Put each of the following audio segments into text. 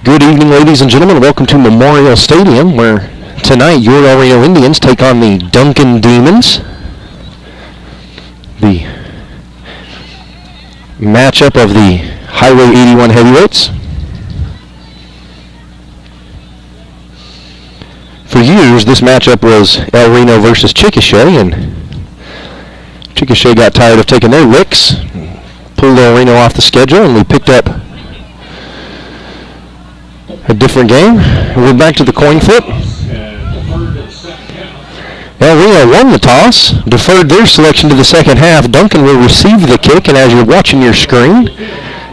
Good evening, ladies and gentlemen. Welcome to Memorial Stadium, where tonight your Reno Indians take on the Duncan Demons. The matchup of the Highway 81 heavyweights. For years, this matchup was El Reno versus Chickasha, and Chickasha got tired of taking their licks, pulled El Reno off the schedule, and we picked up a different game. We're back to the coin flip. El Reno won the toss, deferred their selection to the second half. Duncan will receive the kick, and as you're watching your screen,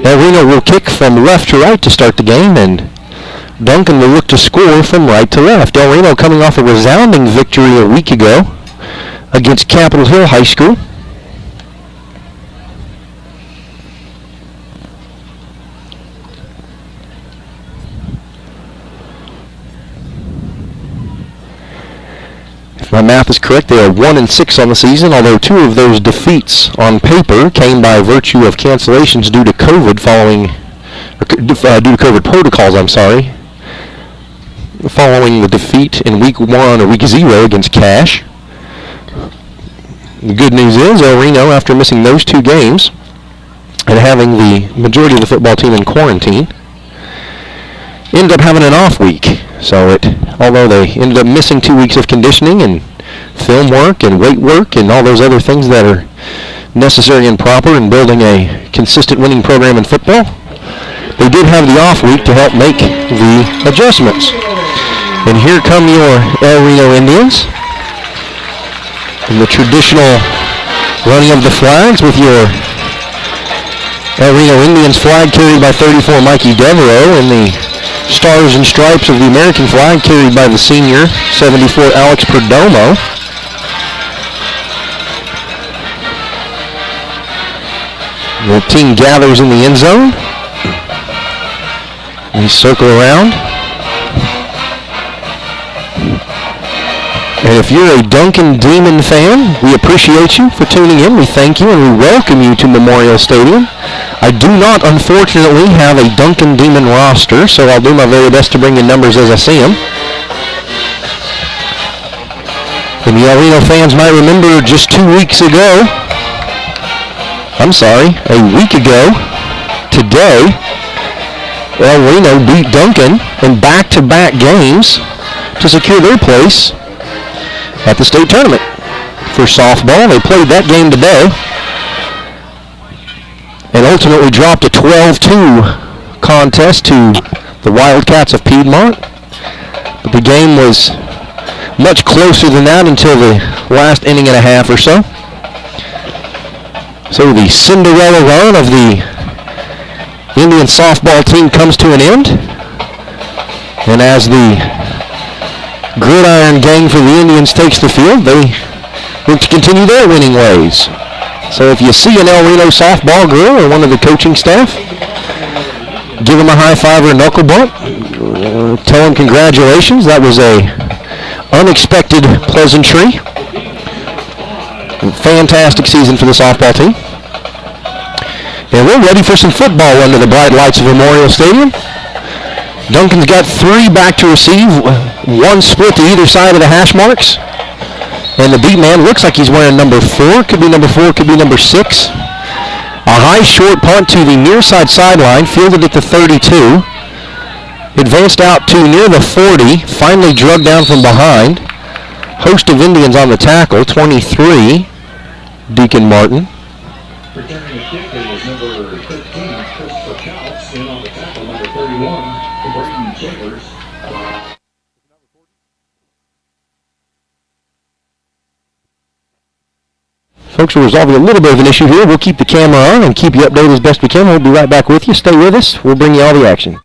El Reno will kick from left to right to start the game, and Duncan will look to score from right to left. El Reno coming off a resounding victory a week ago against Capitol Hill High School. If my math is correct, they are 1-6 on the season, although 2 of those defeats on paper came by virtue of cancellations due to COVID due to COVID protocols, following the defeat in week 1 or week 0 against Cash. The good news is El Reno, after missing those 2 games and having the majority of the football team in quarantine, ended up having an off week. So although they ended up missing 2 weeks of conditioning and film work and weight work and all those other things that are necessary and proper in building a consistent winning program in football, they did have the off week to help make the adjustments. And here come your El Reno Indians in the traditional running of the flags with your El Reno Indians flag carried by 34 Mikey Devereaux and the Stars and Stripes of the American flag carried by the senior 74 Alex Perdomo. The team gathers in the end zone. We circle around. And if you're a Duncan Demon fan, we appreciate you for tuning in. We thank you and we welcome you to Memorial Stadium. I do not, unfortunately, have a Duncan Demon roster, so I'll do my very best to bring you numbers as I see them. And the El Reno fans might remember just a week ago, today, El Reno beat Duncan in back-to-back games to secure their place at the state tournament for softball. They played that game today and ultimately dropped a 12-2 contest to the Wildcats of Piedmont. But the game was much closer than that until the last inning and a half or so. So the Cinderella run of the Indian softball team comes to an end. And as the Gridiron gang for the Indians takes the field, they look to continue their winning ways. So if you see an El Reno softball girl or one of the coaching staff, give them a high five or a knuckle bump. Tell them congratulations. That was a unexpected pleasantry. Fantastic season for the softball team. And we're ready for some football under the bright lights of Memorial Stadium. Duncan's got 3 back to receive, 1 split to either side of the hash marks. And the beat man looks like he's wearing number 4. Could be number 4, could be number 6. A high short punt to the near side sideline, fielded at the 32. Advanced out to near the 40, finally drugged down from behind. Host of Indians on the tackle, 23, Deacon Martin. Returning the kick is number 13, Christopher Couts, in on the tackle, number 31, Brayden Chambers. Folks, we're resolving a little bit of an issue here. We'll keep the camera on and keep you updated as best we can. We'll be right back with you. Stay with us. We'll bring you all the action.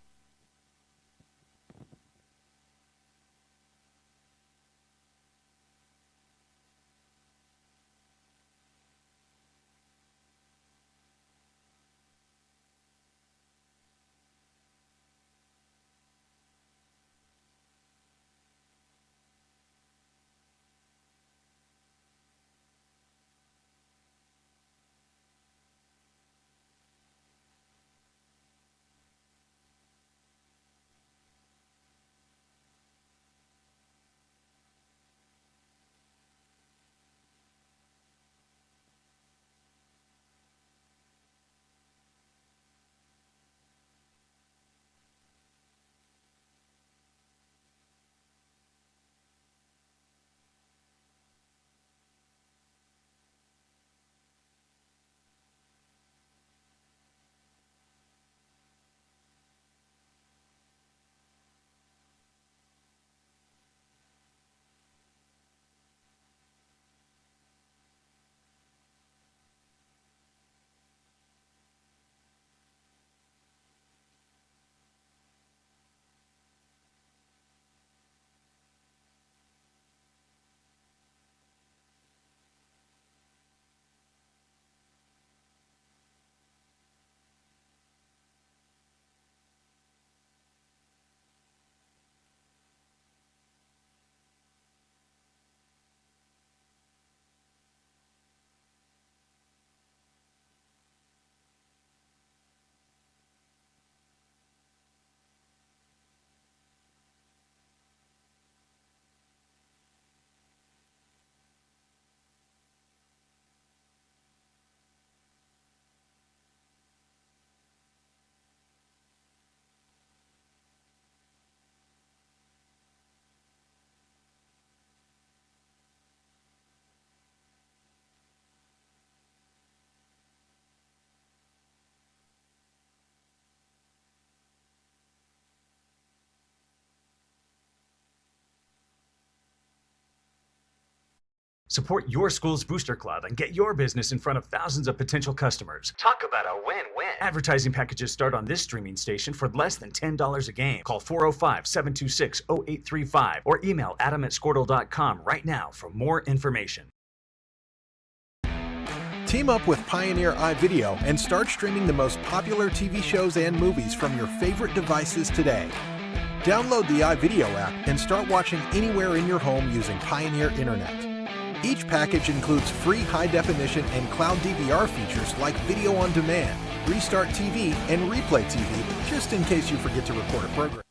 Support your school's booster club and get your business in front of thousands of potential customers. Talk about a win-win. Advertising packages start on this streaming station for less than $10 a game. Call 405-726-0835 or email adam@squirtle.com right now for more information. Team up with Pioneer iVideo and start streaming the most popular TV shows and movies from your favorite devices today. Download the iVideo app and start watching anywhere in your home using Pioneer Internet. Each package includes free high-definition and cloud DVR features like video on demand, Restart TV, and Replay TV, just in case you forget to record a program.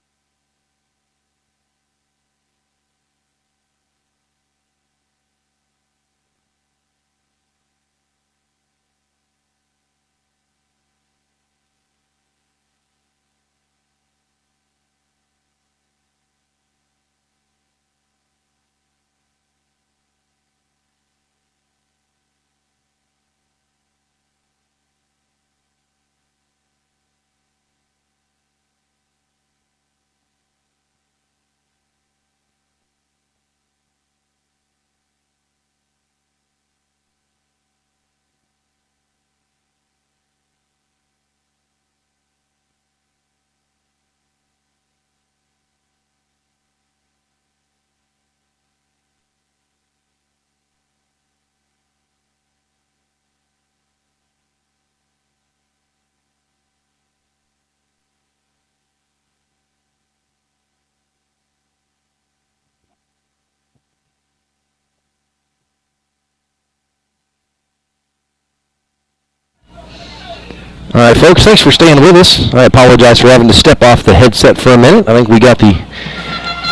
All right, folks, thanks for staying with us. I apologize for having to step off the headset for a minute. I think we got the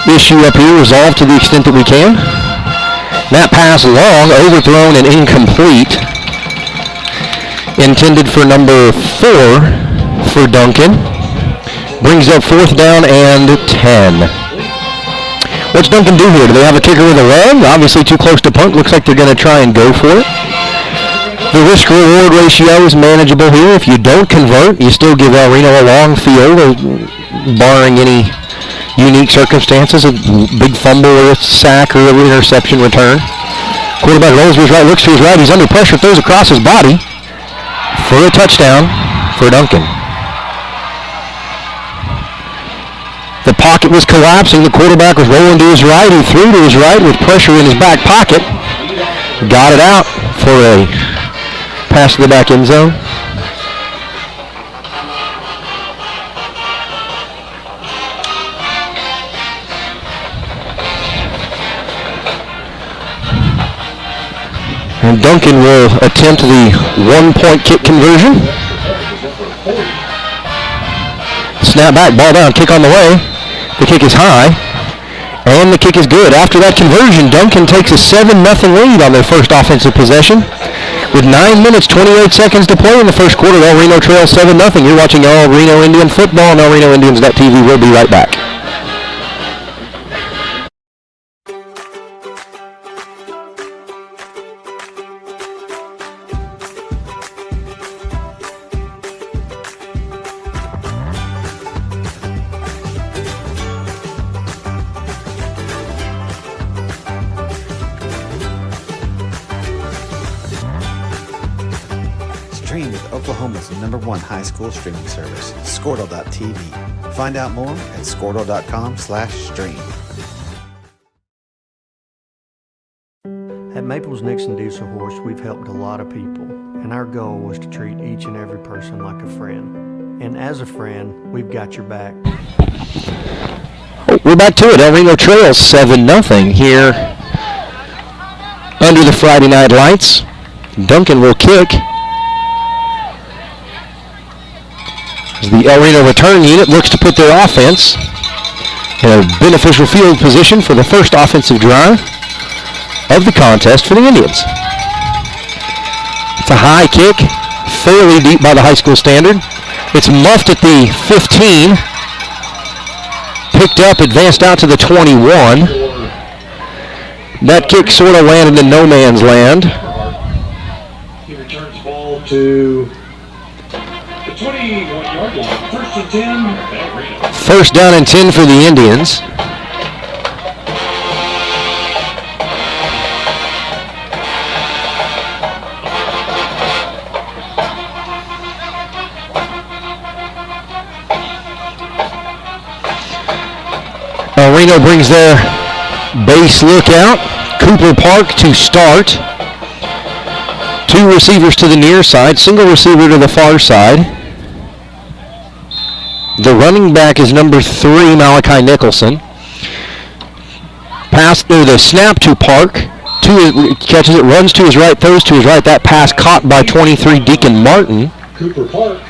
issue up here resolved to the extent that we can. That pass long, overthrown, and incomplete. Intended for number 4 for Duncan. Brings up 4th down and 10. What's Duncan do here? Do they have a kicker with a run? Obviously too close to punt. Looks like they're going to try and go for it. The risk-reward ratio is manageable here. If you don't convert, you still give Reno a long field, barring any unique circumstances, a big fumble or a sack or an interception return. Quarterback rolls to his right, looks to his right. He's under pressure, throws across his body for a touchdown for Duncan. The pocket was collapsing. The quarterback was rolling to his right. He threw to his right with pressure in his back pocket. Got it out for a pass to the back end zone. And Duncan will attempt the 1-point kick conversion. Snap back, ball down, kick on the way. The kick is high, and the kick is good. After that conversion, Duncan takes a 7-0 lead on their first offensive possession. With 9 minutes, 28 seconds to play in the first quarter, El Reno trails 7-0. You're watching El Reno Indian football on ElRenoIndians.tv. We'll be right back. Stream with Oklahoma's #1 high school streaming service, Squirtle.tv. Find out more at Squirtle.com/stream. At Maples Nixon Diesel Horse, we've helped a lot of people, and our goal was to treat each and every person like a friend. And as a friend, we've got your back. We're back to it. El Reno trails 7-0 here under the Friday night lights. Duncan will kick. The El Reno return unit looks to put their offense in a beneficial field position for the first offensive drive of the contest for the Indians. It's a high kick, fairly deep by the high school standard. It's muffed at the 15. Picked up, advanced out to the 21. That kick sort of landed in no man's land. He returns ball to the 21-yard line. First and 10. First down and 10 for the Indians. Reno brings their base look out. Cooper Park to start. 2 receivers to the near side, single receiver to the far side. The running back is number 3, Malachi Nicholson. Pass through the snap to Park. Catches it, runs to his right, throws to his right. That pass caught by 23, Deacon Martin. Cooper Park.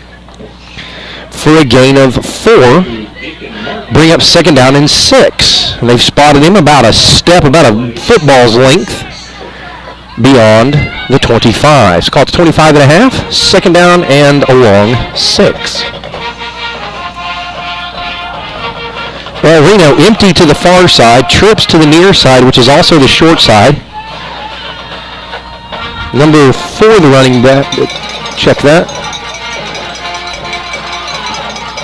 For a gain of 4. Bring up 2nd down and 6. And they've spotted him about a football's length beyond the 25. It's called 25 and a half. 2nd down and a long 6. Well, Reno empty to the far side, trips to the near side, which is also the short side. Number 4, the running back, check that.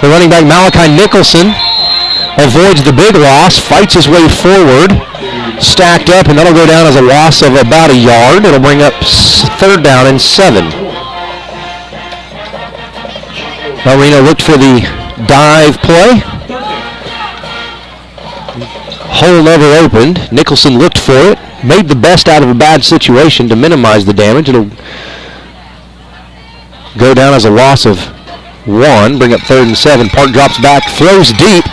The running back, Malachi Nicholson, avoids the big loss, fights his way forward, stacked up, and that'll go down as a loss of about a yard. It'll bring up 3rd down and 7. Now Reno looked for the dive play. Hole never opened. Nicholson looked for it, made the best out of a bad situation to minimize the damage. It'll go down as a loss of 1, bring up 3rd and 7. Park drops back, throws deep.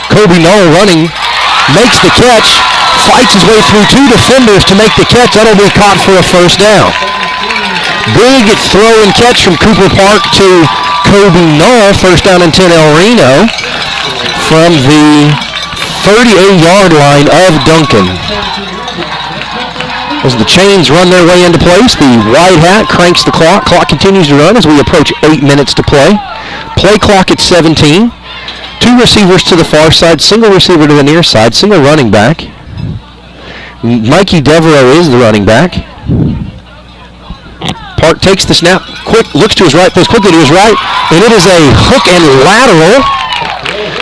Kobe Knoll running, makes the catch, fights his way through 2 defenders to make the catch. That'll be caught for a 1st down. Big throw and catch from Cooper Park to Kobe Knoll. 1st down and 10, El Reno from the 38-yard line of Duncan. As the chains run their way into place, the white hat cranks the clock. Clock continues to run as we approach 8 minutes to play. Play clock at 17. 2 receivers to the far side, single receiver to the near side, single running back. Mikey Devereaux is the running back. Park takes the snap, quick, looks to his right, throws quickly to his right, and it is a hook and lateral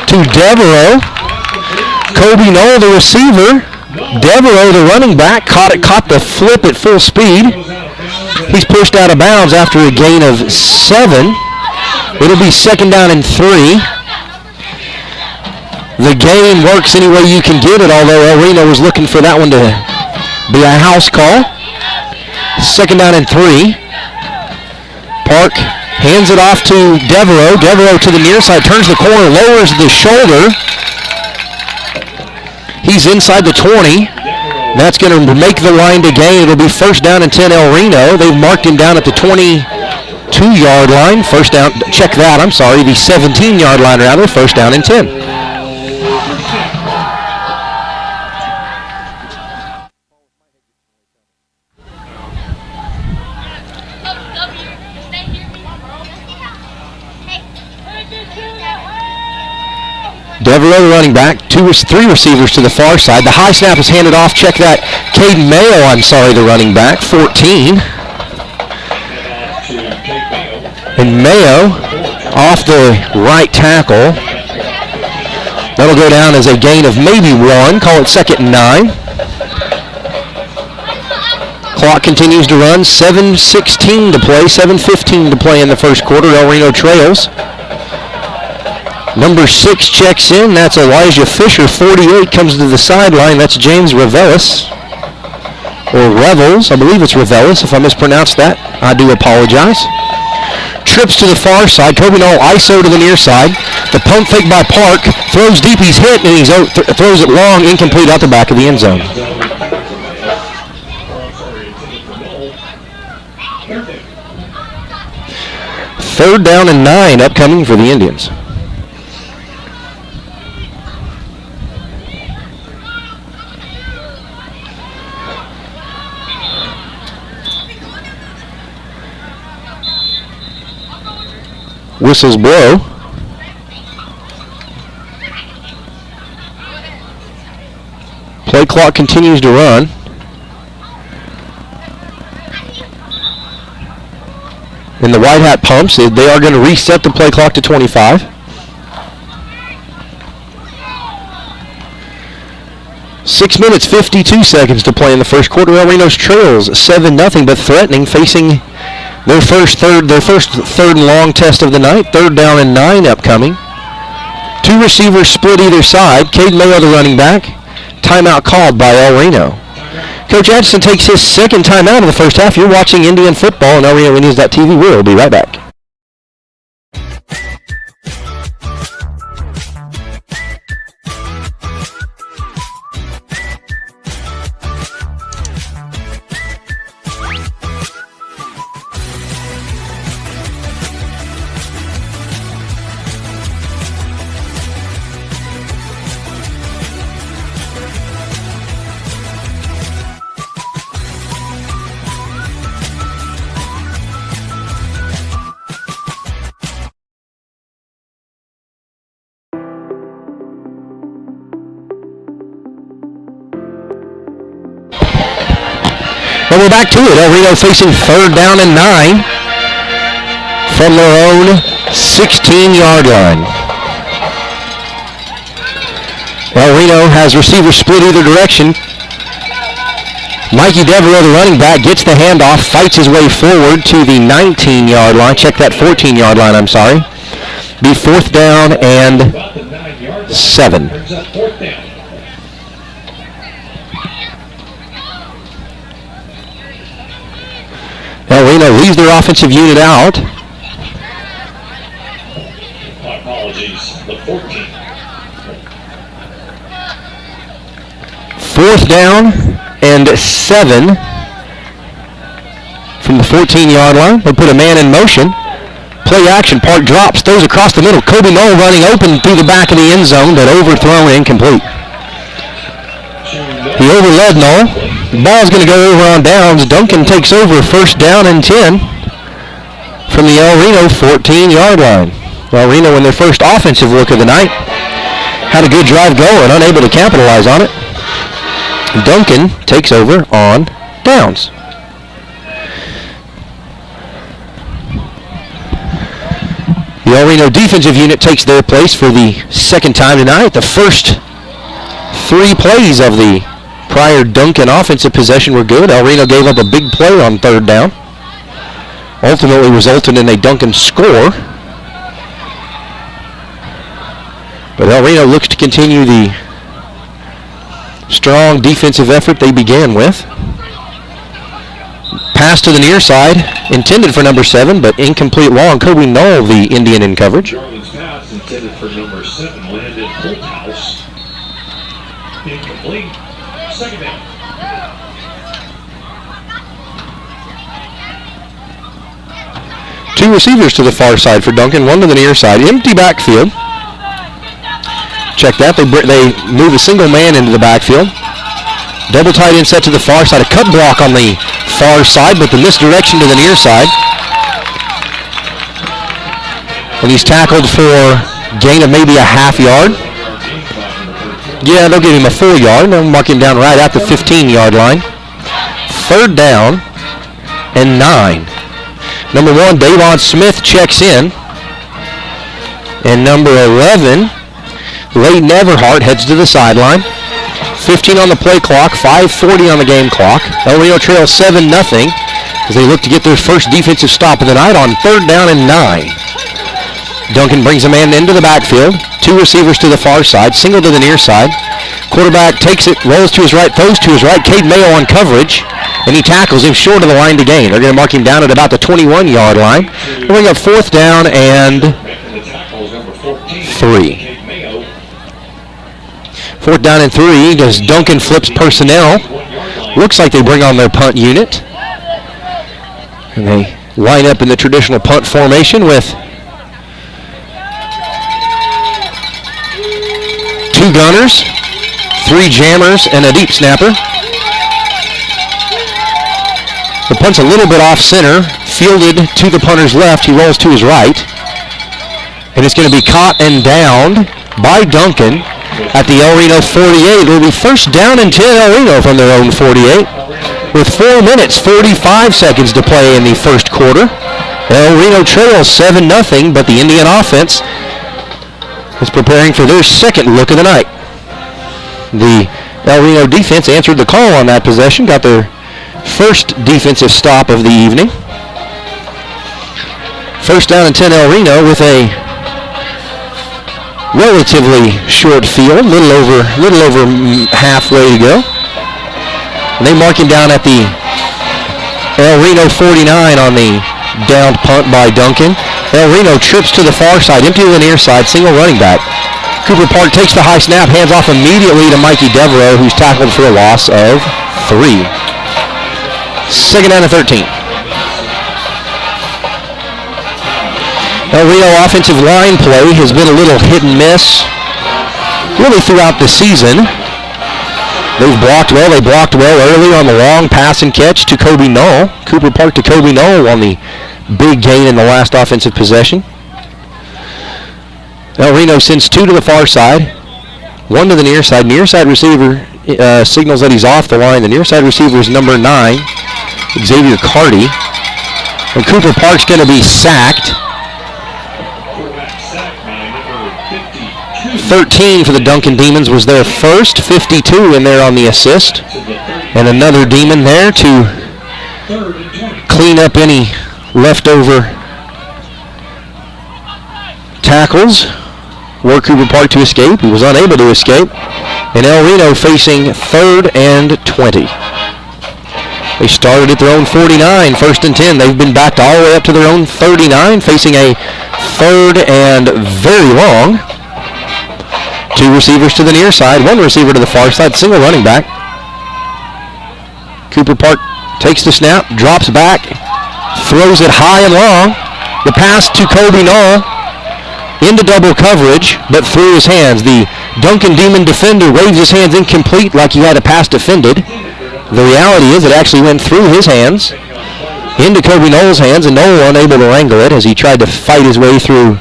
to Devereaux. Kobe Knoll, the receiver. Devereaux, the running back, caught the flip at full speed. He's pushed out of bounds after a gain of 7. It'll be 2nd down and 3. The gain works any way you can get it, although El Reno was looking for that one to be a house call. 2nd down and 3. Park hands it off to Devereaux. Devereaux to the near side, turns the corner, lowers the shoulder. He's inside the 20. That's going to make the line to gain. It'll be 1st down and 10, El Reno. They've marked him down at the 22-yard line. 1st down, check that, I'm sorry, the 17-yard line rather, 1st down and 10. Devereaux, the running back, 3 receivers to the far side. The high snap is handed off. Check that. Caden Mayo, the running back, 14. And Mayo off the right tackle. That'll go down as a gain of maybe 1. Call it 2nd and 9. Clock continues to run. 7:16 to play. 7:15 to play in the first quarter. El Reno trails. Number 6 checks in. That's Elijah Fisher. 48 comes to the sideline. That's James Revelis. Or Revels. I believe it's Revelis. If I mispronounced that, I do apologize. Trips to the far side. Kobe Knoll ISO to the near side. The pump fake by Park. Throws deep. He's hit, and he throws it long, incomplete out the back of the end zone. Third down and 9 upcoming for the Indians. Whistles blow. Play clock continues to run. And the white hat pumps. They are going to reset the play clock to 25. Six minutes, 52 seconds to play in the first quarter. El Reno's trails 7-0, but threatening, facing their first third and long test of the night. 3rd down and 9 upcoming. Two receivers split either side. Cade Mayo, the running back. Timeout called by El Reno. Coach Atchison takes his second timeout of the first half. You're watching Indian football on ElRenoNews.tv. We'll be right back. And we're back to it. El Reno facing third down and 9 from their own 16-yard line. El Reno has receivers split either direction. Mikey Devereaux, the running back, gets the handoff, fights his way forward to the 19-yard line. Check that 14-yard line, I'm sorry. Be fourth down and 7. El Reno leaves their offensive unit out. My apologies, the 14. Fourth down and 7 from the 14-yard line. They put a man in motion. Play action, Park drops, throws across the middle. Kobe Knoll running open through the back of the end zone, but overthrown, incomplete. He overled Knoll. The ball's going to go over on downs. Duncan takes over first down and 10 from the El Reno 14-yard line. El Reno in their first offensive look of the night. Had a good drive going, unable to capitalize on it. Duncan takes over on downs. The El Reno defensive unit takes their place for the second time tonight. The first 3 plays of the prior Duncan offensive possession were good. El Reno gave up a big play on third down. Ultimately resulted in a Duncan score. But El Reno looks to continue the strong defensive effort they began with. Pass to the near side, intended for number 7, but incomplete long. Kobe Knoll, the Indian in coverage. Jarlin's pass intended for number 7, landed full house. Incomplete. Second down. Two receivers to the far side for Duncan, one to the near side. Empty backfield. Check that. They move a single man into the backfield. Double tight end set to the far side. A cut block on the far side, but the misdirection to the near side. And he's tackled for gain of maybe a half yard. Yeah, they'll give him a full yard. They'll mark him down right at the 15-yard line. Third down and 9. Number 1, Davon Smith checks in. And number 11, Leighton Everhart heads to the sideline. 15 on the play clock, 5:40 on the game clock. El Reno trails 7-0 as they look to get their first defensive stop of the night on third down and 9. Duncan brings a man into the backfield. 2 receivers to the far side, single to the near side. Quarterback takes it, rolls to his right, throws to his right. Cade Mayo on coverage, and he tackles him short of the line to gain. They're going to mark him down at about the 21-yard line. They'll bring up fourth down and 3. Fourth down and 3 as Duncan flips personnel. Looks like they bring on their punt unit. And they line up in the traditional punt formation with 2 gunners, 3 jammers, and a deep snapper. The punt's a little bit off center, fielded to the punter's left. He rolls to his right. And it's going to be caught and downed by Duncan at the El Reno 48. It will be first down and 10 El Reno from their own 48 with 4 minutes, 45 seconds to play in the first quarter. El Reno trails 7-0, but the Indian offense is preparing for their second look of the night. The El Reno defense answered the call on that possession, got their first defensive stop of the evening. First down and 10 El Reno with a relatively short field, little over halfway to go. And they mark him down at the El Reno 49 on the downed punt by Duncan. El Reno trips to the far side, empty to the near side, single running back. Cooper Park takes the high snap, hands off immediately to Mikey Devereaux, who's tackled for a loss of 3. Second down and 13. El Reno offensive line play has been a little hit and miss really throughout the season. They've blocked well. They blocked well early on the long pass and catch to Kobe Knoll. Cooper Park to Kobe Knoll on the big gain in the last offensive possession. El Reno sends 2 to the far side, 1 to the near side. Near side receiver signals that he's off the line. The near side receiver is number 9, Xavier Carty. And Cooper Park's going to be sacked. 13 for the Duncan Demons was their first, 52 in there on the assist. And another Demon there to clean up any leftover tackles. Were Cooper Park to escape. He was unable to escape. And El Reno facing 3rd and 20. They started at their own 49, 1st and 10. They've been backed all the way up to their own 39, facing a 3rd and very long. 2 receivers to the near side, 1 receiver to the far side, single running back. Cooper Park takes the snap, drops back, throws it high and long. The pass to Kobe Knoll into double coverage, but through his hands. The Duncan Demon defender waves his hands incomplete like he had a pass defended. The reality is it actually went through his hands into Kobe Knoll's hands, and Knoll unable to wrangle it as he tried to fight his way through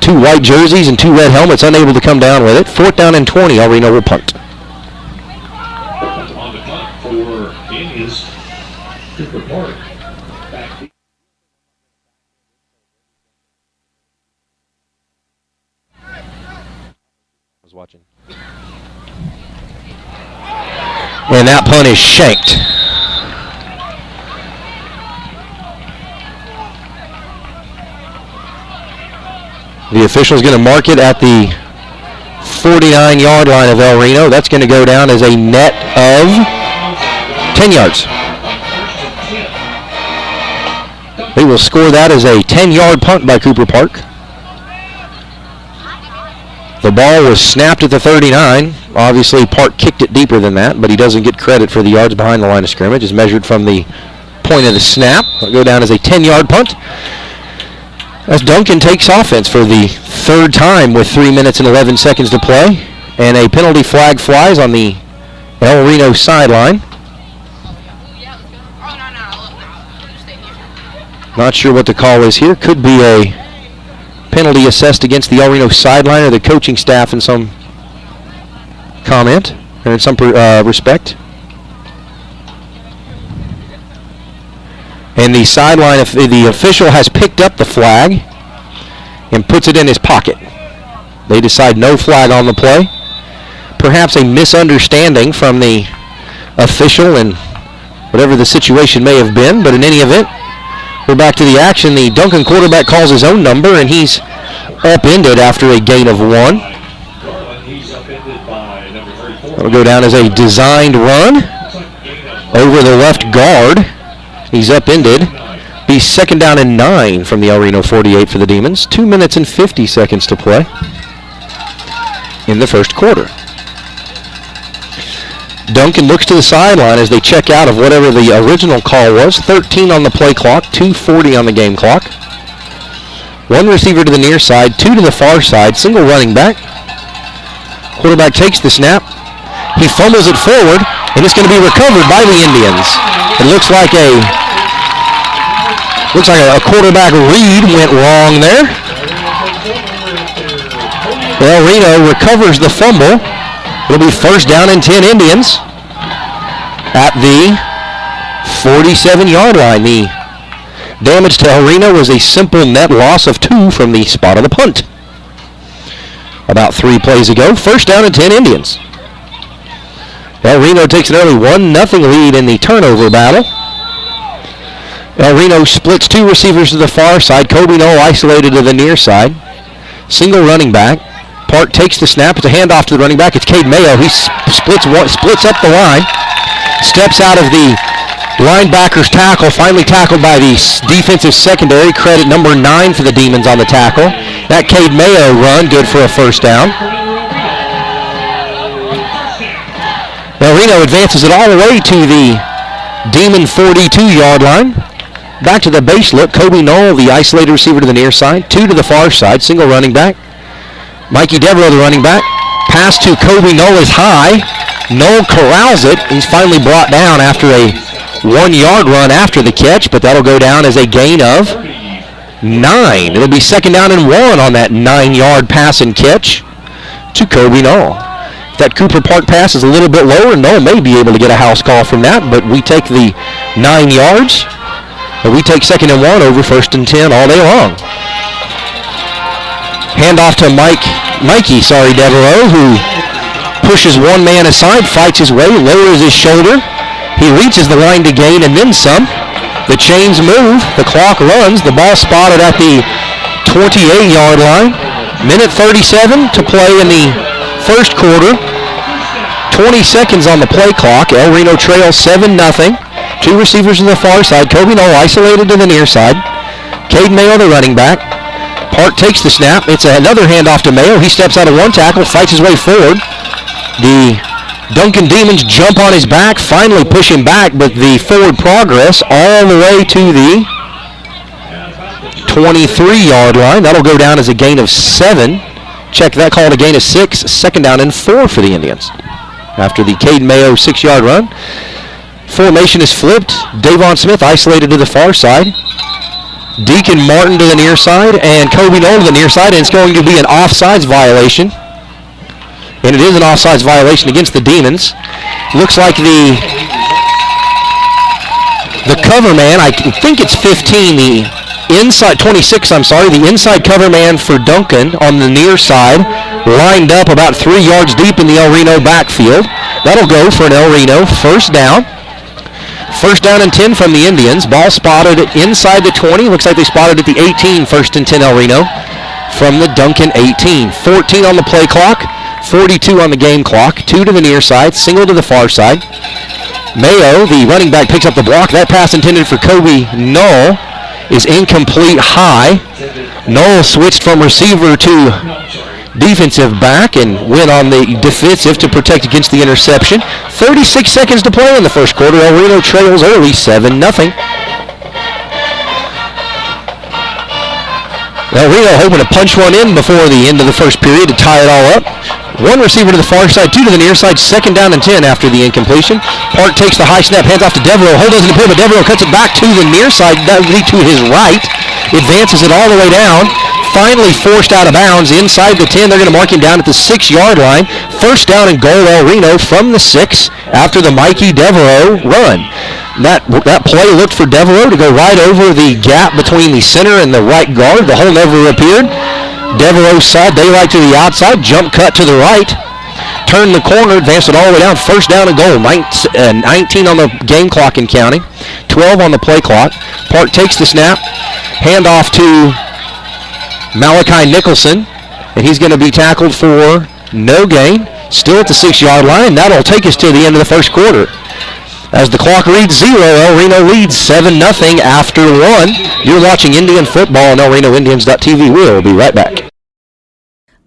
2 white jerseys and 2 red helmets, unable to come down with it. 4th down and 20, El Reno will punt. On the punt for Indians, Cooper Park. I was watching. And that punt is shanked. The official's going to mark it at the 49-yard line of El Reno. That's going to go down as a net of 10 yards. They will score that as a 10-yard punt by Cooper Park. The ball was snapped at the 39. Obviously, Park kicked it deeper than that, but he doesn't get credit for the yards behind the line of scrimmage. It's measured from the point of the snap. It'll go down as a 10-yard punt. As Duncan takes offense for the 3rd time with 3 minutes and 11 seconds to play. And a penalty flag flies on the El Reno sideline. Not sure what the call is here. Could be a penalty assessed against the El Reno sideline or the coaching staff in some comment or in some respect. And the sideline, the official has picked up the flag and puts it in his pocket. They decide no flag on the play. Perhaps a misunderstanding from the official and whatever the situation may have been, but in any event, we're back to the action. The Duncan quarterback calls his own number, and he's upended after a gain of 1. That'll go down as a designed run over the left guard. He's upended. Be 2nd down and 9 from the El Reno 48 for the Demons. 2 minutes and 50 seconds to play in the first quarter. Duncan looks to the sideline as they check out of whatever the original call was. 13 on the play clock, 2:40 on the game clock. 1 receiver to the near side, 2 to the far side, single running back. Quarterback takes the snap. He fumbles it forward, and it's going to be recovered by the Indians. It looks like a quarterback read went wrong there. El Reno recovers the fumble. It'll be 1st down and 10 Indians at the 47-yard line. The damage to El Reno was a simple net loss of 2 from the spot of the punt. About 3 plays ago, 1st down and 10 Indians. El Reno takes an early 1-0 lead in the turnover battle. El Reno splits 2 receivers to the far side. Kobe Knoll isolated to the near side. Single running back. Park takes the snap. It's a handoff to the running back. It's Cade Mayo. He splits up the line. Steps out of the linebacker's tackle. Finally tackled by the defensive secondary. Credit number 9 for the Demons on the tackle. That Cade Mayo run, good for a first down. Now Reno advances it all the way to the Demon 42-yard line. Back to the base look. Kobe Knoll, the isolated receiver to the near side. 2 to the far side. Single running back. Mikey Devereaux, the running back. Pass to Kobe Knoll is high. Knoll corrals it. He's finally brought down after a 1-yard run after the catch, but that'll go down as a gain of 9. It'll be second down and 1 on that 9-yard pass and catch to Kobe Knoll. That Cooper Park pass is a little bit lower. Knoll may be able to get a house call from that, but we take the 9 yards. And we take second and 1 over first and 10 all day long. Handoff to Mikey Devereaux, who pushes one man aside, fights his way, lowers his shoulder. He reaches the line to gain and then some. The chains move, the clock runs, the ball spotted at the 28-yard line. Minute 37 to play in the first quarter. 20 seconds on the play clock. El Reno trails 7-0. 2 receivers to the far side. Kobe Knoll isolated to the near side. Cade Mayo, the running back. Park takes the snap. It's another handoff to Mayo. He steps out of one tackle, fights his way forward. The Duncan Demons jump on his back, finally push him back, but the forward progress all the way to the 23-yard line. That'll go down as a gain of 7. Check that, called a gain of 6. Second down and 4 for the Indians. After the Cade Mayo 6-yard run. Formation is flipped. Davon Smith isolated to the far side. Deacon Martin to the near side, and Kobe Knoll to the near side, and it's going to be an offsides violation. And it is an offsides violation against the Demons. Looks like the cover man, I think it's 15, the inside, 26, I'm sorry, the inside cover man for Duncan on the near side, lined up about 3 yards deep in the El Reno backfield. That'll go for an El Reno first down. First down and 10 from the Indians. Ball spotted inside the 20. Looks like they spotted at the 18. First and 10 El Reno from the Duncan 18. 14 on the play clock. 42 on the game clock. 2 to the near side. Single to the far side. Mayo, the running back, picks up the block. That pass intended for Kobe Knoll is incomplete high. Knoll switched from receiver to defensive back and went on the defensive to protect against the interception. 36 seconds to play in the first quarter. El Reno trails early 7-0. El Reno hoping to punch one in before the end of the first period to tie it all up. One receiver to the far side, 2 to the near side, second down and 10 after the incompletion. Park takes the high snap, hands off to Devereaux. Hold doesn't appear, but Devereaux cuts it back to the near side, to his right. Advances it all the way down. Finally forced out of bounds inside the 10. They're going to mark him down at the 6-yard line. First down and goal El Reno from the 6 after the Mikey Devereaux run. That play looked for Devereaux to go right over the gap between the center and the right guard. The hole never appeared. Devereaux saw daylight to the outside, jump cut to the right, turned the corner, advanced it all the way down. First down and goal. 19 on the game clock and counting. 12 on the play clock. Park takes the snap. Handoff to Malachi Nicholson, and he's going to be tackled for no gain. Still at the 6-yard line. That'll take us to the end of the first quarter. As the clock reads 0, El Reno leads 7-0 after 1. You're watching Indian football on ElRenoIndians.tv. We'll be right back.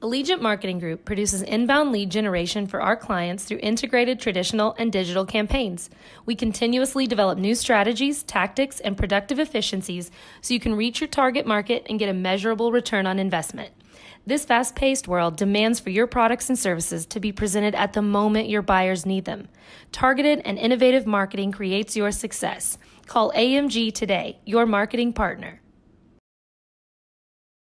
Allegiant Marketing Group produces inbound lead generation for our clients through integrated traditional and digital campaigns. We continuously develop new strategies, tactics, and productive efficiencies so you can reach your target market and get a measurable return on investment. This fast-paced world demands for your products and services to be presented at the moment your buyers need them. Targeted and innovative marketing creates your success. Call AMG today, your marketing partner.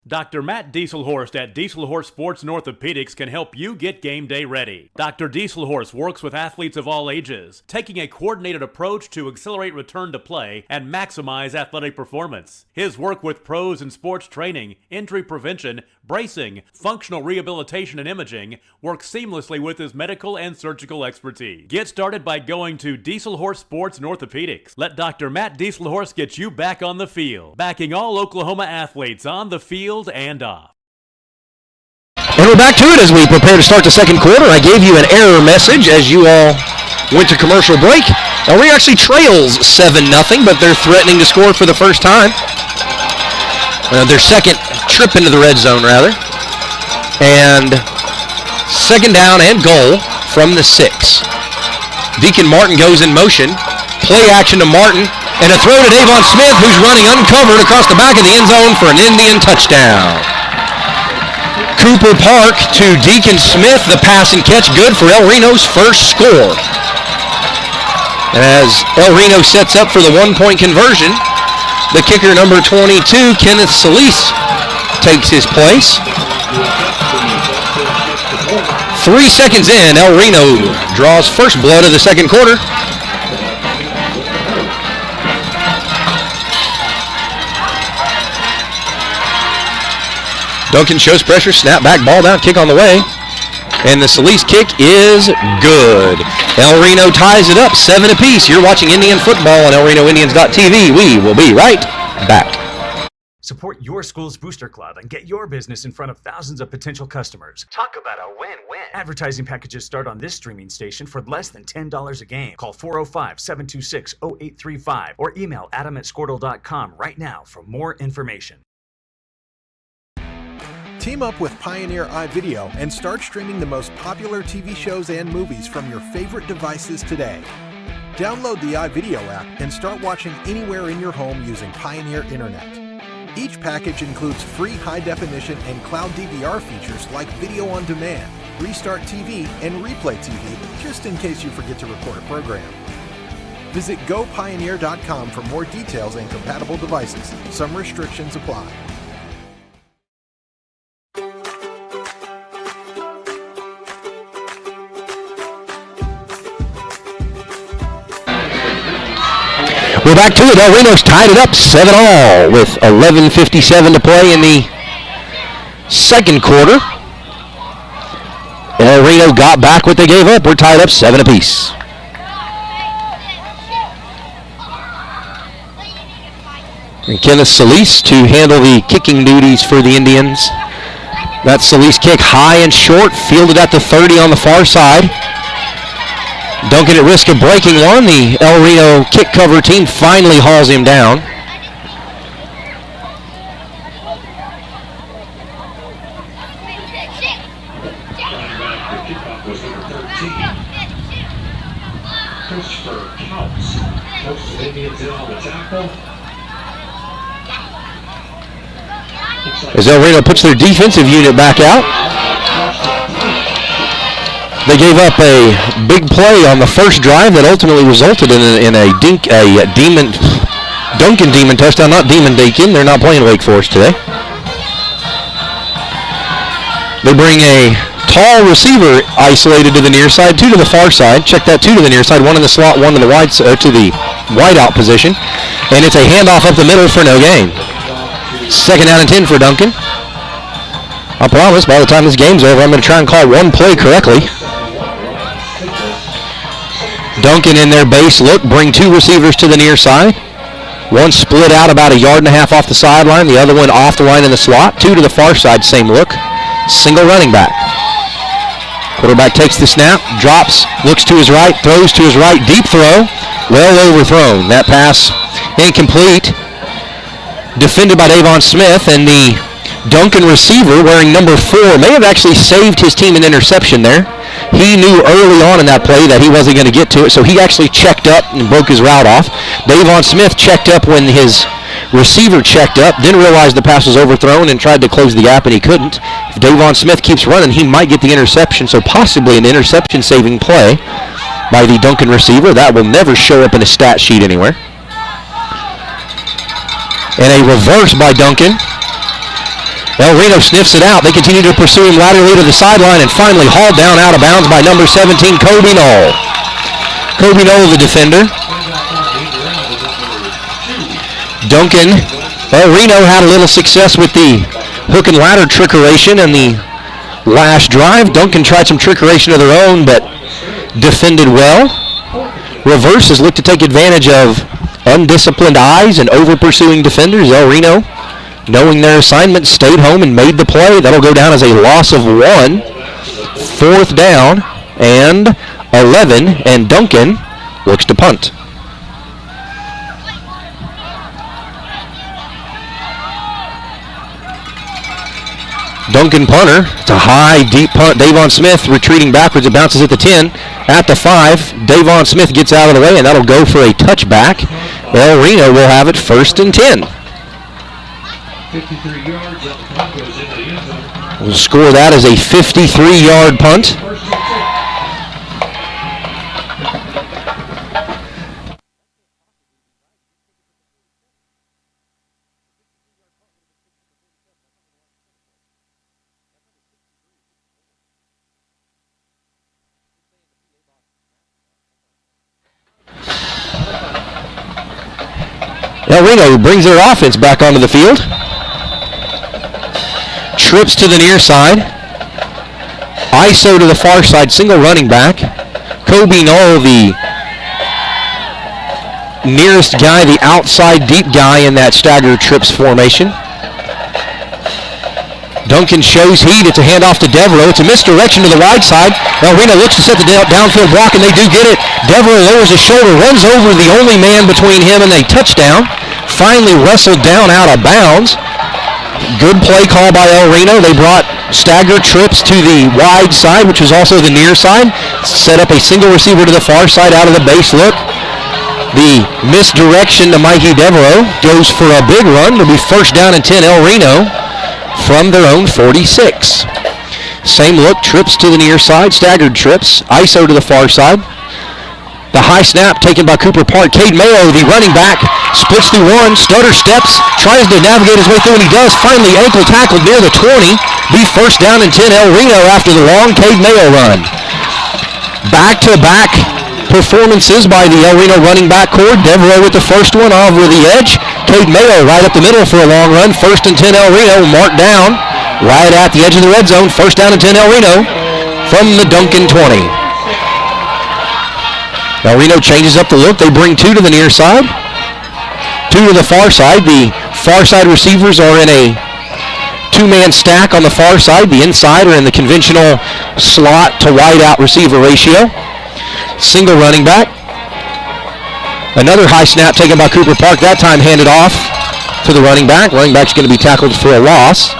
Dr. Matt Dieselhorst at Dieselhorst Sports and Orthopedics can help you get game day ready. Dr. Dieselhorst works with athletes of all ages, taking a coordinated approach to accelerate return to play and maximize athletic performance. His work with pros in sports training, injury prevention, bracing, functional rehabilitation, and imaging works seamlessly with his medical and surgical expertise. Get started by going to Dieselhorst Sports and Orthopedics. Let Dr. Matt Dieselhorst get you back on the field, backing all Oklahoma athletes on the field and off. And we're back to it as we prepare to start the second quarter. I gave you an error message as you all went to commercial break. El Reno actually trails 7-0, but they're threatening to score for the first time. Their second trip into the red zone, rather. And second down and goal from the 6. Deacon Martin goes in motion. Play action to Martin. And a throw to Davon Smith, who's running uncovered across the back of the end zone for an Indian touchdown. Cooper Park to Deacon Smith. The pass and catch good for El Reno's first score. And as El Reno sets up for the one-point conversion, the kicker number 22, Kenneth Solis, takes his place. 3 seconds in, El Reno draws first blood of the second quarter. Duncan shows pressure, snap back, ball down, kick on the way. And the Solis kick is good. El Reno ties it up 7 apiece. You're watching Indian football on ElRenoIndians.tv. We will be right back. Support your school's booster club and get your business in front of thousands of potential customers. Talk about a win-win. Advertising packages start on this streaming station for less than $10 a game. Call 405-726-0835 or email adam@squirtle.com right now for more information. Team up with Pioneer iVideo and start streaming the most popular TV shows and movies from your favorite devices today. Download the iVideo app and start watching anywhere in your home using Pioneer Internet. Each package includes free high-definition and cloud DVR features like video on demand, Restart TV, and Replay TV, just in case you forget to record a program. Visit gopioneer.com for more details and compatible devices. Some restrictions apply. We're back to it. El Reno's tied it up 7-all with 11:57 to play in the second quarter. El Reno got back what they gave up. We're tied up 7 apiece. And Kenneth Solis to handle the kicking duties for the Indians. That Solis kick high and short, fielded at the 30 on the far side. Duncan at risk of breaking one. The El Reno kick cover team finally hauls him down. As El Reno puts their defensive unit back out. They gave up a big play on the first drive that ultimately resulted in a Duncan Demon touchdown, not Demon Deacon. They're not playing Wake Forest today. They bring a tall receiver isolated to the near side, 2 to the far side. Check that, 2 to the near side, 1 in the slot, 1 to the wideout position. And it's a handoff up the middle for no gain. Second down and 10 for Duncan. I promise by the time this game's over, I'm going to try and call one play correctly. Duncan in their base look, bring 2 receivers to the near side. One split out about 1.5 yards off the sideline, the other one off the line in the slot. 2 to the far side, same look. Single running back. Quarterback takes the snap, drops, looks to his right, throws to his right, deep throw, well overthrown. That pass incomplete. Defended by Davon Smith, and the Duncan receiver wearing number 4 may have actually saved his team an interception there. He knew early on in that play that he wasn't going to get to it, so he actually checked up and broke his route off. Davon Smith checked up when his receiver checked up, didn't realize the pass was overthrown and tried to close the gap, and he couldn't. If Davon Smith keeps running, he might get the interception, so possibly an interception-saving play by the Duncan receiver. That will never show up in a stat sheet anywhere. And a reverse by Duncan. El Reno sniffs it out. They continue to pursue him laterally to the sideline and finally hauled down out of bounds by number 17, Kobe Knoll. Kobe Knoll, the defender. Duncan, El Reno had a little success with the hook and ladder trickeration in the last drive. Duncan tried some trickeration of their own, but defended well. Reverses look to take advantage of undisciplined eyes and over-pursuing defenders. El Reno knowing their assignment, stayed home and made the play. That'll go down as a loss of 1. 4th down and 11, and Duncan looks to punt. Duncan punter. It's a high, deep punt. Davon Smith retreating backwards. It bounces at the 10. At the 5, Davon Smith gets out of the way, and that'll go for a touchback. El Reno will have it 1st and 10. 53 yards. That punt goes into the end zone. We'll score that as a 53-yard punt. El Reno brings their offense back onto the field. Trips to the near side. ISO to the far side, single running back. Kobe Knoll, the nearest guy, the outside deep guy in that stagger trips formation. Duncan shows heat. It's a handoff to Devereaux. It's a misdirection to the wide side. El Reno looks to set the downfield block, and they do get it. Devereaux lowers his shoulder, runs over the only man between him and a touchdown. Finally wrestled down out of bounds. Good play call by El Reno. They brought stagger trips to the wide side, which was also the near side. Set up a single receiver to the far side out of the base look. The misdirection to Mikey Devereaux goes for a big run. It'll be 1st down and 10, El Reno from their own 46. Same look, trips to the near side, staggered trips, ISO to the far side. The high snap taken by Cooper Park. Cade Mayo, the running back, splits through one, stutter steps, tries to navigate his way through, and he does. Finally ankle tackled near the 20. Be 1st down and 10, El Reno after the long Cade Mayo run. Back-to-back performances by the El Reno running back core. Devereaux with the first one over the edge. Cade Mayo right up the middle for a long run. 1st and 10, El Reno, marked down right at the edge of the red zone. 1st down and 10, El Reno from the Duncan 20. El Reno changes up the look. They bring 2 to the near side, 2 to the far side. The far side receivers are in a 2-man stack on the far side. The inside are in the conventional slot to wide out receiver ratio. Single running back. Another high snap taken by Cooper Park. That time handed off to the running back. Running back's going to be tackled for a loss.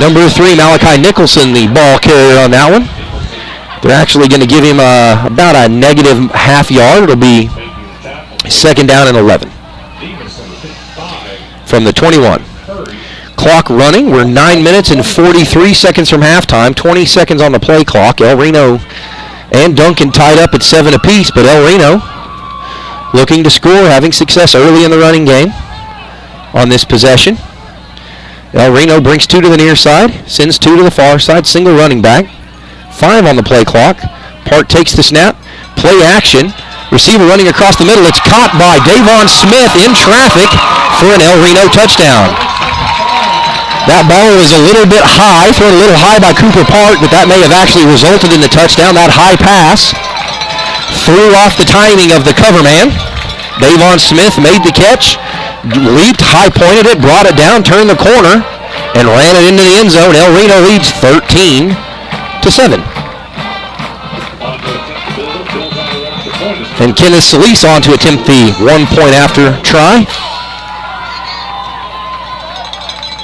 Number 3, Malachi Nicholson, the ball carrier on that one. They're actually going to give him about a negative ½ yard. It'll be 2nd down and 11 from the 21. Clock running. We're 9 minutes and 43 seconds from halftime. 20 seconds on the play clock. El Reno and Duncan tied up at 7 apiece, but El Reno looking to score, having success early in the running game on this possession. El Reno brings 2 to the near side, sends 2 to the far side, single running back. 5 on the play clock. Park takes the snap. Play action. Receiver running across the middle. It's caught by Davon Smith in traffic for an El Reno touchdown. That ball was a little bit high, thrown a little high by Cooper Park, but that may have actually resulted in the touchdown. That high pass threw off the timing of the cover man. Davon Smith made the catch, leaped, high-pointed it, brought it down, turned the corner, and ran it into the end zone. El Reno leads 13-7. And Kenneth Solis on to attempt the 1-point after try.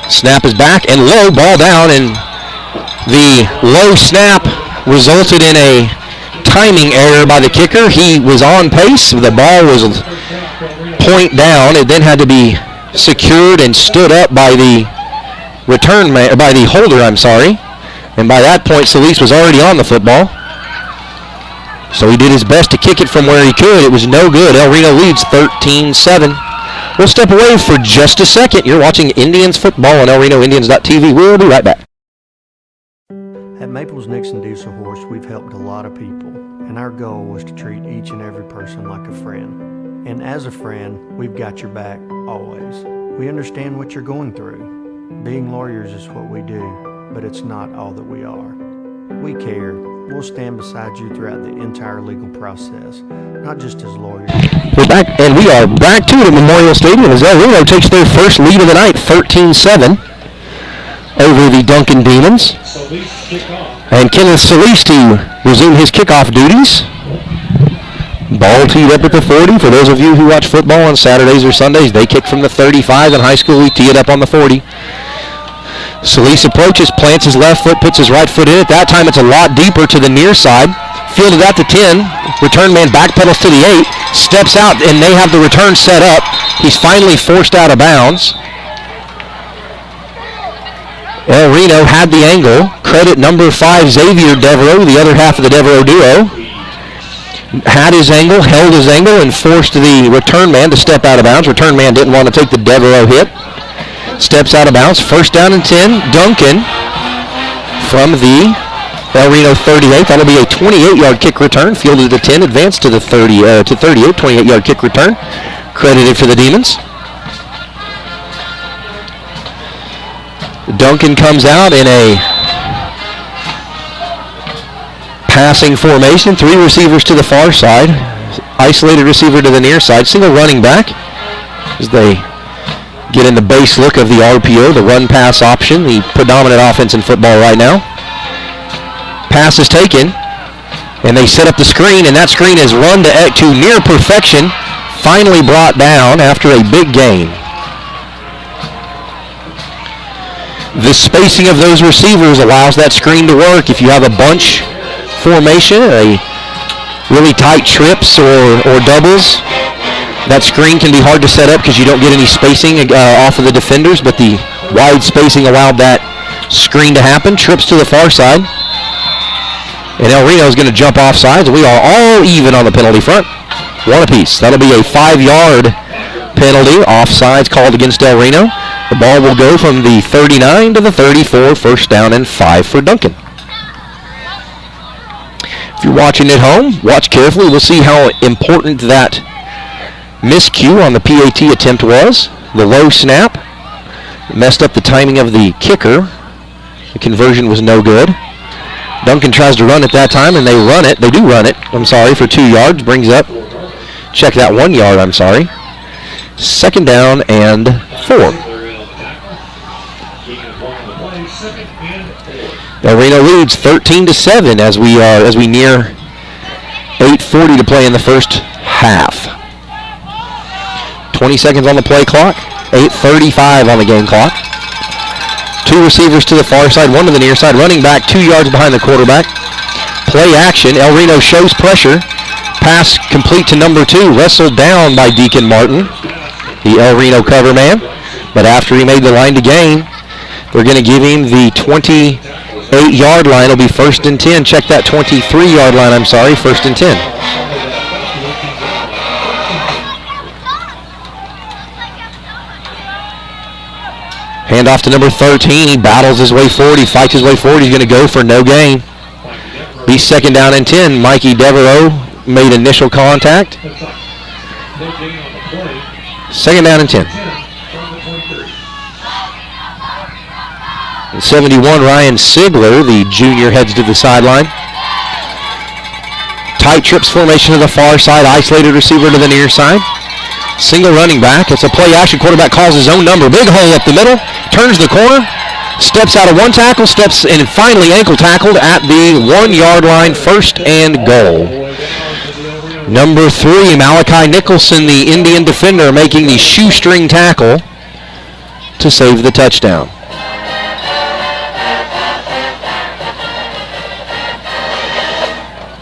Snap is back and low, ball down, and the low snap resulted in a timing error by the kicker. He was on pace. The ball was point down. It then had to be secured and stood up by the holder, And by that point, Solis was already on the football. So he did his best to kick it from where he could. It was no good. El Reno leads 13-7. We'll step away for just a second. You're watching Indians football on ElRenoIndians.tv. We'll be right back. At Maples Nixon Diesel Horse, we've helped a lot of people, and our goal was to treat each and every person like a friend. And as a friend, we've got your back always. We understand what you're going through. Being lawyers is what we do, but it's not all that we are. We care, We'll stand beside you throughout the entire legal process, not just as lawyers. We are back to the Memorial Stadium as El Reno takes their first lead of the night, 13-7, over the Duncan Demons. And Kenneth Solis to resume his kickoff duties. Ball teed up at the 40. For those of you who watch football on Saturdays or Sundays, they kick from the 35. In high school, we tee it up on the 40. Solis approaches, plants his left foot, puts his right foot in. At that time, it's a lot deeper to the near side. Fielded at the 10. Return man backpedals to the 8. Steps out, and they have the return set up. He's finally forced out of bounds. El Reno had the angle. Credit number 5, Xavier Devereaux, the other half of the Devereaux duo. Had his angle, held his angle, and forced the return man to step out of bounds. Return man didn't want to take the Devereaux hit. Steps out of bounds. First down and 10. Duncan from the El Reno 38. That'll be a 28-yard kick return. Fielded to 10, advanced to the 38, 28-yard kick return. Credited for the Demons. Duncan comes out in a passing formation. 3 receivers to the far side. Isolated receiver to the near side. Single running back as they get in the base look of the RPO, the run-pass option, the predominant offense in football right now. Pass is taken, and they set up the screen, and that screen is run to near perfection, finally brought down after a big gain. The spacing of those receivers allows that screen to work. If you have a bunch formation, a really tight trips or doubles, that screen can be hard to set up because you don't get any spacing off of the defenders, but the wide spacing allowed that screen to happen. Trips to the far side. And El Reno is going to jump off sides. We are all even on the penalty front. 1 apiece. That'll be a 5-yard penalty. Offsides called against El Reno. The ball will go from the 39 to the 34. First down and 5 for Duncan. If you're watching at home, watch carefully. We'll see how important that miscue on the PAT attempt was. The low snap messed up the timing of the kicker. The conversion was no good. Duncan tries to run it that time, and they run it. They do run it, for 2 yards. Brings up, check that 1 yard, Second down and 4. El Reno leads 13-7 as we near 8:40 to play in the first half. 20 seconds on the play clock, 8:35 on the game clock. 2 receivers to the far side, 1 to the near side. Running back 2 yards behind the quarterback. Play action. El Reno shows pressure. Pass complete to number 2. Wrestled down by Deacon Martin, the El Reno cover man. But after he made the line to gain, they're going to give him the 28-yard line. It'll be 1st and 10. Check that 23-yard line, 1st and 10. Hand off to number 13. He battles his way forward. He fights his way forward. He's going to go for no gain. Be 2nd down and 10. Mikey Devereaux made initial contact. 2nd down and 10. And 71, Ryan Sigler, the junior, heads to the sideline. Tight trips formation to the far side. Isolated receiver to the near side. Single running back. It's a play action. Quarterback calls his own number. Big hole up the middle. Turns the corner. Steps out of 1 tackle. Steps and finally ankle tackled at the 1-yard line. 1st and goal. Number 3, Malachi Nicholson, the Indian defender, making the shoestring tackle to save the touchdown.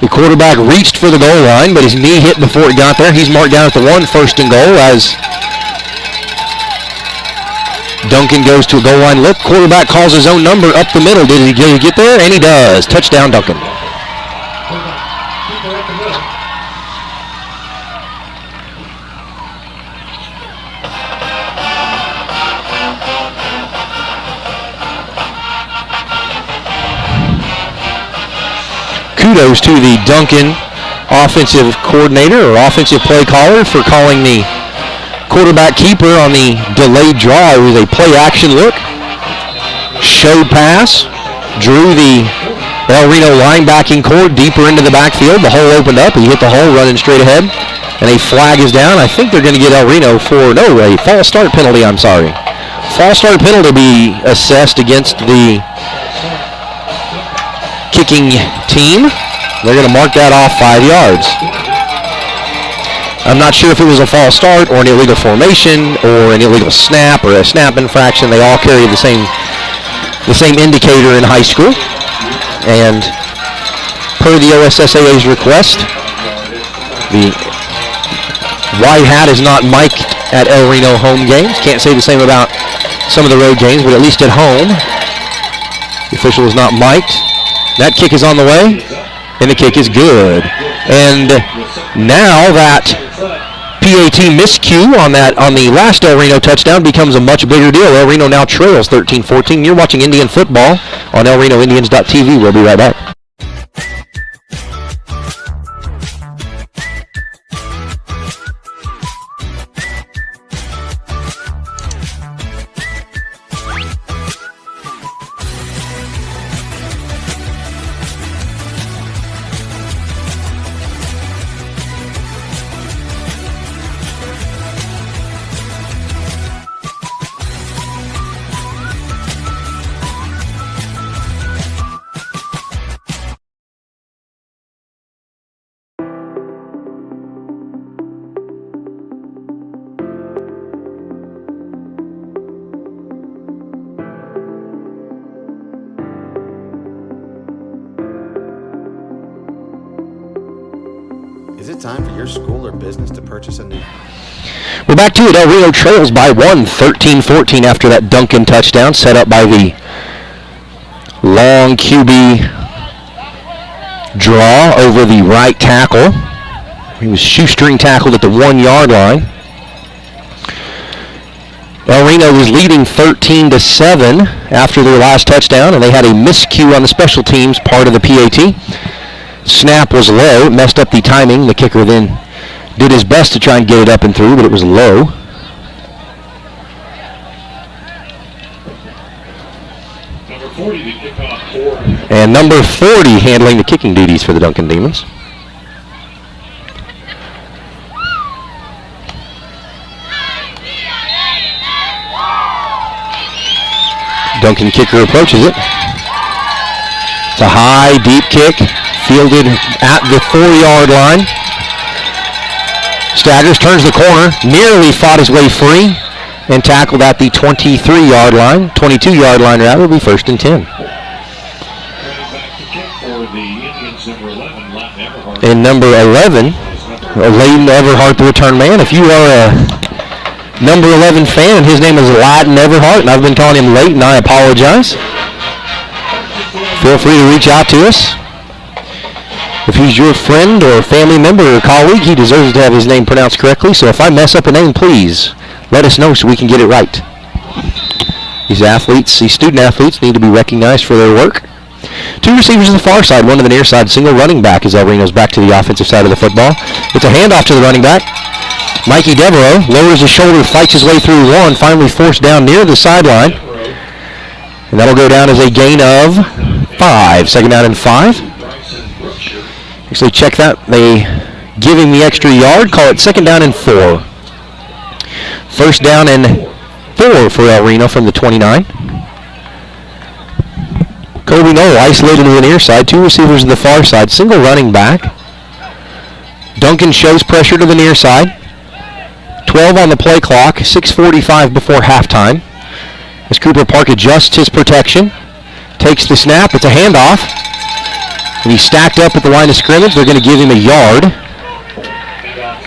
The quarterback reached for the goal line, but his knee hit before it got there. He's marked down at the 1, 1st and goal as Duncan goes to a goal line look. Quarterback calls his own number up the middle. Did he get there? And he does. Touchdown, Duncan. Kudos to the Duncan offensive coordinator or offensive play caller for calling the quarterback keeper on the delayed draw. It was a play action look. Showed pass. Drew the El Reno linebacking core deeper into the backfield. The hole opened up. He hit the hole running straight ahead. And a flag is down. I think they're going to get El Reno for, no, a false start penalty, I'm sorry. False start penalty to be assessed against the kicking team. They're going to mark that off 5 yards. I'm not sure if it was a false start or an illegal formation or an illegal snap or a snap infraction. They all carry the same indicator in high school. And per the OSSAA's request, the white hat is not mic'd at El Reno home games. Can't say the same about some of the road games, but at least at home, the official is not mic'd. That kick is on the way, and the kick is good. And now that PAT miscue on the last El Reno touchdown becomes a much bigger deal. El Reno now trails 13-14. You're watching Indian football on elrenoindians.tv. We'll be right back. Is it time for your school or business to purchase a new? We're back to it. El Reno trails by 1, 13-14 after that Duncan touchdown set up by the long QB draw over the right tackle. He was shoestring tackled at the 1-yard line. El Reno was leading 13-7 after their last touchdown, and they had a miscue on the special teams part of the PAT. Snap was low, messed up the timing. The kicker then did his best to try and get it up and through, but it was low. Number 40 to kick off for. And number 40 handling the kicking duties for the Duncan Demons. Duncan kicker approaches it. It's a high, deep kick, fielded at the 4-yard line. Staggers, turns the corner, nearly fought his way free, and tackled at the 23-yard line. 22-yard line rather, will be 1st and 10. And number 11, Layton Everhart, the return man. If you are a number 11 fan and his name is Layton Everhart, and I've been calling him Layton, I apologize. Feel free to reach out to us. If he's your friend or family member or colleague, he deserves to have his name pronounced correctly. So if I mess up a name, please let us know so we can get it right. These athletes, these student athletes, need to be recognized for their work. 2 receivers on the far side, 1 to the near side, single running back as El Reno's back to the offensive side of the football. It's a handoff to the running back. Mikey Devereaux lowers his shoulder, fights his way through one, finally forced down near the sideline. And that'll go down as a gain of 5. 2nd down and 5. Actually, check that. They give him the extra yard, call it 2nd down and 4. 1st down and 4 for El Reno from the 29. Kobe Knoll isolated to the near side, 2 receivers to the far side, single running back. Duncan shows pressure to the near side. 12 on the play clock, 6:45 before halftime. As Cooper Park adjusts his protection, takes the snap, it's a handoff. And he's stacked up at the line of scrimmage. They're going to give him a yard.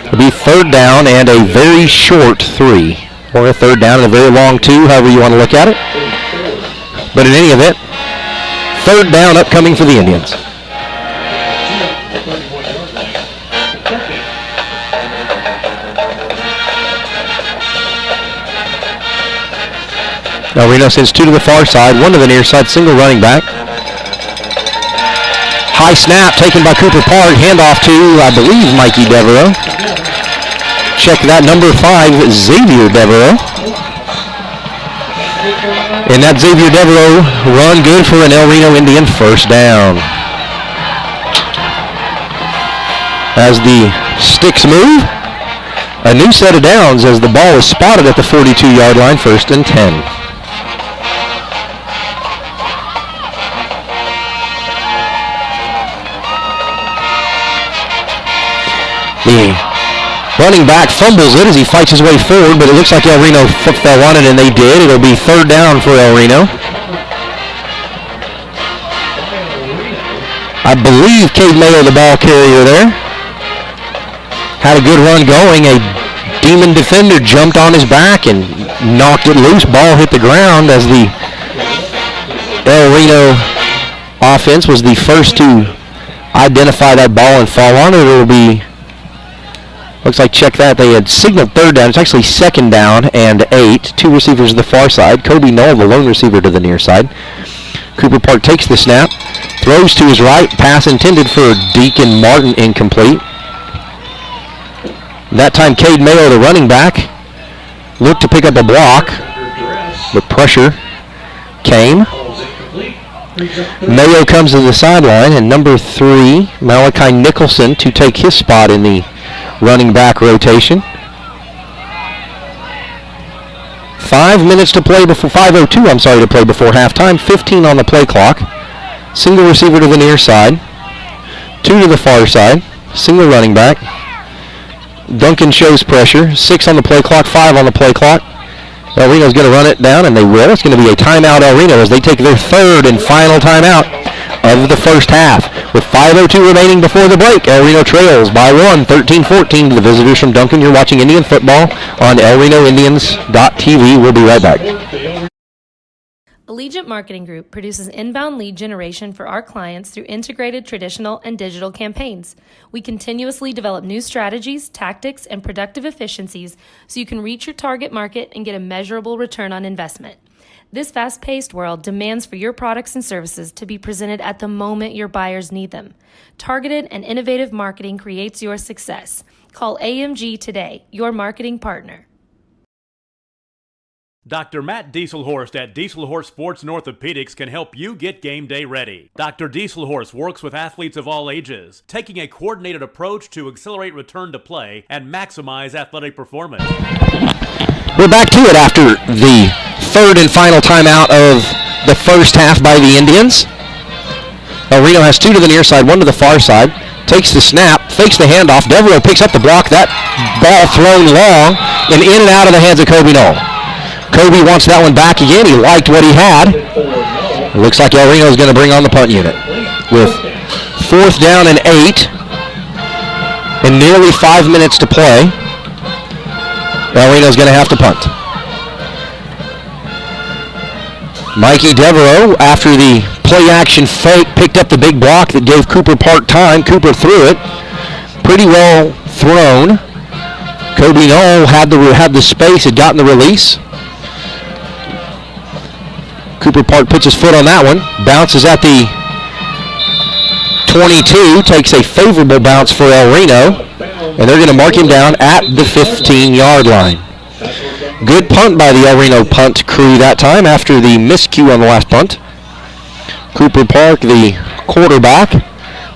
It'll be 3rd down and a very short 3. Or a 3rd down and a very long 2, however you want to look at it. But in any event, 3rd down upcoming for the Indians. Now Reno sends 2 to the far side, 1 to the near side, single running back. High snap taken by Cooper Park, handoff to, I believe, Mikey Devereaux. Check that, number 5, Xavier Devereaux. And that Xavier Devereaux run good for an El Reno Indian 1st down. As the sticks move, a new set of downs as the ball is spotted at the 42-yard line, 1st and 10. The running back fumbles it as he fights his way forward, but it looks like El Reno fell on it, and they did. It'll be 3rd down for El Reno. I believe Cade Mayo, the ball carrier there, had a good run going. A demon defender jumped on his back and knocked it loose. Ball hit the ground as the El Reno offense was the first to identify that ball and fall on it. It'll be, looks like, check that, they had signaled 3rd down. It's actually 2nd down and 8. 2 receivers to the far side. Kobe Knoll, the lone receiver, to the near side. Cooper Park takes the snap, throws to his right, pass intended for Deacon Martin, incomplete. That time Cade Mayo, the running back, looked to pick up a block, but pressure came. Mayo comes to the sideline, and number 3, Malachi Nicholson, to take his spot in the running back rotation. 5:02 to play before halftime. 15 on the play clock. Single receiver to the near side. 2 to the far side. Single running back. Duncan shows pressure. 6 on the play clock, 5 on the play clock. El Reno's going to run it down, and they will. It's going to be a timeout, El Reno, as they take their 3rd and final timeout of the first half. With 5:02 remaining before the break, El Reno trails by 1, 13-14 to the visitors from Duncan. You're watching Indian football on elrenoindians.tv. We'll be right back. Allegiant Marketing Group produces inbound lead generation for our clients through integrated traditional and digital campaigns. We continuously develop new strategies, tactics, and productive efficiencies so you can reach your target market and get a measurable return on investment. This fast-paced world demands for your products and services to be presented at the moment your buyers need them. Targeted and innovative marketing creates your success. Call AMG today, your marketing partner. Dr. Matt Dieselhorst at Dieselhorst Sports and Orthopedics can help you get game day ready. Dr. Dieselhorst works with athletes of all ages, taking a coordinated approach to accelerate return to play and maximize athletic performance. We're back to it after the 3rd and final timeout of the first half by the Indians. El Reno has 2 to the near side, 1 to the far side. Takes the snap, fakes the handoff. Devereaux picks up the block. That ball thrown long and in and out of the hands of Kobe Knoll. Kobe wants that one back again. He liked what he had. It looks like El Reno is going to bring on the punt unit. With 4th down and 8 and nearly 5 minutes to play, El Reno is going to have to punt. Mikey Devereaux, after the play-action fake, picked up the big block that gave Cooper Park time. Cooper threw it. Pretty well thrown. Kobe Knoll had the space, had gotten the release. Cooper Park puts his foot on that one. Bounces at the 22. Takes a favorable bounce for El Reno. And they're going to mark him down at the 15-yard line. Good punt by the El Reno punt crew that time after the miscue on the last punt. Cooper Park, the quarterback,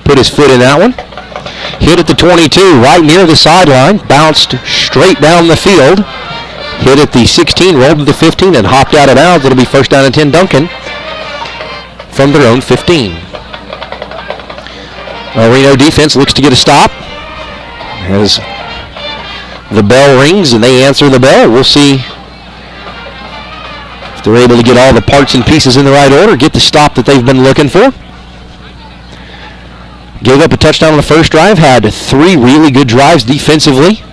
put his foot in that one. Hit at the 22, right near the sideline. Bounced straight down the field. Hit at the 16, rolled to the 15, and hopped out of bounds. It'll be 1st down and 10 Duncan from their own 15. El Reno defense looks to get a stop as the bell rings and they answer the bell. We'll see if they're able to get all the parts and pieces in the right order, get the stop that they've been looking for. Gave up a touchdown on the first drive, had 3 really good drives defensively.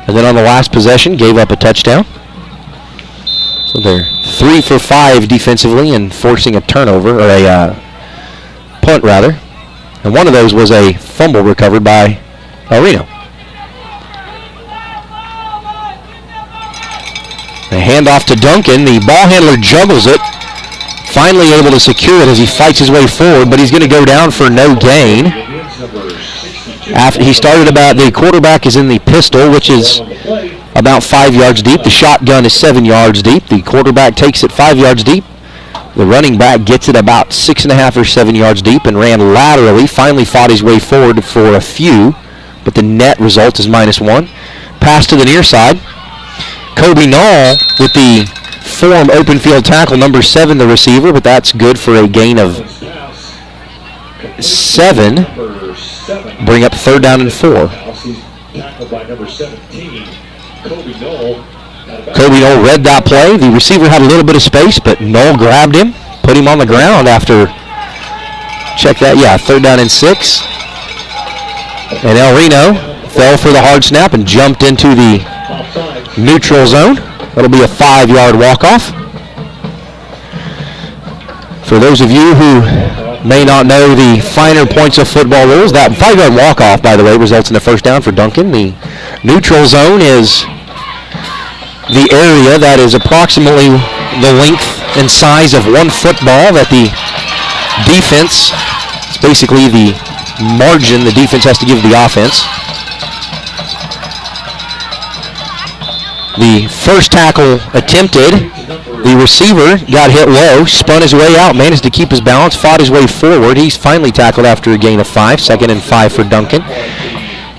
And then on the last possession, gave up a touchdown. So they're 3 for 5 defensively and forcing a turnover, or a punt rather. And one of those was a fumble recovered by El Reno. A handoff to Duncan. The ball handler juggles it. Finally able to secure it as he fights his way forward, but he's going to go down for no gain. After he started the quarterback is in the pistol, which is about 5 yards deep. The shotgun is 7 yards deep. The quarterback takes it 5 yards deep. The running back gets it about 6.5 or 7 yards deep and ran laterally. Finally fought his way forward for a few but the net result is -1. Pass to the near side. Kobe Knoll with the form open field tackle, number 7, the receiver, but that's good for a gain of 7. Bring up 3rd down and 4. Tackled by number 17, Kobe Knoll. Kobe Knoll read that play. The receiver had a little bit of space, but Knoll grabbed him, put him on the ground after, check that, 3rd down and 6. And El Reno fell for the hard snap and jumped into the neutral zone. That'll be a 5-yard walk-off. For those of you who may not know the finer points of football rules, that 5-yard walk-off, by the way, results in a first down for Duncan. The neutral zone is the area that is approximately the length and size of one football that the defense, it's basically the margin the defense has to give the offense. The first tackle attempted, the receiver got hit low, spun his way out, managed to keep his balance, fought his way forward. He's finally tackled after a gain of 5, 2nd and 5 for Duncan.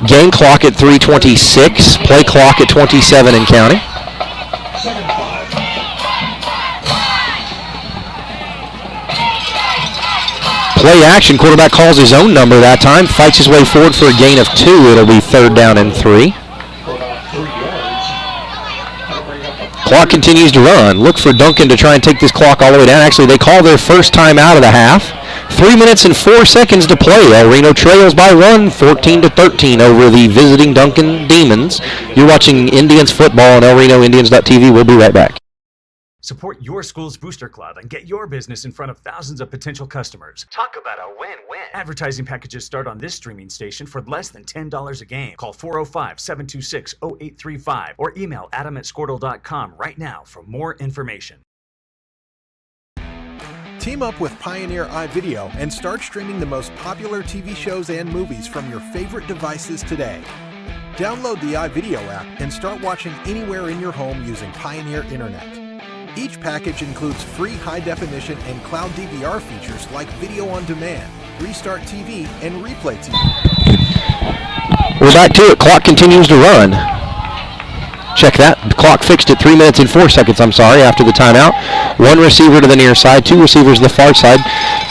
Game clock at 3:26, play clock at 27 and counting. Play action, quarterback calls his own number that time, fights his way forward for a gain of 2. It'll be 3rd down and 3. Clock continues to run. Look for Duncan to try and take this clock all the way down. Actually, they call their first time out of the half. 3 minutes and 4 seconds to play. El Reno trails by 1, 14-13 over the visiting Duncan Demons. You're watching Indians football on ElRenoIndians.tv. We'll be right back. Support your school's booster club and get your business in front of thousands of potential customers. Talk about a win-win. Advertising packages start on this streaming station for less than $10 a game. Call 405-726-0835 or email adam@squirtle.com right now for more information. Team up with Pioneer iVideo and start streaming the most popular TV shows and movies from your favorite devices today. Download the iVideo app and start watching anywhere in your home using Pioneer Internet. Each package includes free high-definition and cloud DVR features like Video on Demand, Restart TV, and Replay TV. We're back to it. Clock continues to run. Check that. The clock fixed at 3 minutes and 4 seconds, after the timeout. 1 receiver to the near side, 2 receivers to the far side.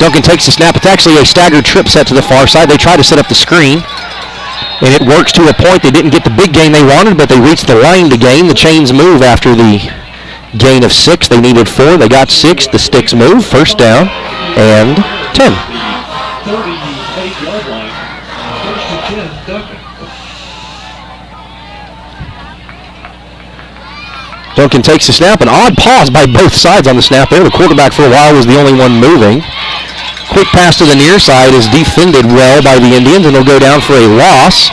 Duncan takes the snap. It's actually a staggered trip set to the far side. They try to set up the screen, and it works to a point. They didn't get the big gain they wanted, but they reached the line to gain. The chains move after the gain of 6. They needed 4. They got 6. The sticks move. First down and 10. 38-yard line. 1st and 10, Duncan. Duncan takes the snap. An odd pause by both sides on the snap there. The quarterback for a while was the only one moving. Quick pass to the near side is defended well by the Indians, and they'll go down for a loss.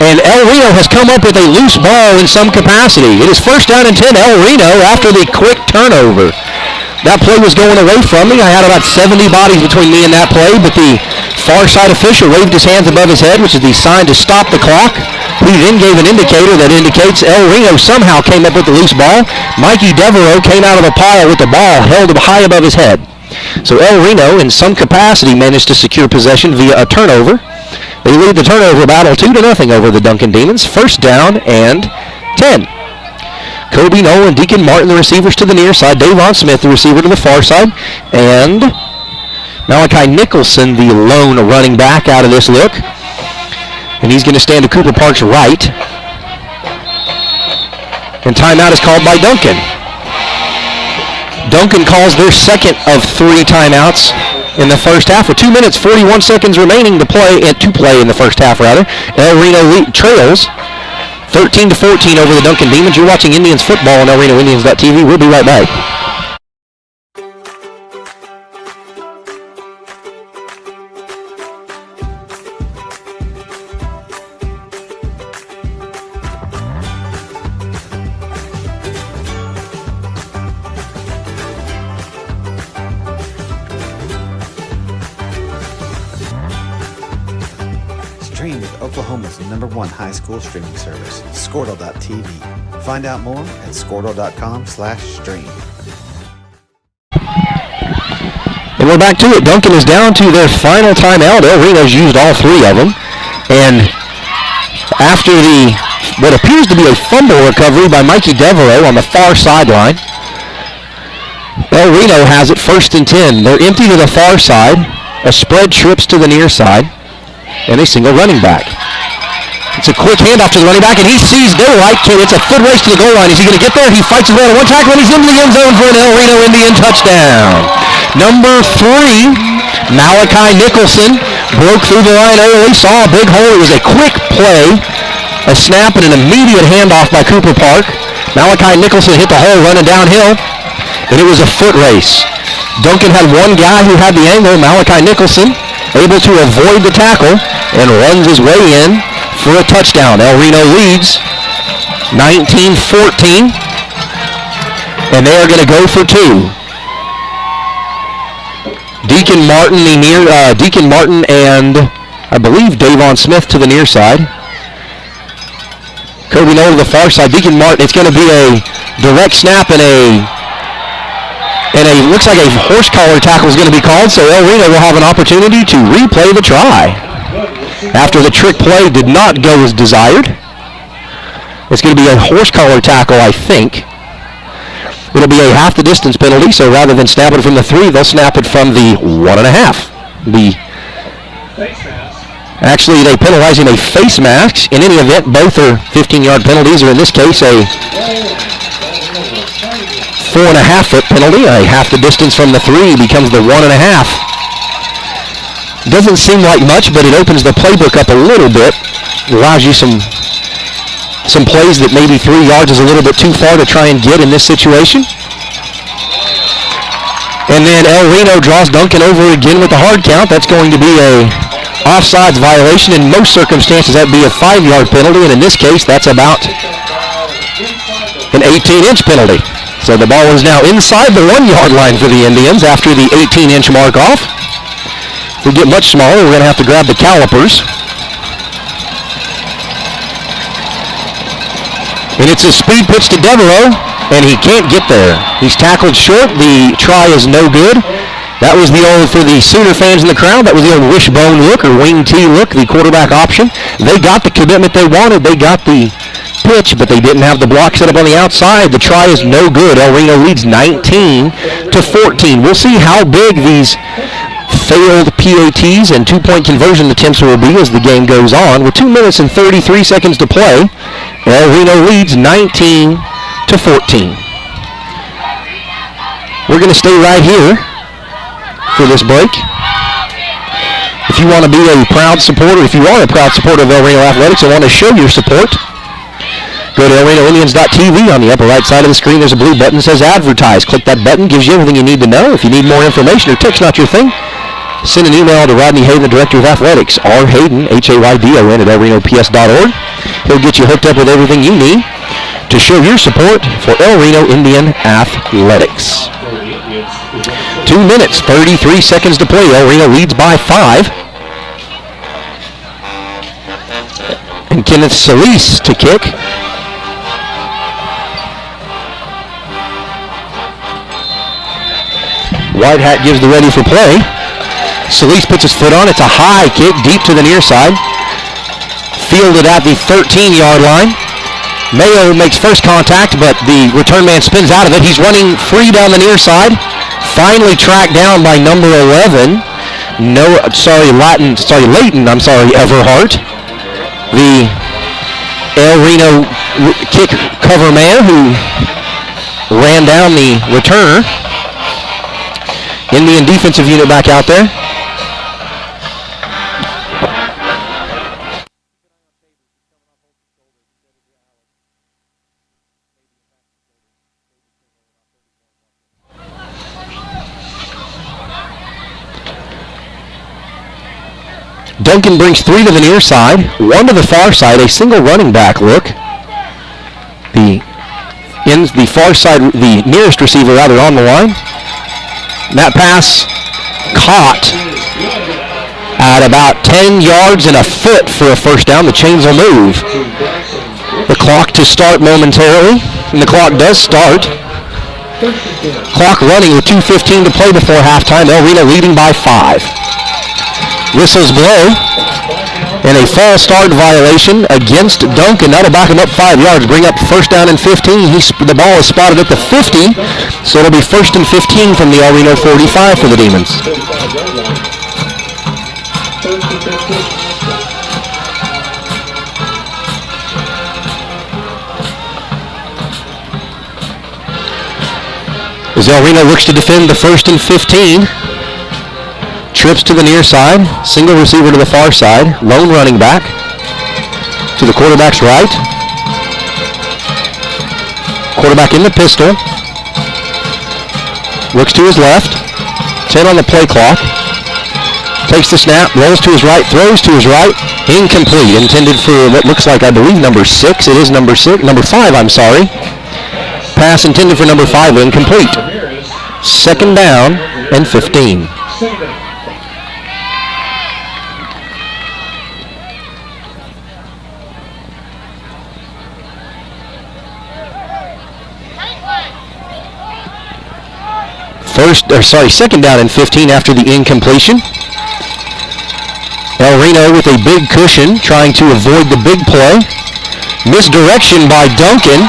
And El Reno has come up with a loose ball in some capacity. It is 1st down and 10, El Reno, after the quick turnover. That play was going away from me. I had about 70 bodies between me and that play, but the far side official waved his hands above his head, which is the sign to stop the clock. He then gave an indicator that indicates El Reno somehow came up with the loose ball. Mikey Devereaux came out of the pile with the ball held high above his head. So El Reno, in some capacity, managed to secure possession via a turnover. They lead the turnover battle 2-0 over the Duncan Demons. 1st down and 10. Kobe Knoll and Deacon Martin, the receivers to the near side. Davon Smith, the receiver to the far side. And Malachi Nicholson, the lone running back out of this look. And he's going to stand to Cooper Park's right. And timeout is called by Duncan. Duncan calls their second of 3 timeouts in the first half with 2 minutes, 41 seconds remaining to play in the first half, rather. El Reno trails 13-14 over the Duncan Demons. You're watching Indians football on ElRenoIndians.tv. We'll be right back. Stream with Oklahoma's #1 high school streaming service, Squirtle.tv. Find out more at Squirtle.com/stream. And we're back to it. Duncan is down to their final timeout. El Reno's used all 3 of them. And after what appears to be a fumble recovery by Mikey Devereaux on the far sideline, El Reno has it 1st and 10. They're empty to the far side. A spread trips to the near side. And a single running back. It's a quick handoff to the running back, and he sees daylight. It's a foot race to the goal line. Is he going to get there? He fights his way on one tackle, and he's into the end zone for an El Reno Indian touchdown. Number 3, Malachi Nicholson, broke through the line early, saw a big hole. It was a quick play, a snap, and an immediate handoff by Cooper Park. Malachi Nicholson hit the hole running downhill, and it was a foot race. Duncan had one guy who had the angle, Malachi Nicholson, able to avoid the tackle and runs his way in for a touchdown. El Reno leads 19-14, and they are going to go for 2. Deacon Martin and I believe Davon Smith to the near side. Kobe Noel to the far side. Deacon Martin, it's going to be a direct snap and looks like a horse collar tackle is going to be called, so El Reno will have an opportunity to replay the try. After the trick play did not go as desired. It's going to be a horse collar tackle, I think. It'll be a half the distance penalty, so rather than snap it from the 3, they'll snap it from the 1.5. Actually, they're penalizing a face mask. In any event, both are 15-yard penalties, or in this case, a 4.5-foot penalty. A half the distance from the 3 becomes the 1.5. Doesn't seem like much, but it opens the playbook up a little bit. Allows you some plays that maybe 3 yards is a little bit too far to try and get in this situation. And then El Reno draws Duncan over again with the hard count. That's going to be a offsides violation. In most circumstances, that'd be a 5-yard penalty, and in this case, that's about an 18-inch penalty. So the ball is now inside the 1-yard line for the Indians after the 18-inch mark off. If we get much smaller, we're going to have to grab the calipers. And it's a speed pitch to Devereaux, and he can't get there. He's tackled short. The try is no good. That was the old, for the Sooner fans in the crowd, that was the old wishbone look or wing T look, the quarterback option. They got the commitment they wanted. They got the pitch, but they didn't have the block set up on the outside. The try is no good. El Reno leads 19-14. We'll see how big these failed PATs and 2-point conversion attempts will be as the game goes on. With 2 minutes and 33 seconds to play, El Reno leads 19-14. We're going to stay right here for this break. If you want to be a proud supporter, if you are a proud supporter of El Reno Athletics and want to show your support, go to elrenoindians.tv. On the upper right side of the screen, there's a blue button that says Advertise. Click that button, gives you everything you need to know. If you need more information or text not your thing, send an email to Rodney Hayden, the Director of Athletics, or Hayden, Haydon, at elrenops.org. He'll get you hooked up with everything you need to show your support for El Reno Indian Athletics. 2 minutes, 33 seconds to play. El Reno leads by 5. And Kenneth Solis to kick. White Hat gives the ready for play. Solis puts his foot on. It's a high kick deep to the near side. Fielded at the 13-yard line. Mayo makes first contact, but the return man spins out of it. He's running free down the near side. Finally tracked down by number 11. Leighton Everhart. The El Reno kick cover man who ran down the returner. Indian defensive unit back out there. Duncan brings 3 to the near side, 1 to the far side, a single running back look. The far side, the nearest receiver rather, on the line. That pass caught at about 10 yards and a foot for a first down. The chains will move. The clock to start momentarily, and the clock does start. Clock running with 2:15 to play before halftime. El Reno leading by 5. Whistles blow. And a false start violation against Duncan. That'll back him up 5 yards. Bring up first down and 15. The ball is spotted at the 50. So it'll be first and 15 from the El Reno 45 for the Demons. As El Reno looks to defend the first and 15. Trips to the near side. Single receiver to the far side. Lone running back to the quarterback's right. Quarterback in the pistol. Looks to his left. 10 on the play clock. Takes the snap. Rolls to his right. Throws to his right. Incomplete. Intended for what looks like, I believe, number 6. It is number 5, I'm sorry. Pass intended for number 5, incomplete. Second down and 15. Second down and 15 after the incompletion. El Reno with a big cushion trying to avoid the big play. Misdirection by Duncan.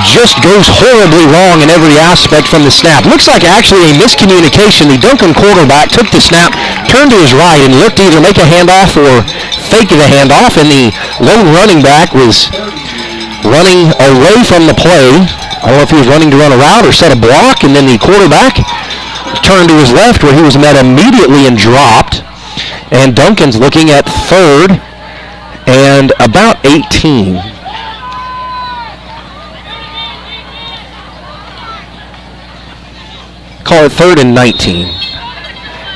Just goes horribly wrong in every aspect from the snap. Looks like actually a miscommunication. The Duncan quarterback took the snap, turned to his right, and looked to either make a handoff or fake the handoff, and the lone running back was running away from the play. I don't know if he was running to run a route or set a block, and then the quarterback turned to his left where he was met immediately and dropped. And Duncan's looking at third and about 18. Call it third and 19.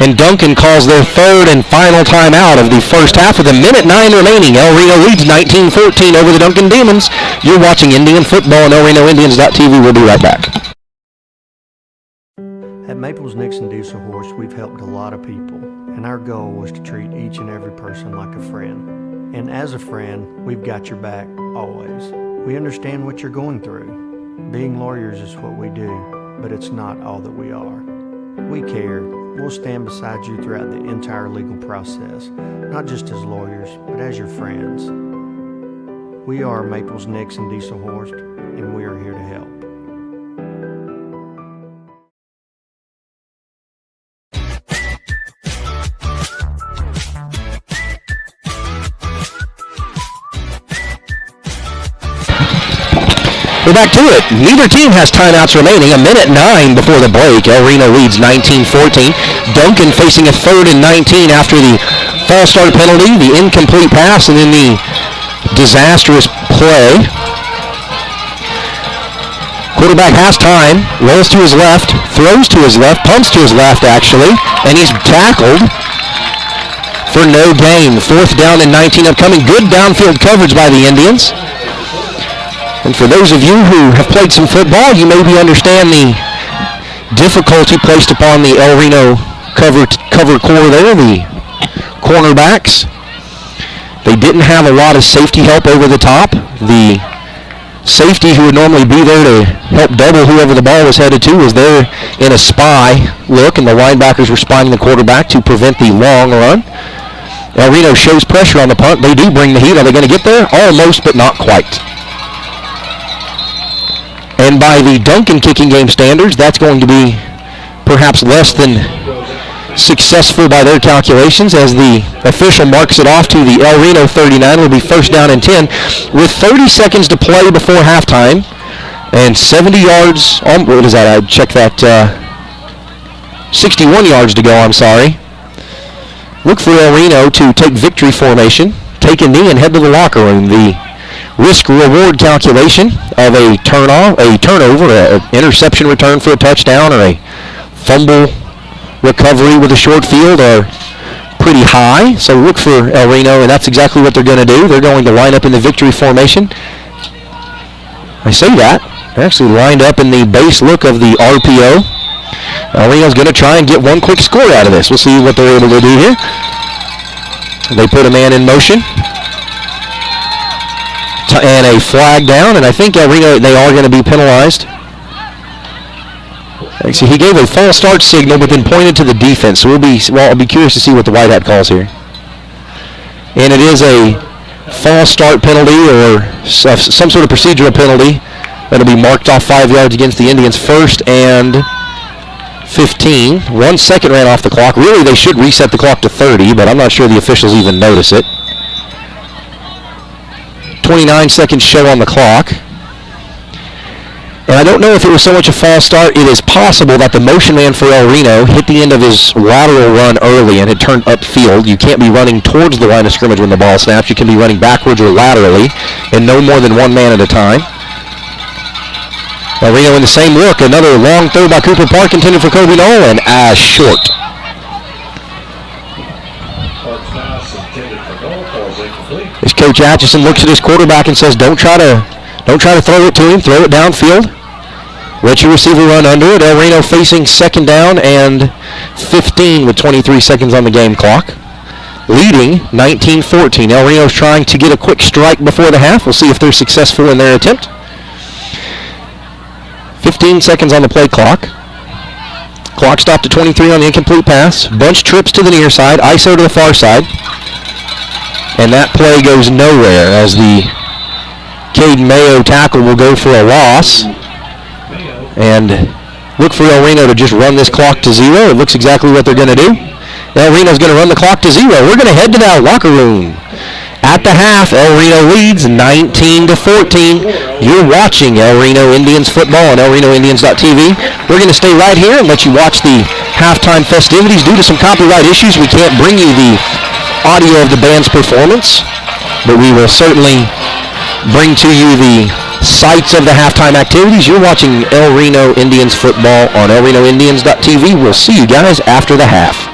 And Duncan calls their third and final timeout of the first half with a minute 9 remaining. El Reno leads 19-14 over the Duncan Demons. You're watching Indian football on ElRenoIndians.tv. We'll be right back. At Maples Nixon Diesel Horse, we've helped a lot of people, and our goal was to treat each and every person like a friend. And as a friend, we've got your back always. We understand what you're going through. Being lawyers is what we do, but it's not all that we are. We care. We'll stand beside you throughout the entire legal process, not just as lawyers, but as your friends. We are Maples Nixon Diesel Horse, and we are here to help. We're back to it. Neither team has timeouts remaining. A minute 9 before the break. El Reno leads 19-14. Duncan facing a third and 19 after the false start penalty, the incomplete pass, and then the disastrous play. Quarterback has time, rolls to his left, throws to his left, pumps to his left actually, and he's tackled for no gain. Fourth down and 19 upcoming. Good downfield coverage by the Indians. And for those of you who have played some football, you maybe understand the difficulty placed upon the El Reno cover core there, the cornerbacks. They didn't have a lot of safety help over the top. The safety who would normally be there to help double whoever the ball was headed to was there in a spy look, and the linebackers were spying the quarterback to prevent the long run. El Reno shows pressure on the punt. They do bring the heat. Are they going to get there? Almost, but not quite. And by the Duncan kicking game standards, that's going to be perhaps less than successful by their calculations, as the official marks it off to the El Reno 39. Will be first down and 10 with 30 seconds to play before halftime and 70 yards. What is that? I checked that. 61 yards to go, I'm sorry. Look for El Reno to take victory formation, take a knee, and head to the locker room. The risk-reward calculation of a turnover, an interception return for a touchdown, or a fumble recovery with a short field are pretty high. So look for El Reno, and that's exactly what they're going to do. They're going to line up in the victory formation. I say that. They're actually lined up in the base look of the RPO. El Reno's going to try and get one quick score out of this. We'll see what they're able to do here. They put a man in motion. And a flag down, and I think El Reno, they are going to be penalized. See, he gave a false start signal, but then pointed to the defense. So I'll be curious to see what the white hat calls here. And it is a false start penalty or some sort of procedural penalty that'll be marked off 5 yards against the Indians. 1st and 15. 1 second ran off the clock. Really, they should reset the clock to 30, but I'm not sure the officials even notice it. 29 seconds show on the clock. And I don't know if it was so much a false start. It is possible that the motion man for El Reno hit the end of his lateral run early and had turned upfield. You can't be running towards the line of scrimmage when the ball snaps. You can be running backwards or laterally, and no more than one man at a time. El Reno in the same look. Another long throw by Cooper Park intended for Kobe Nolan. Short. As Coach Atchison looks at his quarterback and says, don't try to throw it to him. Throw it downfield. Let your receiver run under it. El Reno facing 2nd down and 15 with 23 seconds on the game clock. Leading 19-14. El Reno's trying to get a quick strike before the half. We'll see if they're successful in their attempt. 15 seconds on the play clock. Clock stopped at 23 on the incomplete pass. Bunch trips to the near side. ISO to the far side. And that play goes nowhere as the Caden Mayo tackle will go for a loss. And look for El Reno to just run this clock to 0. It looks exactly what they're going to do. El Reno's going to run the clock to 0. We're going to head to that locker room. At the half, El Reno leads 19-14. You're watching El Reno Indians football on elrenoindians.tv. We're going to stay right here and let you watch the halftime festivities. Due to some copyright issues, we can't bring you the audio of the band's performance, but we will certainly bring to you the sights of the halftime activities. You're watching El Reno Indians football on elrenoindians.tv. We'll see you guys after the half.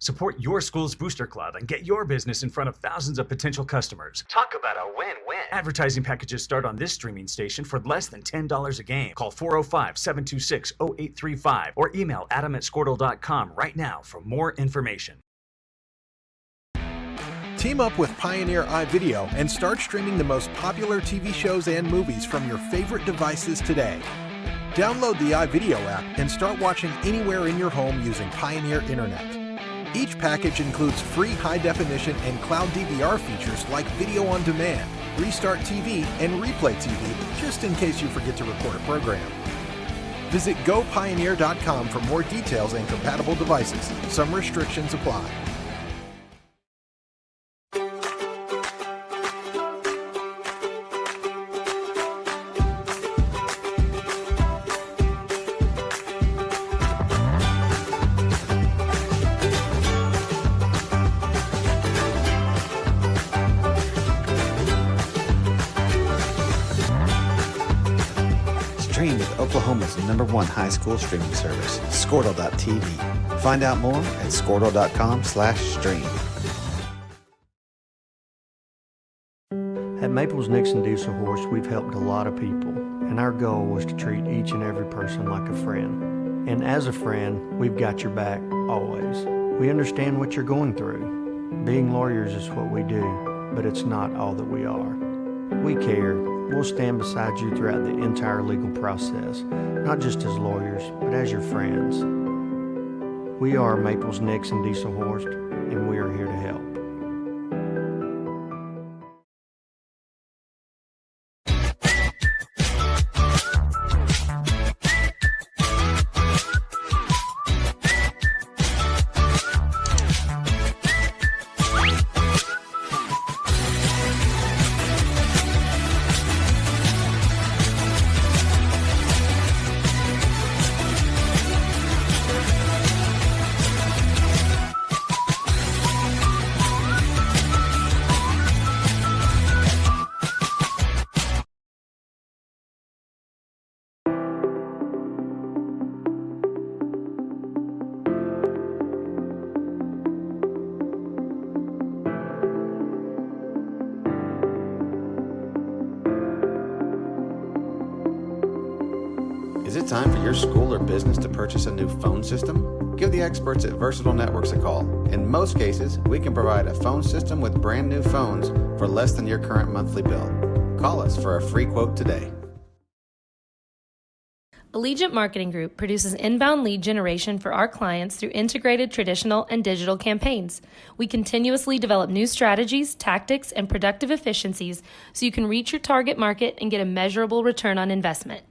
Support your school's booster club and get your business in front of thousands of potential customers. Talk about a win-win. Advertising packages start on this streaming station for less than $10 a game. Call 405-726-0835 or email adam@squirtle.com right now for more information. Team up with Pioneer iVideo and start streaming the most popular TV shows and movies from your favorite devices today. Download the iVideo app and start watching anywhere in your home using Pioneer Internet. Each package includes free high-definition and cloud DVR features like video on demand, Restart TV, and Replay TV, just in case you forget to record a program. Visit gopioneer.com for more details and compatible devices. Some restrictions apply. Stream with Oklahoma's #1 high school streaming service, Squirtle.tv. Find out more at squirtle.com/stream. At Maples Nixon Diesel Horse, we've helped a lot of people, and our goal was to treat each and every person like a friend. And as a friend, we've got your back always. We understand what you're going through. Being lawyers is what we do, but it's not all that we are. We care. We'll stand beside you throughout the entire legal process, not just as lawyers, but as your friends. We are Maples Nixon Diesel Horse, and we are here to help. Is it time for your school or business to purchase a new phone system? Give the experts at Versatile Networks a call. In most cases, we can provide a phone system with brand new phones for less than your current monthly bill. Call us for a free quote today. Allegiant Marketing Group produces inbound lead generation for our clients through integrated traditional and digital campaigns. We continuously develop new strategies, tactics, and productive efficiencies so you can reach your target market and get a measurable return on investment.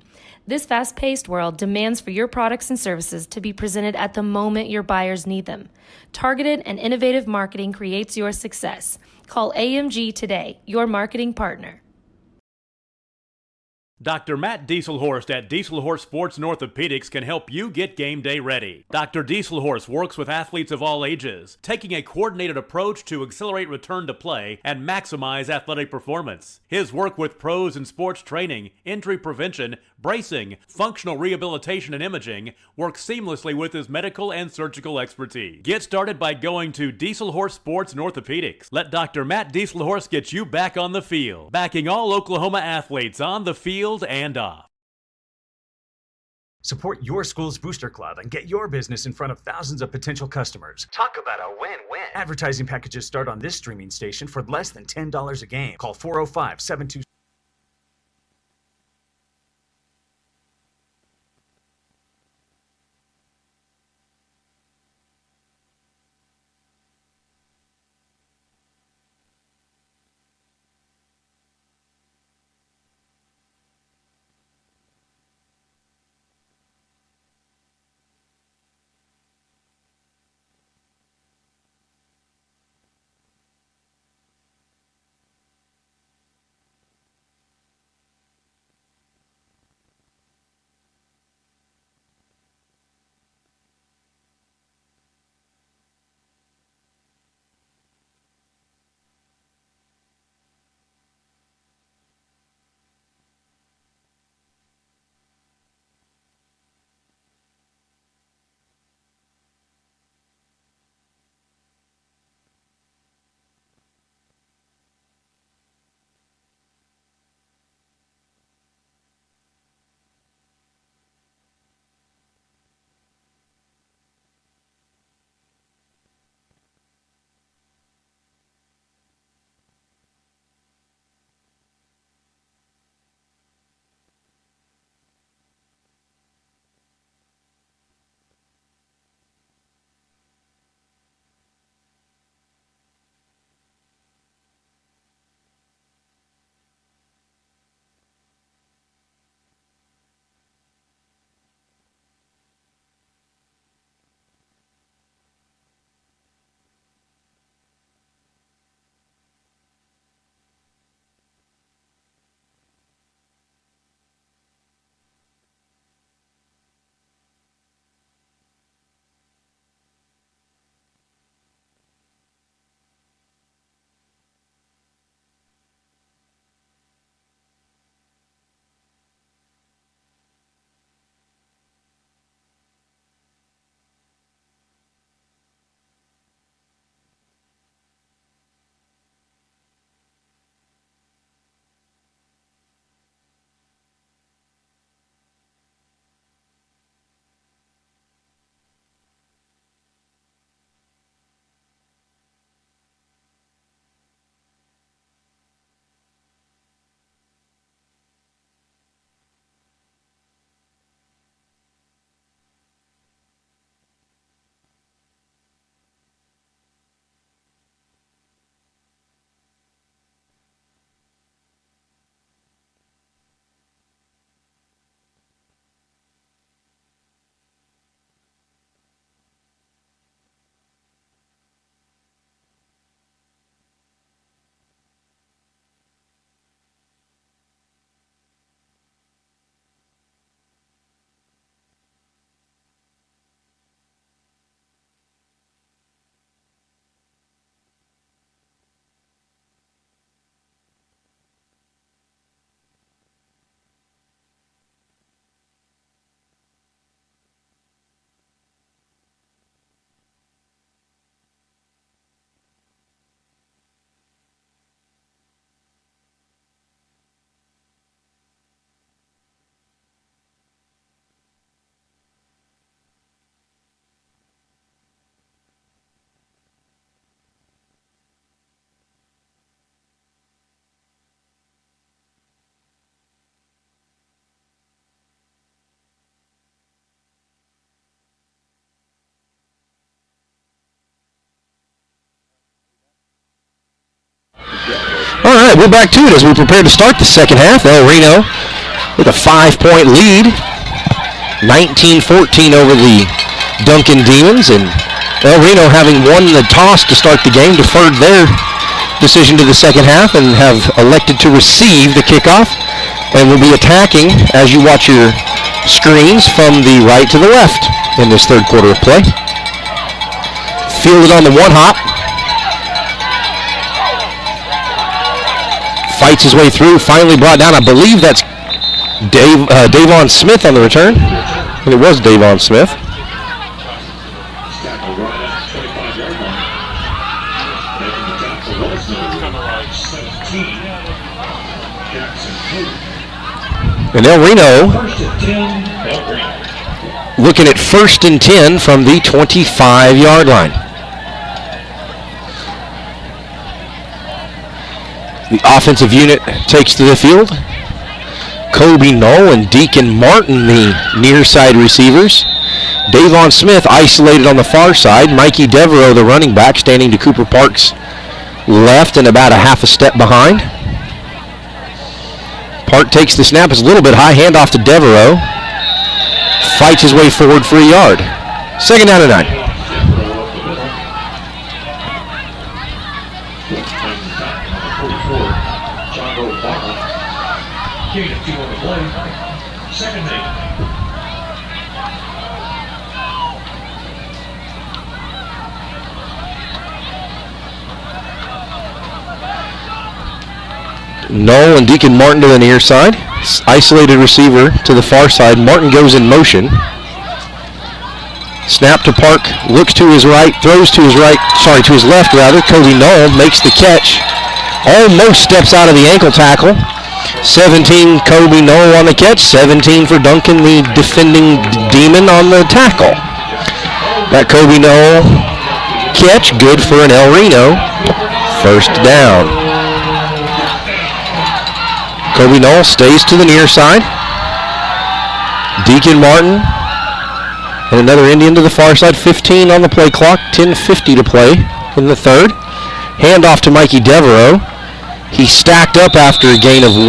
This fast-paced world demands for your products and services to be presented at the moment your buyers need them. Targeted and innovative marketing creates your success. Call AMG today, your marketing partner. Dr. Matt Dieselhorst at Dieselhorst Sports and Orthopedics can help you get game day ready. Dr. Dieselhorst works with athletes of all ages, taking a coordinated approach to accelerate return to play and maximize athletic performance. His work with pros in sports training, injury prevention, bracing, functional rehabilitation, and imaging works seamlessly with his medical and surgical expertise. Get started by going to Dieselhorst Sports and Orthopedics. Let Dr. Matt Dieselhorst get you back on the field, backing all Oklahoma athletes on the field and off. Support your school's booster club and get your business in front of thousands of potential customers. Talk about a win-win. Advertising packages start on this streaming station for less than $10 a game. Call 405-726. we're back to it as we prepare to start the second half. El Reno with a 5-point lead, 19-14 over the Duncan Demons, and El Reno, having won the toss to start the game, deferred their decision to the second half and have elected to receive the kickoff and will be attacking as you watch your screens from the right to the left in this third quarter of play. Fielded on the one hop. Fights his way through, finally brought down. I believe that's Davon Smith on the return. And it was Davon Smith. And El Reno looking at 1st and 10 from the 25-yard line. The offensive unit takes to the field. Kobe Knoll and Deacon Martin, the near side receivers. Davon Smith isolated on the far side. Mikey Devereaux, the running back, standing to Cooper Park's left and about a half a step behind. Park takes the snap. It's a little bit high. Handoff to Devereaux. Fights his way forward for a yard. 2nd down and 9. Knoll and Deacon Martin to the near side. Isolated receiver to the far side. Martin goes in motion. Snap to Park. Looks to his right. Throws to his right. To his left rather. Kobe Knoll makes the catch. Almost steps out of the ankle tackle. 17 Kobe Knoll on the catch. 17 for Duncan, the defending Demon, on the tackle. That Kobe Knoll catch good for an El Reno 1st down. Kobe Knoll stays to the near side. Deacon Martin and another Indian to the far side. 15 on the play clock. 10:50 to play in the third. Handoff to Mikey Devereaux. He stacked up after a gain of 1.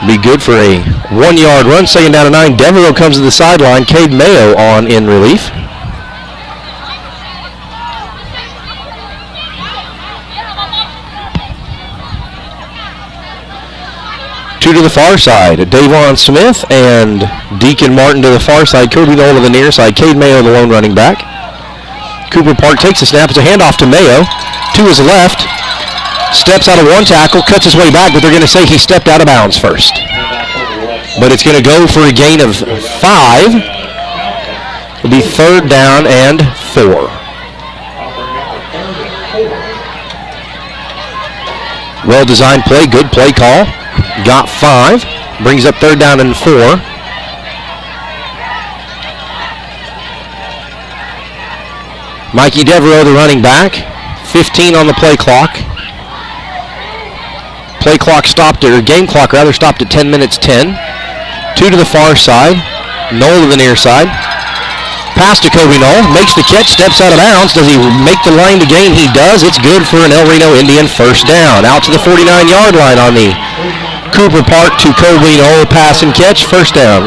Be good for a 1-yard run. 2nd down and 9. Devereaux comes to the sideline. Cade Mayo on in relief. Two to the far side. Davon Smith and Deacon Martin to the far side. Kobe Knoll to the near side. Cade Mayo, the lone running back. Cooper Park takes the snap. It's a handoff to Mayo. To his left. Steps out of one tackle. Cuts his way back, but they're going to say he stepped out of bounds first. But it's going to go for a gain of 5. It'll be 3rd down and 4. Well-designed play. Good play call. Got 5. Brings up 3rd down and 4. Mikey Devereaux, the running back. 15 on the play clock. Play clock stopped, or game clock rather, stopped at 10 minutes 10. 2 to the far side. Knoll to the near side. Pass to Kobe Knoll. Makes the catch. Steps out of bounds. Does he make the line to gain? He does. It's good for an El Reno Indian 1st down. Out to the 49-yard line on the Cooper Park to Kobe Knoll. Pass and catch. 1st down.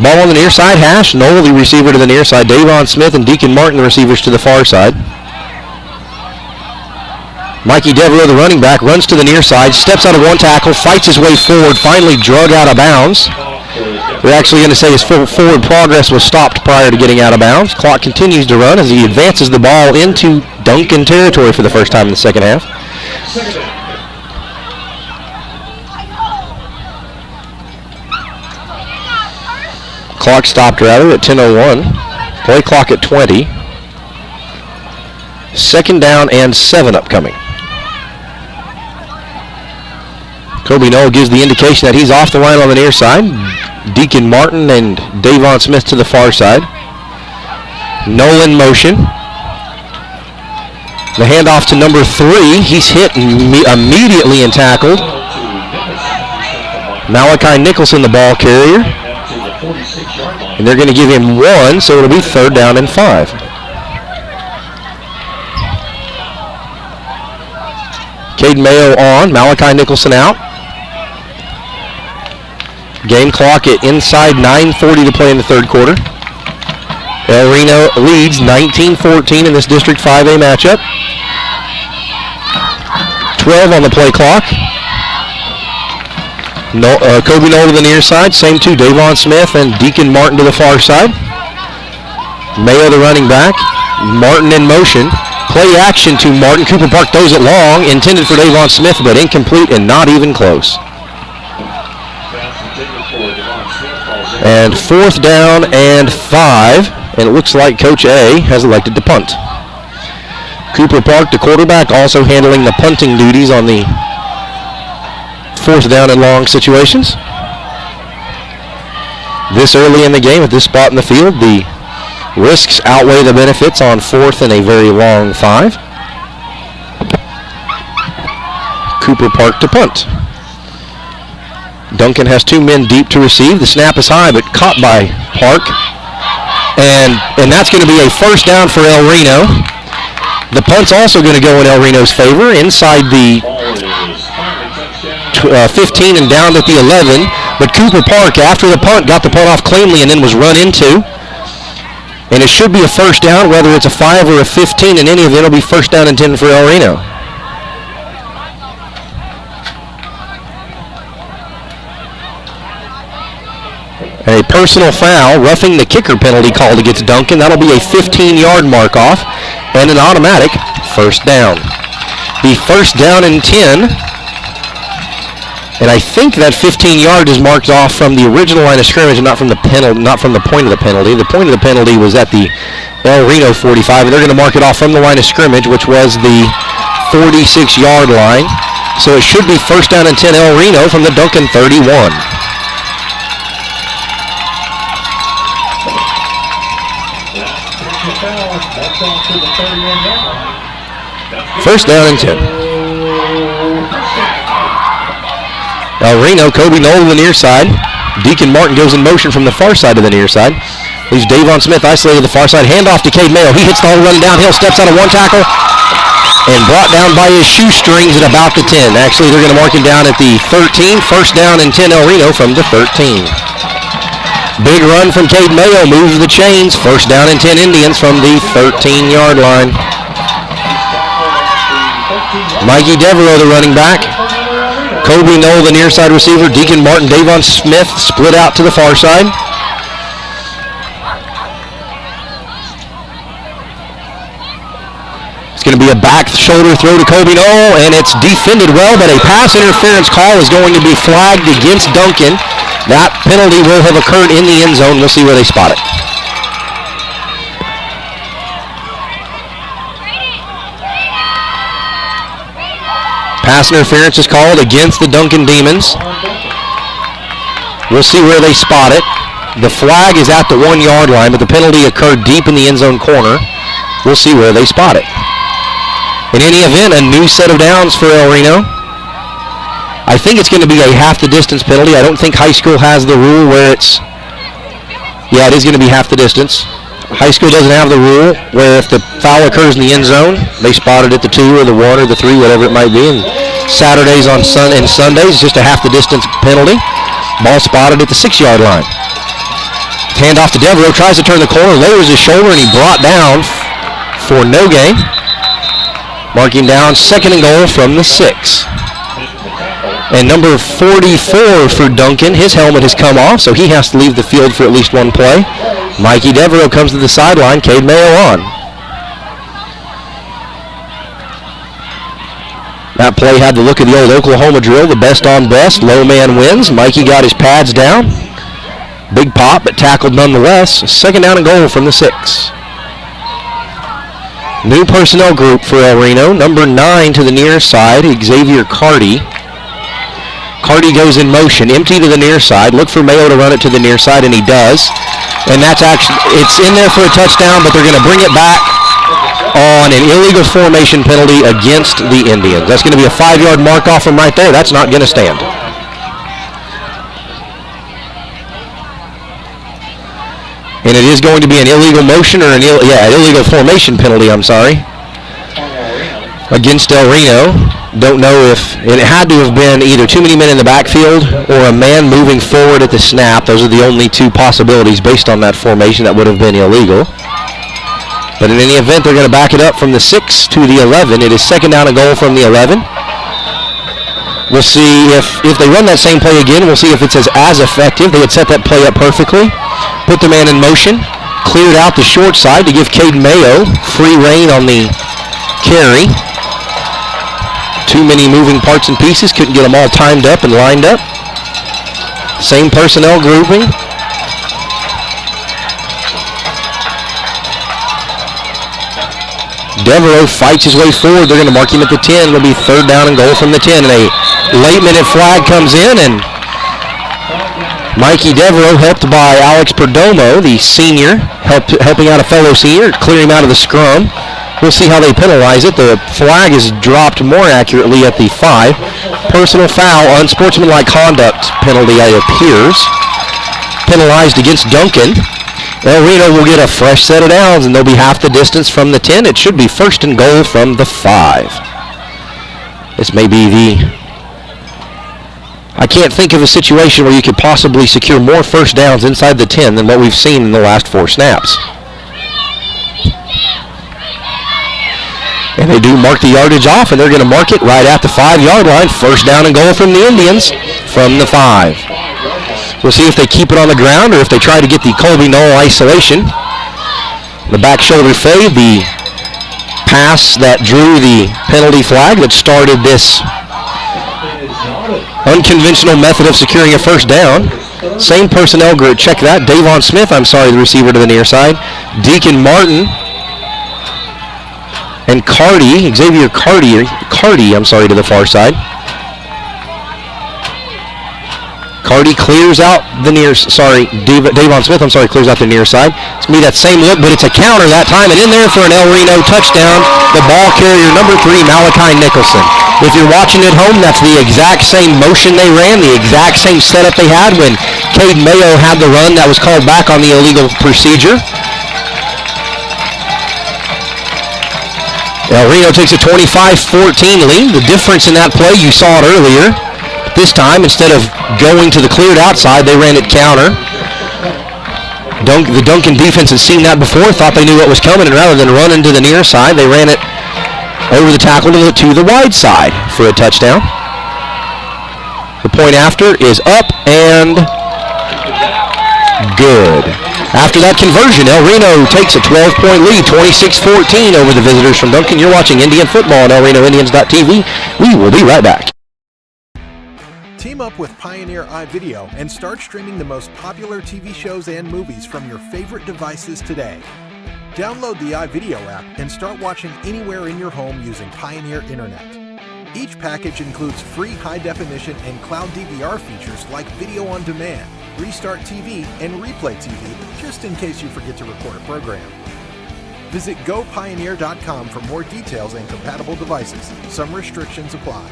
Ball on the near side hash. Knoll, the receiver, to the near side. Davon Smith and Deacon Martin, the receivers, to the far side. Mikey Devereaux, the running back, runs to the near side, steps out of one tackle, fights his way forward, finally drug out of bounds. We're actually going to say his forward progress was stopped prior to getting out of bounds. Clock continues to run as he advances the ball into Duncan territory for the first time in the second half. Clock stopped rather at 10:01. Play clock at 20. 2nd down and 7 upcoming. Kobe Knoll gives the indication that he's off the line on the near side. Deacon Martin and Davon Smith to the far side. Knoll in motion. The handoff to number 3. He's hit immediately and tackled. Malachi Nicholson, the ball carrier. And they're going to give him 1, so it'll be 3rd down and 5. Cade Mayo on, Malachi Nicholson out. Game clock at inside 9:40 to play in the 3rd quarter. El Reno leads 19-14 in this District 5A matchup. 12 on the play clock. Kobe Knoll to the near side. Same two, Davon Smith and Deacon Martin to the far side. Mayo the running back. Martin in motion. Play action to Martin. Cooper Park throws it long. Intended for Davon Smith, but incomplete and not even close. And 4th down and 5. And it looks like Coach A has elected to punt. Cooper Park, the quarterback, also handling the punting duties on the 4th down and long situations. This early in the game, at this spot in the field, the risks outweigh the benefits on 4th and a very long 5. Cooper Park to punt. Duncan has 2 men deep to receive. The snap is high, but caught by Park. And that's going to be a 1st down for El Reno. The punt's also going to go in El Reno's favor inside the 15 and down at the 11. But Cooper Park, after the punt, got the punt off cleanly and then was run into. And it should be a 1st down, whether it's a 5 or a 15. In any event, it'll be 1st down and 10 for El Reno. A personal foul, roughing the kicker penalty called against Duncan. That'll be a 15-yard mark off and an automatic 1st down. The 1st down and 10. And I think that 15-yard is marked off from the original line of scrimmage and not from the point of the penalty. The point of the penalty was at the El Reno 45, and they're going to mark it off from the line of scrimmage, which was the 46-yard line. So it should be 1st down and 10 El Reno from the Duncan 31. First down and 10. El Reno, Kobe Knoll to the near side. Deacon Martin goes in motion from the far side to the near side. Leaves Davon Smith isolated to the far side. Handoff to Cade Mayo. He hits the hole running downhill, steps out of 1 tackle, and brought down by his shoestrings at about the 10. Actually, they're going to mark him down at the 13. 1st down and 10 El Reno from the 13. Big run from Cade Mayo moves the chains. 1st down and 10 Indians from the 13-yard line. Mikey Devereaux, the running back. Kobe Knoll, the near side receiver. Deacon Martin, Davon Smith split out to the far side. It's going to be a back shoulder throw to Kobe Knoll, and it's defended well, but a pass interference call is going to be flagged against Duncan. That penalty will have occurred in the end zone. We'll see where they spot it. Pass interference is called against the Duncan Demons. We'll see where they spot it. The flag is at the 1-yard line, but the penalty occurred deep in the end zone corner. We'll see where they spot it. In any event, a new set of downs for El Reno. I think it's going to be a half the distance penalty. I don't think high school has the rule where it's... Yeah, it is going to be half the distance. High school doesn't have the rule where if the foul occurs in the end zone, they spot it at the 2 or the 1 or the 3, whatever it might be. And Saturdays and Sundays, it's just a half the distance penalty. Ball spotted at the 6-yard line. Handoff to Devereaux, tries to turn the corner, lowers his shoulder, and he brought down for no gain. Marking down 2nd and goal from the 6. And number 44 for Duncan, his helmet has come off, so he has to leave the field for at least one play. Mikey Devereaux comes to the sideline, Cade Mayo on. That play had the look of the old Oklahoma drill, the best on best, low man wins. Mikey got his pads down. Big pop, but tackled nonetheless. 2nd down and goal from the 6. New personnel group for El Reno. Number 9 to the near side, Xavier Carty. Carty goes in motion, empty to the near side. Look for Mayo to run it to the near side, and he does. And that's actually, it's in there for a touchdown, but they're going to bring it back on an illegal formation penalty against the Indians. That's going to be a 5-yard mark off from right there. That's not going to stand. And it is going to be an illegal motion or an illegal formation penalty, against El Reno. Don't know if it had to have been either too many men in the backfield or a man moving forward at the snap. Those are the only two possibilities based on that formation that would have been illegal. But in any event, they're going to back it up from the 6 to the 11. It is second down and goal from the 11. We'll see if they run that same play again. We'll see if it's as effective. They had set that play up perfectly. Put the man in motion. Cleared out the short side to give Caden Mayo free rein on the carry. Too many moving parts and pieces. Couldn't get them all timed up and lined up. Same personnel grouping. Devereaux fights his way forward. They're going to mark him at the 10. It'll be third down and goal from the 10. And a late-minute flag comes in, and Mikey Devereaux, helped by Alex Perdomo, the senior, helping out a fellow senior, clear him out of the scrum. We'll see how they penalize it. The flag is dropped more accurately at the 5. Personal foul, unsportsmanlike conduct penalty, it appears. Penalized against Duncan. El Reno will get a fresh set of downs, and they'll be half the distance from the 10. It should be first and goal from the 5. This may be I can't think of a situation where you could possibly secure more first downs inside the 10 than what we've seen in the last 4 snaps. And they do mark the yardage off, and they're going to mark it right at the 5-yard line. First down and goal from the Indians from the 5. We'll see if they keep it on the ground or if they try to get the Colby Knoll isolation. The back shoulder fade, the pass that drew the penalty flag that started this unconventional method of securing a first down. Same personnel group. Check that. Davon Smith, the receiver to the near side. Deacon Martin and Xavier Carty, to the far side. Carty clears out the near, Davon Smith, clears out the near side. It's going to be that same look, but it's a counter that time, and in there for an El Reno touchdown, the ball carrier, number 3, Malachi Nicholson. If you're watching at home, that's the exact same motion they ran, the exact same setup they had when Caden Mayo had the run that was called back on the illegal procedure. El Reno takes a 25-14 lead. The difference in that play, you saw it earlier. This time, instead of going to the cleared outside, they ran it counter. The Duncan defense had seen that before, thought they knew what was coming, and rather than running to the near side, they ran it over the tackle to the wide side for a touchdown. The point after is up and good. After that conversion, El Reno takes a 12-point lead, 26-14 over the visitors from Duncan. You're watching Indian football on ElRenoIndians.tv. We will be right back. Team up with Pioneer iVideo and start streaming the most popular TV shows and movies from your favorite devices today. Download the iVideo app and start watching anywhere in your home using Pioneer Internet. Each package includes free high-definition and cloud DVR features like Video on Demand, Restart TV, and Replay TV, just in case you forget to record a program. Visit GoPioneer.com for more details and compatible devices. Some restrictions apply.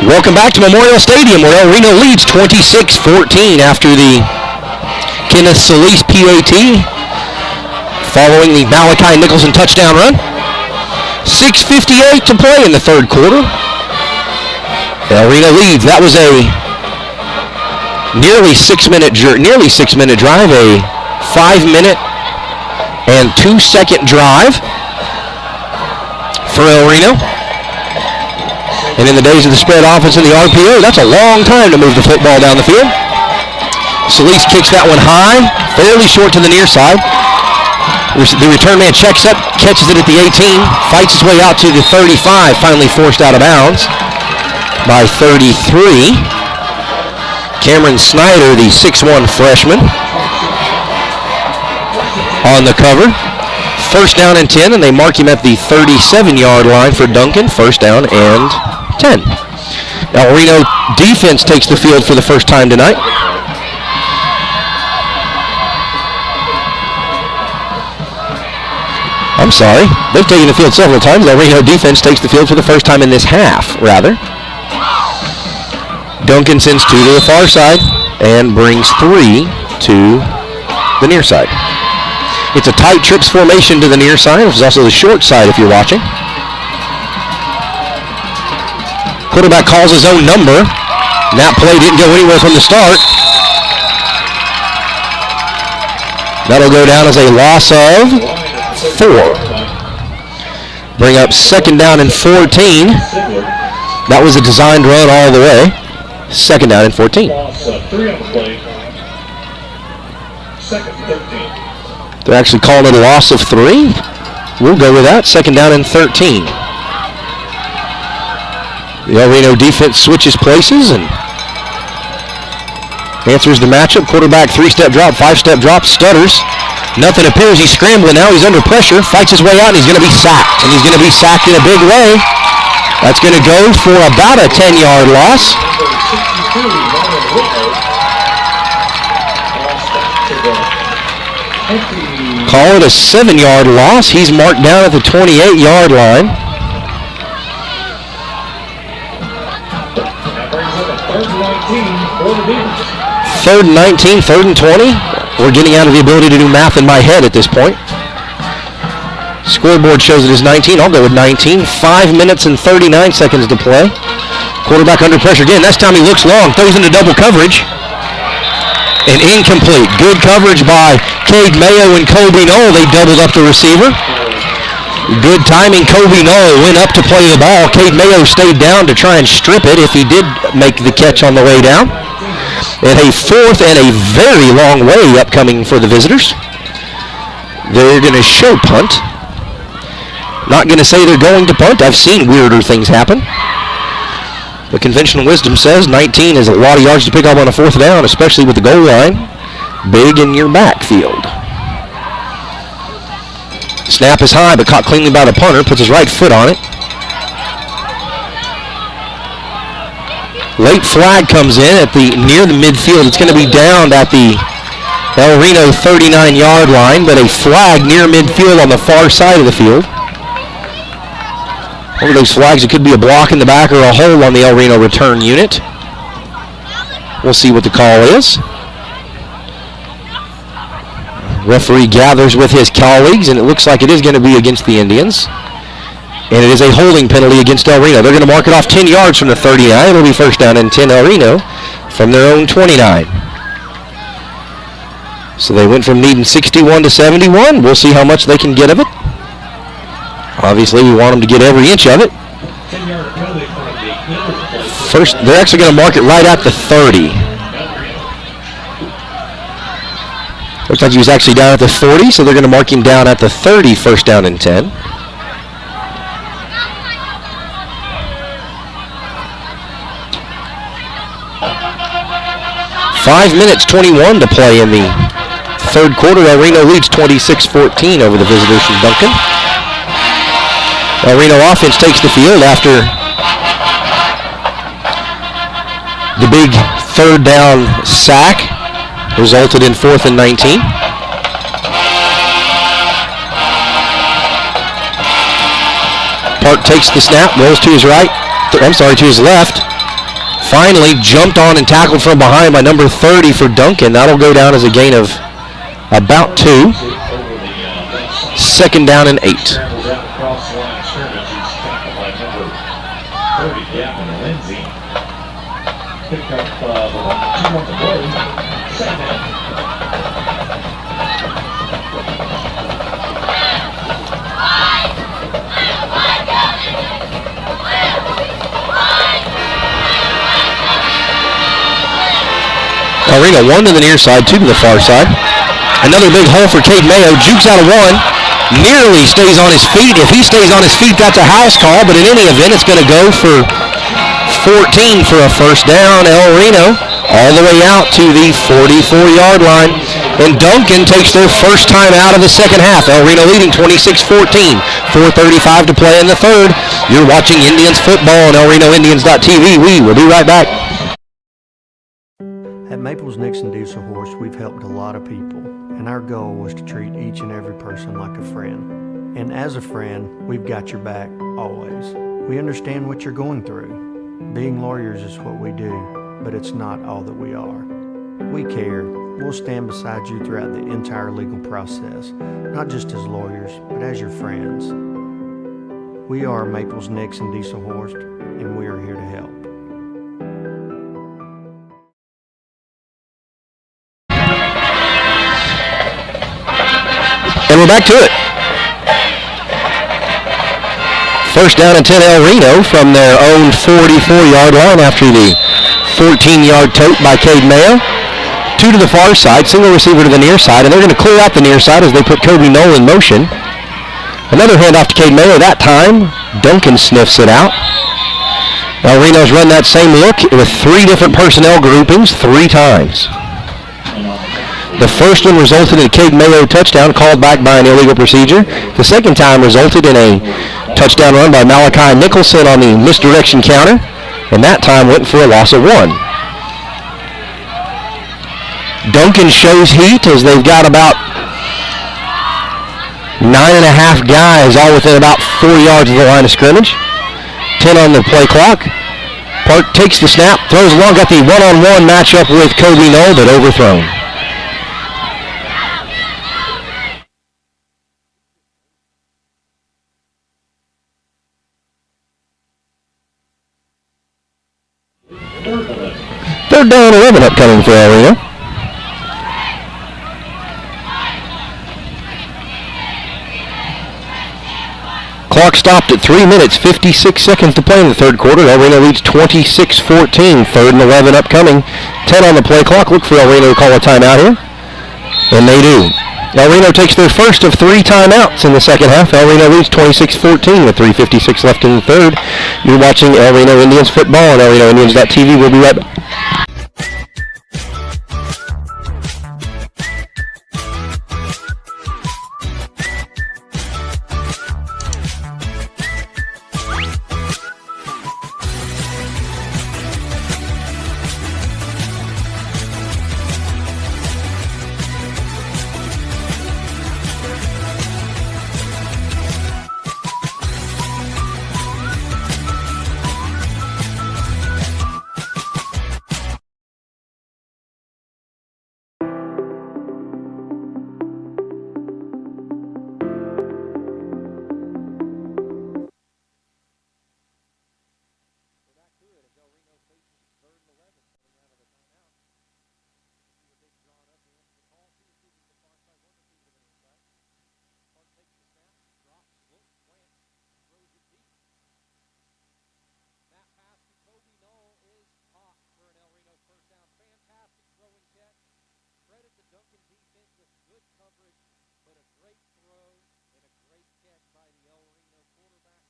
Welcome back to Memorial Stadium, where El Reno leads 26-14 after the Kenneth Solis PAT, following the Malachi Nicholson touchdown run. 6:58 to play in the third quarter. El Reno leads. That was a nearly 6-minute drive, a 5-minute and 2-second drive for El Reno. And in the days of the spread offense and the RPO, that's a long time to move the football down the field. Solis kicks that one high, fairly short to the near side. The return man checks up, catches it at the 18, fights his way out to the 35, finally forced out of bounds by 33. Cameron Snyder, the 6'1 freshman, on the cover. First down and 10, and they mark him at the 37-yard line for Duncan. First down and 10. Now Reno defense takes the field for the first time tonight. I'm sorry, they've taken the field several times. Now Reno defense takes the field for the first time in this half, rather. Duncan sends 2 to the far side and brings 3 to the near side. It's a tight trips formation to the near side, which is also the short side if you're watching. Quarterback calls his own number. That play didn't go anywhere from the start. That'll go down as a loss of 4. Bring up second down and 14. That was a designed run all the way. Second down and 14. Loss of 3 on the play. Second and 13. They're actually calling it a loss of 3. We'll go with that. Second down and 13. The Reno defense switches places and answers the matchup. Quarterback 3-step drop, 5-step drop, stutters. Nothing appears. He's scrambling now. He's under pressure. Fights his way out, and he's going to be sacked. And he's going to be sacked in a big way. That's going to go for about a 10-yard loss. Call it a 7-yard loss. He's marked down at the 28-yard line. That brings up a 3rd and 19 for the Beavers. 3rd and 19, 3rd and 20. We're getting out of the ability to do math in my head at this point. Scoreboard shows it as 19. I'll go with 19. 5 minutes and 39 seconds to play. Quarterback under pressure again. This time he looks long, throws into double coverage. And incomplete. Good coverage by Cade Mayo and Kobe Knoll. They doubled up the receiver. Good timing. Kobe Knoll went up to play the ball. Cade Mayo stayed down to try and strip it if he did make the catch on the way down. And a 4th and a very long way upcoming for the visitors. They're going to show punt. Not going to say they're going to punt. I've seen weirder things happen. But conventional wisdom says 19 is a lot of yards to pick up on a 4th down, especially with the goal line big in your backfield. Snap is high, but caught cleanly by the punter. Puts his right foot on it. Late flag comes in at near the midfield. It's going to be down at the El Reno 39-yard line, but a flag near midfield on the far side of the field. Over those flags, it could be a block in the back or a hole on the El Reno return unit. We'll see what the call is. Referee gathers with his colleagues, and it looks like it is going to be against the Indians. And it is a holding penalty against El Reno. They're going to mark it off 10 yards from the 39. It'll be first down and 10 El Reno from their own 29. So they went from needing 61 to 71. We'll see how much they can get of it. Obviously, we want them to get every inch of it. First, they're actually going to mark it right at the 30. Looks like he was actually down at the 40, so they're going to mark him down at the 30, first down and 10. Five minutes, 21 to play in the third quarter. El Reno leads 26-14 over the visitors from Duncan. El Reno offense takes the field after the big third down sack resulted in 4th and 19. Park takes the snap, rolls to his right, to his left. Finally jumped on and tackled from behind by number 30 for Duncan. That'll go down as a gain of about 2. Second down and 8. El Reno 1 to the near side, 2 to the far side. Another big hole for Cade Mayo. Jukes out of 1. Nearly stays on his feet. If he stays on his feet, that's a house call. But in any event, it's going to go for 14 for a first down. El Reno all the way out to the 44-yard line. And Duncan takes their first time out of the second half. El Reno leading 26-14. 4:35 to play in the third. You're watching Indians football on ElRenoIndians.tv. We will be right back. At Maples Nixon Diesel Horse, we've helped a lot of people, and our goal was to treat each and every person like a friend. And as a friend, we've got your back always. We understand what you're going through. Being lawyers is what we do, but it's not all that we are. We care. We'll stand beside you throughout the entire legal process, not just as lawyers, but as your friends. We are Maples Nixon Diesel Horse, and we are here to help. And we're back to it. First down and 10 El Reno from their own 44-yard line after the 14-yard tote by Cade Mayo. Two to the far side, single receiver to the near side, and they're going to clear out the near side as they put Kobe Knoll in motion. Another handoff to Cade Mayo. That time, Duncan sniffs it out. El Reno's run that same look with three different personnel groupings 3 times. The first one resulted in a Cade Mayo touchdown called back by an illegal procedure. The second time resulted in a touchdown run by Malachi Nicholson on the misdirection counter, and that time went for a loss of 1. Duncan shows heat as they've got about 9.5 guys all within about 4 yards of the line of scrimmage. 10 on the play clock. Park takes the snap, throws along, got the one-on-one matchup with Kobe Knoll, but overthrown. Third down 11 upcoming for El Reno. Clock stopped at 3 minutes, 56 seconds to play in the third quarter. El Reno leads 26-14. Third and 11 upcoming. 10 on the play clock. Look for El Reno to call a timeout here. And they do. El Reno takes their first of 3 timeouts in the second half. El Reno leads 26-14 with 3:56 left in the third. You're watching El Reno Indians football on ElRenoIndians.tv. We'll be right back. Duncan defense with good coverage, but a great throw and a great catch by the El Reno quarterback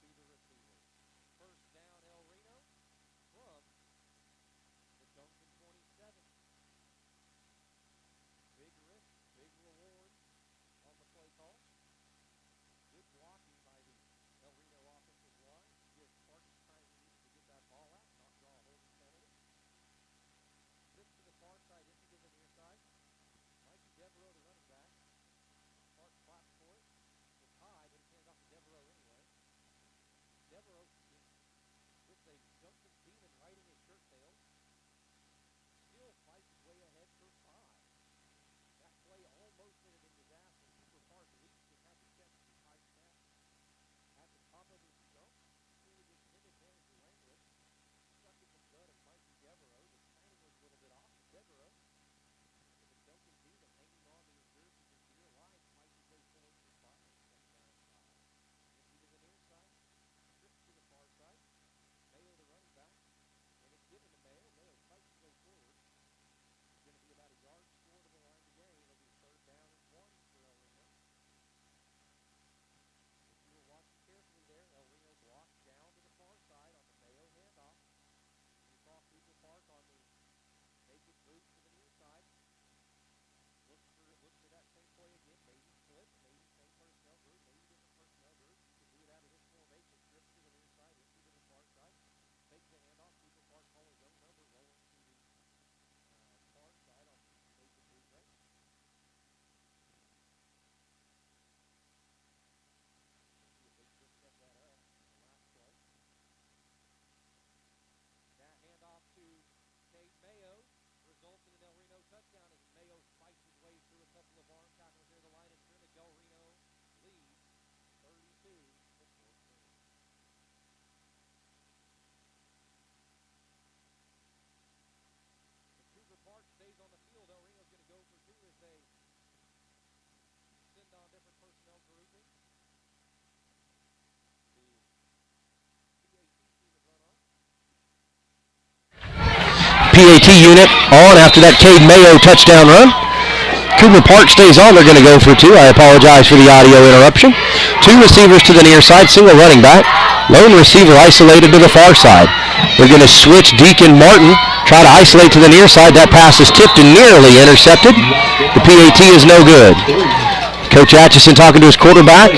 to the receiver. First down, El Reno from the Duncan 27. Big risk, big reward on the play call. Good blocking by the El Reno offensive line. Give Spartans time he needs to get that ball out, not draw a holding penalty. Six to the far side, empty to the near side. PAT unit on after that Cade Mayo touchdown run. Cooper Park stays on. They're going to go for two. I apologize for the audio interruption. Two receivers to the near side, single running back. Lone receiver isolated to the far side. They're going to switch Deacon Martin, try to isolate to the near side. That pass is tipped and nearly intercepted. The PAT is no good. Coach Atchison talking to his quarterback.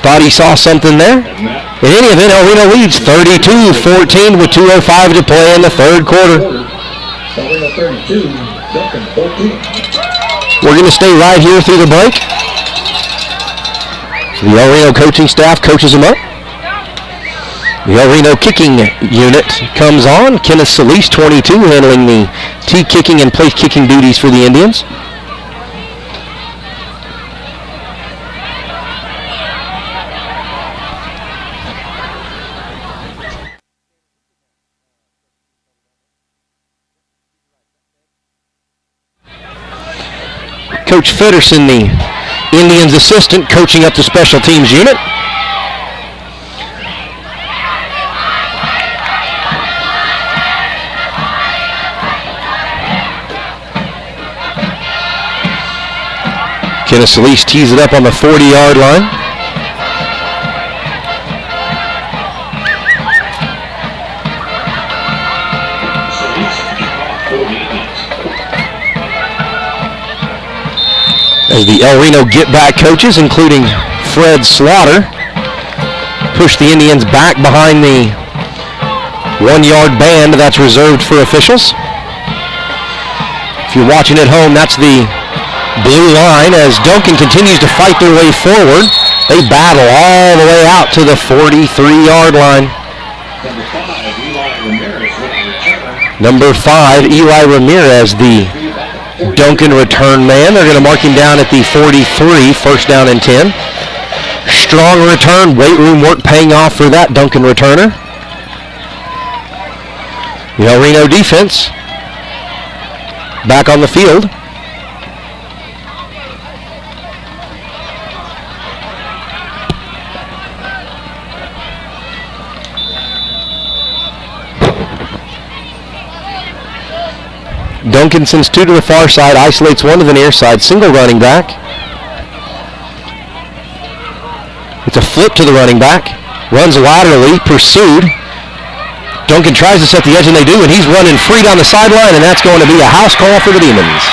Thought he saw something there. In any event, El Reno leads 32-14 with 2:05 to play in the third quarter. El Reno 32, Duncan 14. We're going to stay right here through the break. So the El Reno coaching staff coaches them up. The El Reno kicking unit comes on. Kenneth Solis, 22, handling the tee kicking and place kicking duties for the Indians. Coach Feddersen, the Indians assistant, coaching up the special teams unit. Kenneth Solis tees it up on the 40-yard line. As the El Reno get-back coaches, including Fred Slaughter, push the Indians back behind the 1-yard band that's reserved for officials. If you're watching at home, that's the blue line as Duncan continues to fight their way forward. They battle all the way out to the 43-yard line. Number 5, Eli Ramirez, the Duncan return man. They're going to mark him down at the 43, first down and 10. Strong return, weight room work paying off for that Duncan returner. The El Reno defense back on the field. Duncan sends two to the far side, isolates one to the near side, single running back. It's a flip to the running back, runs laterally, pursued. Duncan tries to set the edge, and they do, and he's running free down the sideline, and that's going to be a house call for the Demons.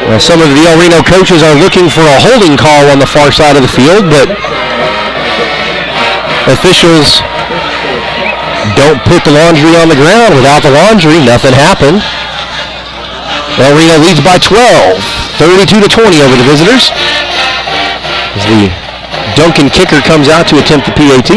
Well, some of the El Reno coaches are looking for a holding call on the far side of the field, but officials don't put the laundry on the ground. Without the laundry, nothing happened. El Reno leads by 12, 32-20 over the visitors. As the Duncan kicker comes out to attempt the PAT.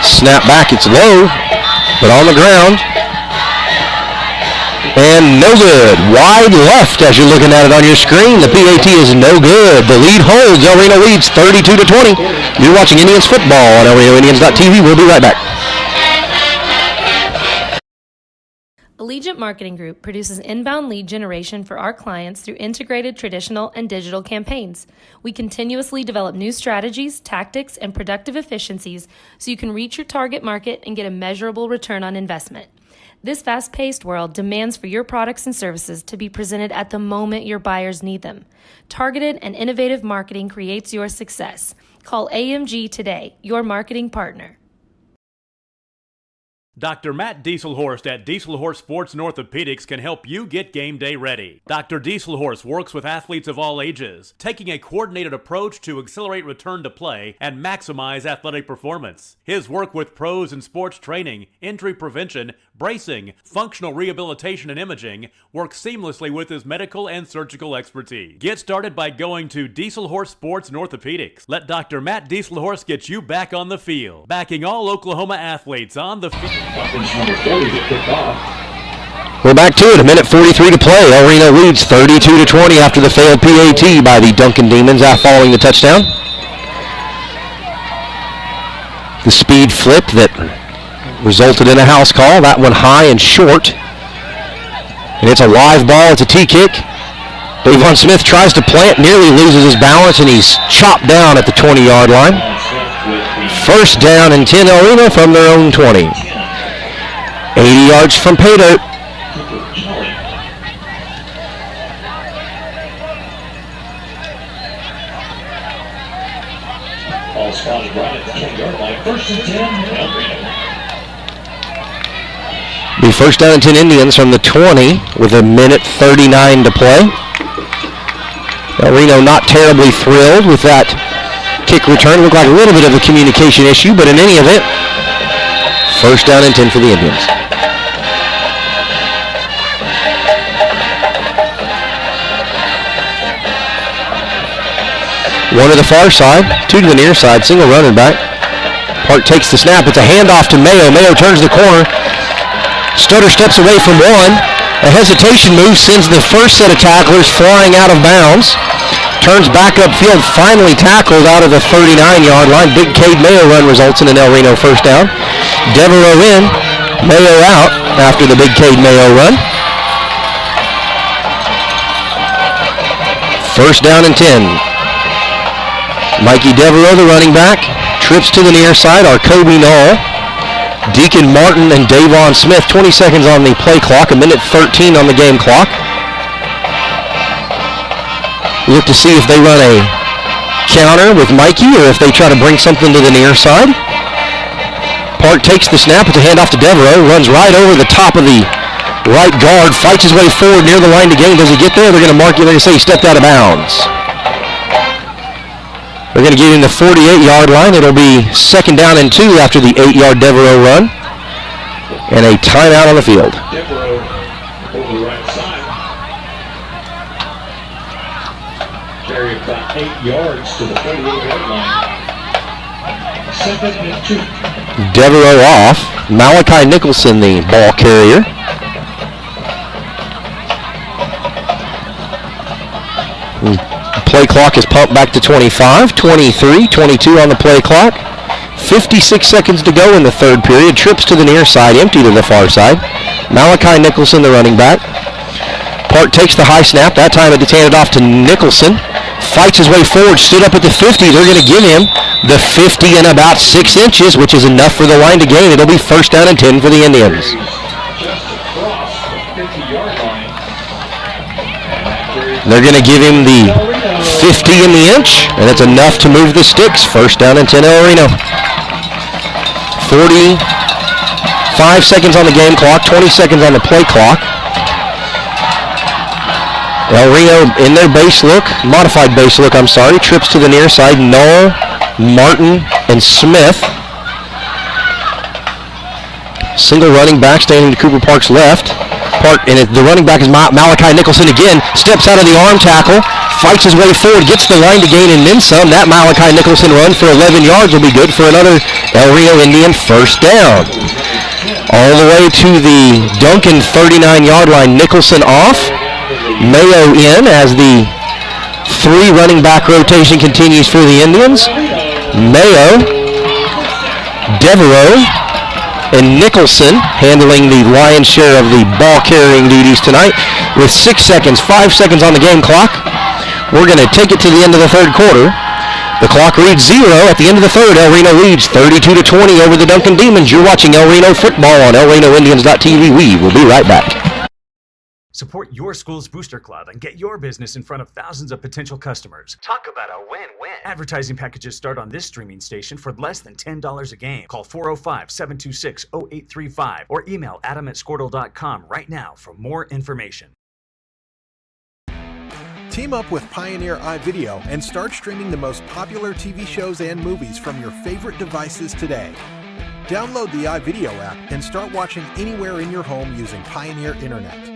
Snap back, it's low, but on the ground. And no good. Wide left as you're looking at it on your screen. The PAT is no good. The lead holds. El Reno leads 32-20. You're watching Indians football on ElRenoIndians.tv. We'll be right back. Allegiant Marketing Group produces inbound lead generation for our clients through integrated traditional and digital campaigns. We continuously develop new strategies, tactics, and productive efficiencies so you can reach your target market and get a measurable return on investment. This fast-paced world demands for your products and services to be presented at the moment your buyers need them. Targeted and innovative marketing creates your success. Call AMG today, your marketing partner. Dr. Matt Dieselhorst at Dieselhorst Sports and Orthopedics can help you get game day ready. Dr. Dieselhorst works with athletes of all ages, taking a coordinated approach to accelerate return to play and maximize athletic performance. His work with pros in sports training, injury prevention, bracing, functional rehabilitation, and imaging works seamlessly with his medical and surgical expertise. Get started by going to Dieselhorst Sports and Orthopedics. Let Dr. Matt Dieselhorst get you back on the field, backing all Oklahoma athletes on the field. We're back to it. A minute 43 to play. El Reno leads 32-20 after the failed PAT by the Duncan Demons following the touchdown. the speed flip that resulted in a house call. That one high and short. And it's a live ball. It's a tee kick. Davon Smith tries to plant, nearly loses his balance, and he's chopped down at the 20-yard line. First down and 10, El Reno from their own 20. 80 yards from pay dirt. All spotted right at the 20-yard line. First and 10, El Reno. Be first down and 10 Indians from the 20 with a minute 39 to play. El Reno not terribly thrilled with that kick return. Looked like a little bit of a communication issue, but in any event, first down and 10 for the Indians. One to the far side, two to the near side, single running back. Park takes the snap. It's a handoff to Mayo. Mayo turns the corner. Stutter steps away from one. A hesitation move sends the first set of tacklers flying out of bounds. Turns back upfield, finally tackled out of the 39-yard line. Big Cade Mayo run results in an El Reno first down. Devereaux in, Mayo out after the Big Cade Mayo run. First down and 10. Mikey Devereaux, the running back, trips to the near side. Arcoby Knoll, Deacon Martin, and Davon Smith. 20 seconds on the play clock, a minute 13 on the game clock. Look to see if they run a counter with Mikey or if they try to bring something to the near side. Park takes the snap. It's a handoff to Devereaux. Runs right over the top of the right guard. Fights his way forward near the line to gain. Does he get there? They're going to mark you. They're going to say he stepped out of bounds. They're going to give him the 48-yard line. It'll be second down and 2 after the 8-yard Devereaux run. And a timeout on the field. Devereaux over the right side. Carry about 8 yards to the 48-yard line. Second and 2. Devereaux off. Malachi Nicholson, the ball carrier. Play clock is pumped back to 25, 23, 22 on the play clock. 56 seconds to go in the third period. Trips to the near side, empty to the far side. Malachi Nicholson, the running back. Park takes the high snap. That time it's handed off to Nicholson. Fights his way forward, stood up at the 50. They're going to give him the 50 and about 6 inches, which is enough for the line to gain. It'll be first down and 10 for the Indians. Just across the 50-yard line. They're going to give him the 50 in the inch, and it's enough to move the sticks. First down and 10 El Reno. 45 seconds on the game clock, 20 seconds on the play clock. El Reno in their base look, modified base look, trips to the near side. Knoll, Martin, and Smith. Single running back standing to Cooper Park's left. Park, and the running back is Malachi Nicholson again. Steps out of the arm tackle, fights his way forward, gets the line to gain and then some. That Malachi Nicholson run for 11 yards will be good for another El Reno Indian first down. All the way to the Duncan 39-yard line. Nicholson off. Mayo in as the 3 running back rotation continues for the Indians. Mayo, Devereaux, and Nicholson handling the lion's share of the ball carrying duties tonight with 6 seconds, 5 seconds on the game clock. We're going to take it to the end of the third quarter. The clock reads 0 at the end of the third. El Reno leads 32-20 over the Duncan Demons. You're watching El Reno football on ElRenoIndians.tv. We will be right back. Support your school's booster club and get your business in front of thousands of potential customers. Talk about a win-win. Advertising packages start on this streaming station for less than $10 a game. Call 405-726-0835 or email adam@squirtle.com right now for more information. Team up with Pioneer iVideo and start streaming the most popular TV shows and movies from your favorite devices today. Download the iVideo app and start watching anywhere in your home using Pioneer Internet.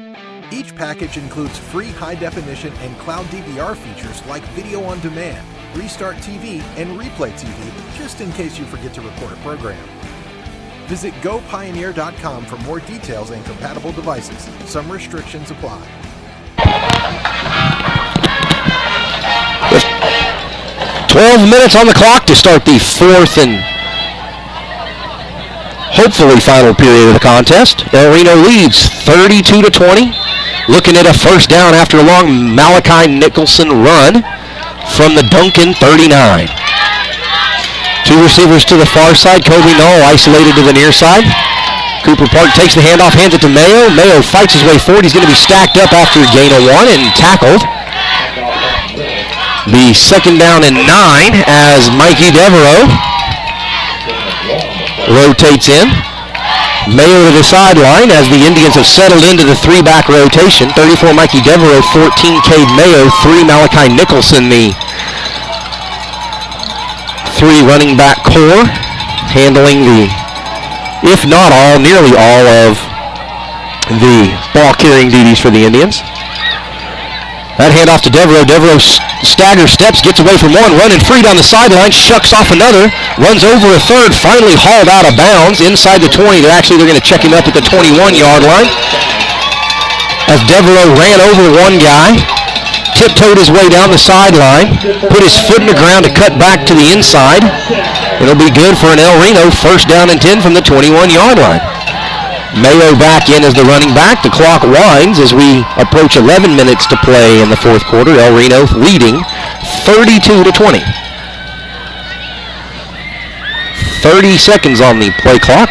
Each package includes free high-definition and cloud DVR features like video on demand, Restart TV, and Replay TV, just in case you forget to record a program. Visit gopioneer.com for more details and compatible devices. Some restrictions apply. 12 minutes on the clock to start the fourth and hopefully final period of the contest. El Reno leads 32-20. Looking at a first down after a long Malachi Nicholson run from the Duncan 39. Two receivers to the far side. Kobe Knoll isolated to the near side. Cooper Park takes the handoff, hands it to Mayo. Mayo fights his way forward. He's going to be stacked up after a gain of 1 and tackled. The second down and 9 as Mikey Devereaux rotates in. Mayo to the sideline as the Indians have settled into the 3-back rotation. 34 Mikey Devereaux, 14 Cade Mayo, 3 Malachi Nicholson, the 3 running back core, handling the, if not all, nearly all of the ball carrying duties for the Indians. That handoff to Devereaux. Devereaux staggers steps, gets away from one, running free down the sideline, shucks off another, runs over a third, finally hauled out of bounds inside the 20. They're going to check him up at the 21-yard line. As Devereaux ran over one guy, tiptoed his way down the sideline, put his foot in the ground to cut back to the inside. It'll be good for an El Reno first down and 10 from the 21-yard line. Mayo back in as the running back. The clock winds as we approach 11 minutes to play in the fourth quarter. El Reno leading 32-20. 30 seconds on the play clock.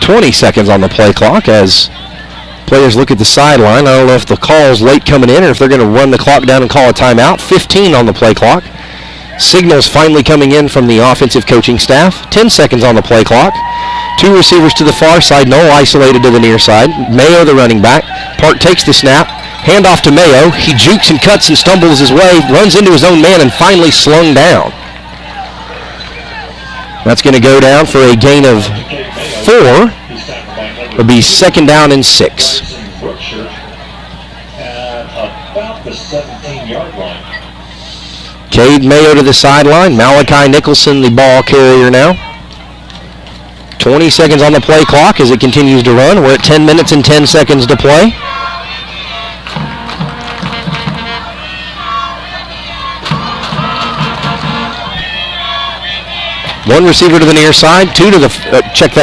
$20 seconds on the play clock as players look at the sideline. I don't know if the call's late coming in or if they're going to run the clock down and call a timeout. 15 on the play clock. Signals finally coming in from the offensive coaching staff. 10 seconds on the play clock. 2 receivers to the far side. Knoll isolated to the near side. Mayo the running back. Park takes the snap. Handoff to Mayo. He jukes and cuts and stumbles his way. Runs into his own man and finally slung down. That's going to go down for a gain of 4. It'll be second down and 6. About the 17-yard line. Cade Mayo to the sideline. Malachi Nicholson, the ball carrier now. 20 seconds on the play clock as it continues to run. We're at 10 minutes and 10 seconds to play. One receiver to the near side, 2 to the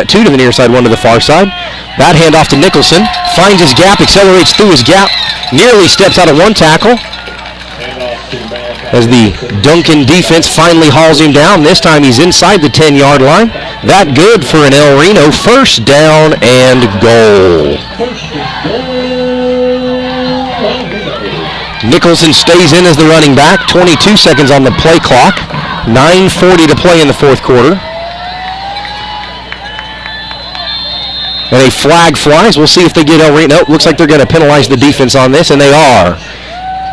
two to the near side, 1 to the far side. That handoff to Nicholson. Finds his gap, accelerates through his gap, nearly steps out of one tackle. As the Duncan defense finally hauls him down. This time he's inside the 10-yard line. That good for an El Reno first down and goal. Nicholson stays in as the running back. 22 seconds on the play clock. 9:40 to play in the fourth quarter. And a flag flies. We'll see if they get El Reno. Nope, looks like they're going to penalize the defense on this, and they are.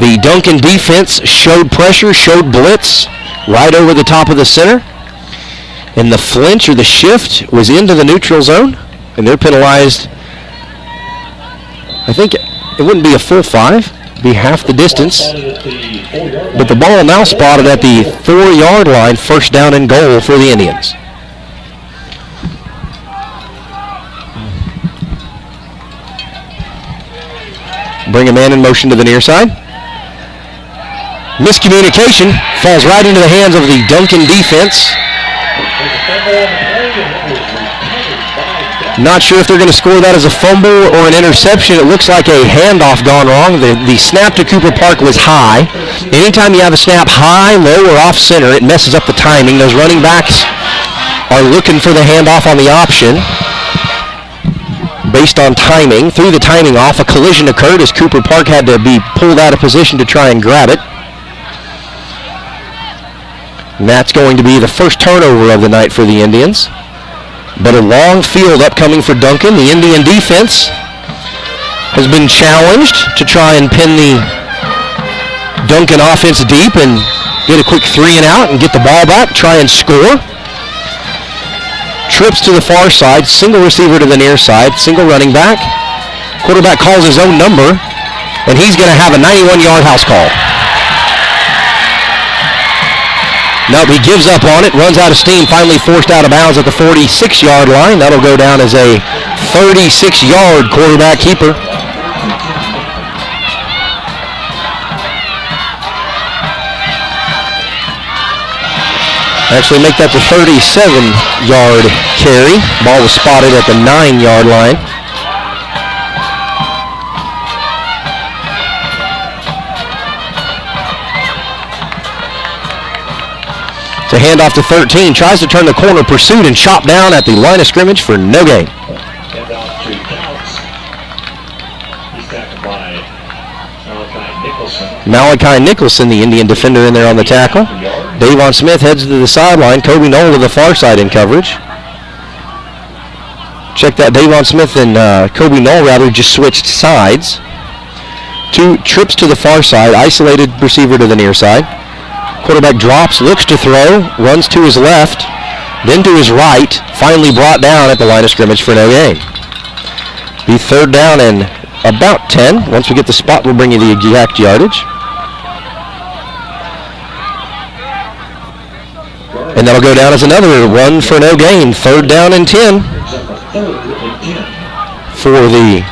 The Duncan defense showed pressure, showed blitz right over the top of the center. And the flinch or the shift was into the neutral zone. And they're penalized. I think it wouldn't be a full 5. It'd be half the distance. But the ball now spotted at the 4-yard line, first down and goal for the Indians. Bring a man in motion to the near side. Miscommunication falls right into the hands of the Duncan defense. Not sure if they're going to score that as a fumble or an interception. It looks like a handoff gone wrong. The snap to Cooper Park was high. Anytime you have a snap high, low, or off center, it messes up the timing. Those running backs are looking for the handoff on the option based on timing. Threw the timing off. A collision occurred as Cooper Park had to be pulled out of position to try and grab it. And that's going to be the first turnover of the night for the Indians. But a long field upcoming for Duncan. The Indian defense has been challenged to try and pin the Duncan offense deep and get a quick 3 and out and get the ball back, try and score. Trips to the far side, single receiver to the near side, single running back. Quarterback calls his own number, and he's going to have a 91-yard house call. Nope, he gives up on it, runs out of steam, finally forced out of bounds at the 46-yard line. That'll go down as a 36-yard quarterback keeper. Actually make that the 37-yard carry. Ball was spotted at the 9-yard line. It's a handoff to 13. Tries to turn the corner, pursued and chopped down at the line of scrimmage for no gain. Handoff to Counts. He's tackled by Malachi Nicholson, the Indian defender, in there on the tackle. Davon Smith heads to the sideline. Kobe Knoll to the far side in coverage. Check that. Davon Smith and Kobe Knoll rather just switched sides. 2 trips to the far side. Isolated receiver to the near side. Quarterback drops, looks to throw, runs to his left, then to his right. Finally brought down at the line of scrimmage for no gain. Be third down and about 10. Once we get the spot, we'll bring you the exact yardage. And that'll go down as another run for no gain. Third down and 10 for the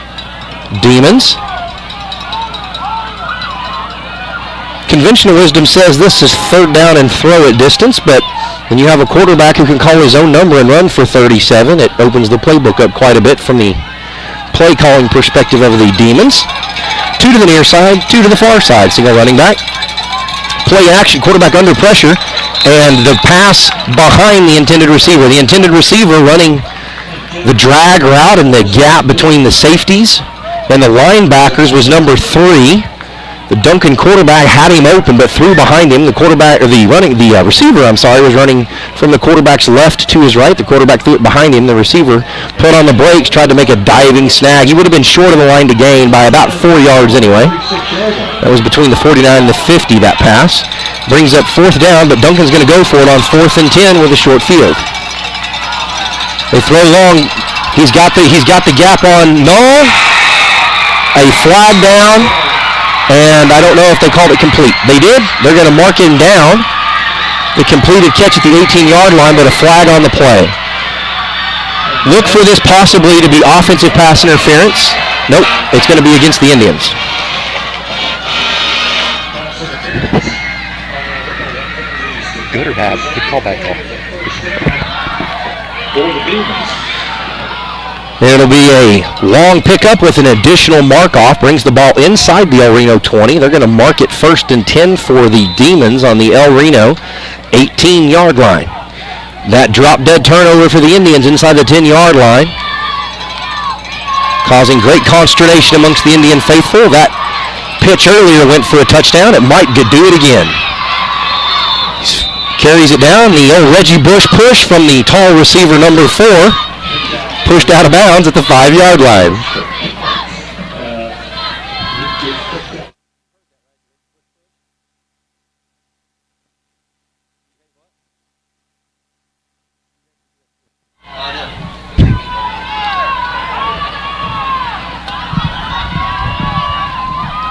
Demons. Conventional wisdom says this is third down and throw at distance, but when you have a quarterback who can call his own number and run for 37, it opens the playbook up quite a bit from the play calling perspective of the Demons. 2 to the near side, 2 to the far side. Single running back. Play action, quarterback under pressure, and the pass behind the intended receiver. The intended receiver running the drag route in the gap between the safeties and the linebackers was number 3. The Duncan quarterback had him open, but threw behind him. The receiver was running from the quarterback's left to his right. The quarterback threw it behind him. The receiver put on the brakes, tried to make a diving snag. He would have been short of the line to gain by about 4 yards anyway. That was between the 49 and the 50, that pass. Brings up 4th down, but Duncan's going to go for it on 4th and 10 with a short field. They throw long. He's got the gap on Knoll. A flag down. And I don't know if they called it complete. They did. They're going to mark him down. The completed catch at the 18-yard line, but a flag on the play. Look for this possibly to be offensive pass interference. Nope, it's going to be against the Indians. Good or bad? Good call, bad call. It'll be a long pickup with an additional mark-off. Brings the ball inside the El Reno 20. They're going to mark it 1st and 10 for the Demons on the El Reno 18-yard line. That drop-dead turnover for the Indians inside the 10-yard line, causing great consternation amongst the Indian faithful. That pitch earlier went for a touchdown. It might do it again. Carries it down. The old Reggie Bush push from the tall receiver number 4. Pushed out of bounds at the 5-yard line.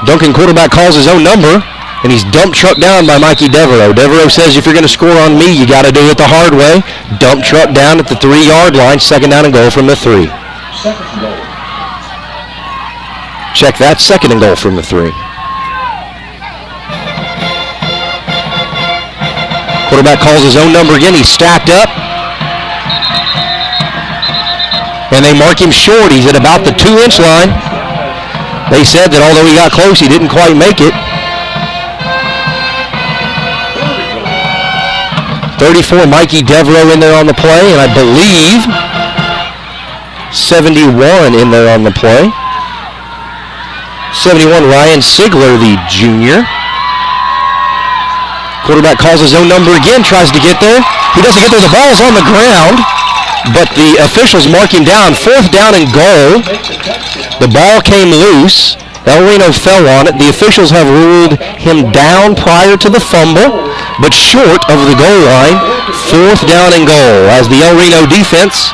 Duncan quarterback calls his own number, and he's dump trucked down by Mikey Devereaux. Devereaux says, if you're going to score on me, you got to do it the hard way. Dump truck down at the 3-yard line, 2nd down and goal from the 3. Check that, 2nd and goal from the 3. Quarterback calls his own number again. He's stacked up. And they mark him short. He's at about the 2-inch line. They said that although he got close, he didn't quite make it. 34, Mikey Devereaux in there on the play, and I believe 71 in there on the play. 71, Ryan Sigler, the junior. Quarterback calls his own number again, tries to get there. He doesn't get there. The ball's on the ground, but the officials mark him down. 4th down and goal. The ball came loose. El Reno fell on it. The officials have ruled him down prior to the fumble, but short of the goal line. 4th down and goal as the El Reno defense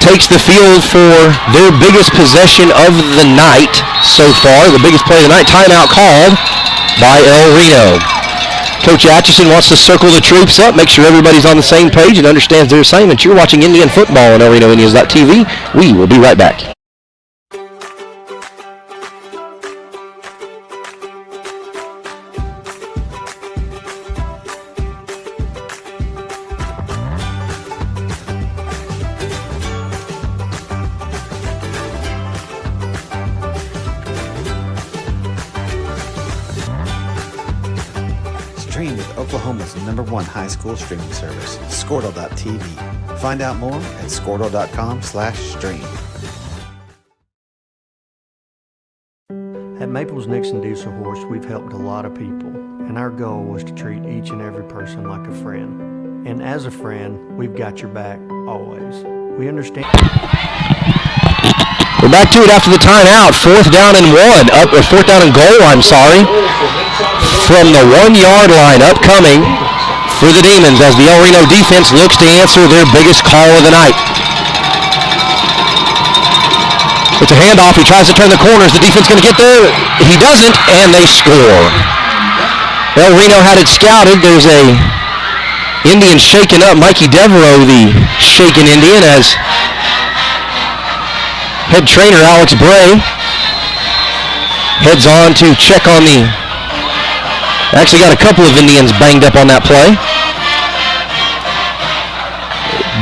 takes the field for their biggest possession of the night so far. The biggest play of the night. Timeout called by El Reno. Coach Atchison wants to circle the troops up, make sure everybody's on the same page and understands their assignment. You're watching Indian football on El Reno Indians.tv. We will be right back. Oklahoma's #1 high school streaming service, Squirtle.tv. Find out more at Squirtle.com/stream. At Maples Nixon Diesel Horse, we've helped a lot of people, and our goal was to treat each and every person like a friend. And as a friend, we've got your back always. We understand. We're back to it after the timeout. Fourth down and goal, from the 1-yard line, upcoming for the Demons as the El Reno defense looks to answer their biggest call of the night. It's a handoff. He tries to turn the corners. The defense going to get there. He doesn't, and they score. El Reno had it scouted. There's a Indian shaken up. Mikey Devereaux, the shaken Indian, as head trainer Alex Bray heads on to check on the... Actually got a couple of Indians banged up on that play.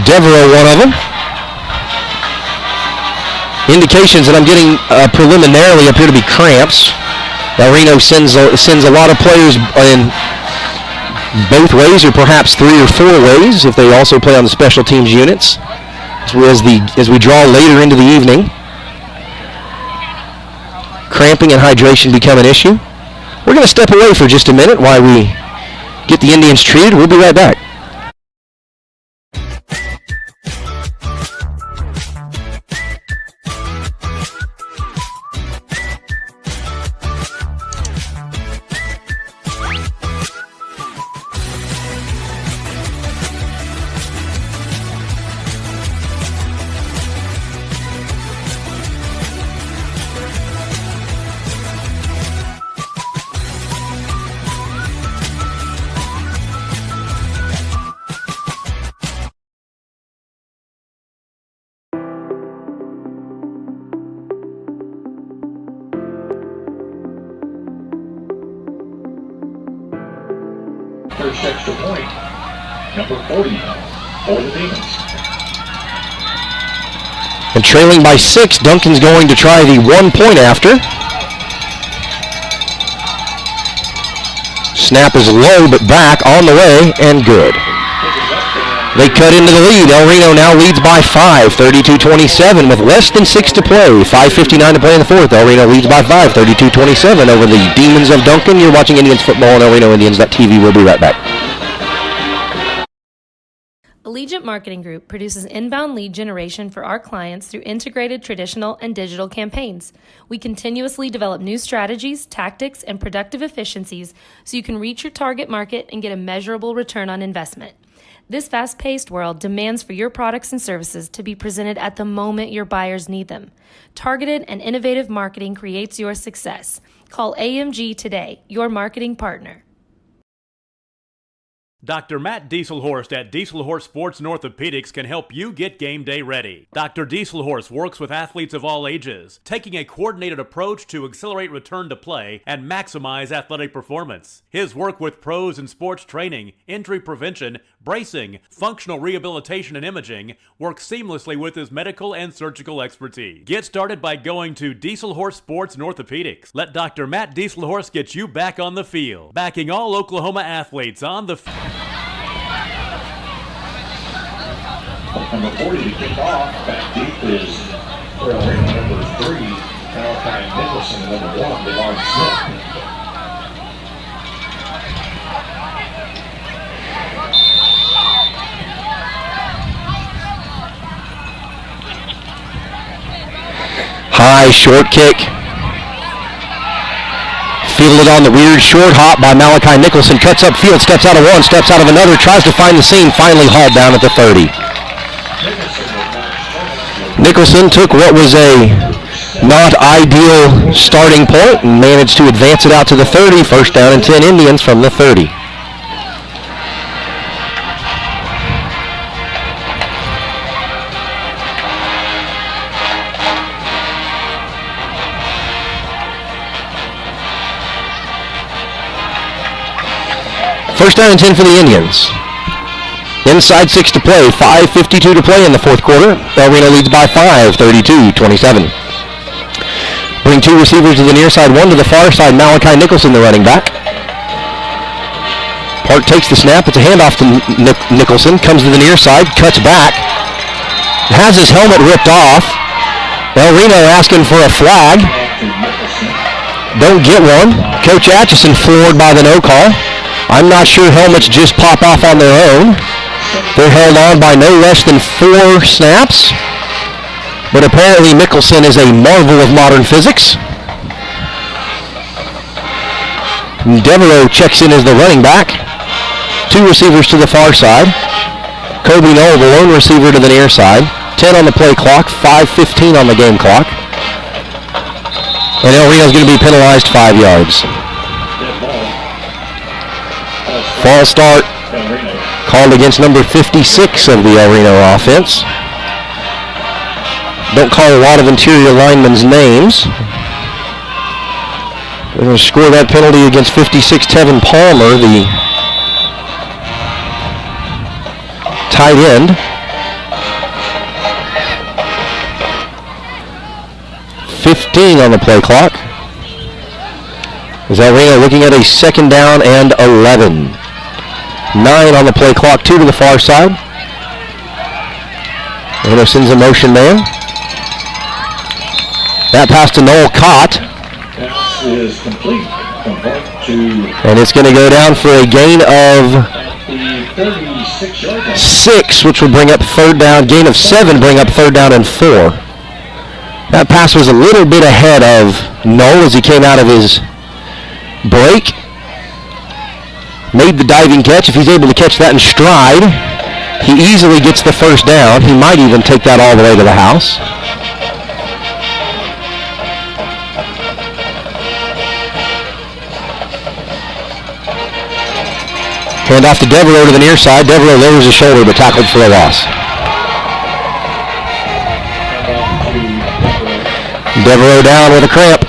Devereaux, one of them. Indications that I'm getting preliminarily appear to be cramps. El Reno sends a lot of players in both ways, or perhaps 3 or 4 ways, if they also play on the special teams units. As we draw later into the evening, cramping and hydration become an issue. We're going to step away for just a minute while we get the Indians treated. We'll be right back. First extra point, number 40 for the Demons. And trailing by 6, Duncan's going to try the 1-point after. Snap is low, but back on the way, and good. They cut into the lead. El Reno now leads by 5, 32-27, with less than 6 to play. 5:59 to play in the fourth. El Reno leads by 5, 32-27 over the Demons of Duncan. You're watching Indians football on El Reno Indians.tv. We'll be right back. Allegiant Marketing Group produces inbound lead generation for our clients through integrated traditional and digital campaigns. We continuously develop new strategies, tactics, and productive efficiencies so you can reach your target market and get a measurable return on investment. This fast-paced world demands for your products and services to be presented at the moment your buyers need them. Targeted and innovative marketing creates your success. Call AMG today, your marketing partner. Dr. Matt Dieselhorst at Dieselhorst Sports and Orthopedics can help you get game day ready. Dr. Dieselhorst works with athletes of all ages, taking a coordinated approach to accelerate return to play and maximize athletic performance. His work with pros in sports training, injury prevention, bracing, functional rehabilitation, and imaging works seamlessly with his medical and surgical expertise. Get started by going to Dieselhorst Sports and Orthopedics. Let Dr. Matt Dieselhorst get you back on the field, backing all Oklahoma athletes on the field. Number 40 to kick off. Back deep is for El Reno, number 3, Malachi Nicholson, and number 1, Devon Smith. High short kick. Fielded on the weird short hop by Malachi Nicholson. Cuts up field, steps out of one, steps out of another, tries to find the seam, finally hauled down at the 30. Nicholson took what was a not ideal starting point and managed to advance it out to the 30. First down and 10 Indians from the 30. First down and 10 for the Indians. Inside 6 to play, 5:52 to play in the fourth quarter. El Reno leads by 5, 32-27. Bring 2 receivers to the near side, 1 to the far side. Malachi Nicholson, the running back. Park takes the snap. It's a handoff to Nicholson. Comes to the near side. Cuts back. Has his helmet ripped off. El Reno asking for a flag. Don't get one. Coach Atchison floored by the no call. I'm not sure helmets just pop off on their own. They're held on by no less than 4 snaps. But apparently Nicholson is a marvel of modern physics. Devereaux checks in as the running back. 2 receivers to the far side. Kobe Knoll, the lone receiver, to the near side. 10 on the play clock, 5:15 on the game clock. And El Reno's going to be penalized 5 yards. False start called against number 56 of the El Reno offense. Don't call a lot of interior linemen's names. They're going to score that penalty against 56 Tevin Palmer, the tight end. 15 on the play clock. Is El Reno looking at a 2nd down and 11. 9 on the play clock, 2 to the far side. Reno sends a motion man. That pass to Noel Cott. Pass is complete. And it's going to go down for a gain of 6, which will bring up 3rd down. Gain of 7, bring up 3rd down and 4. That pass was a little bit ahead of Noel as he came out of his break. Made the diving catch. If he's able to catch that in stride, he easily gets the 1st down. He might even take that all the way to the house. Hand off to Devereaux to the near side. Devereaux lowers his shoulder but tackled for a loss. Devereaux down with a cramp.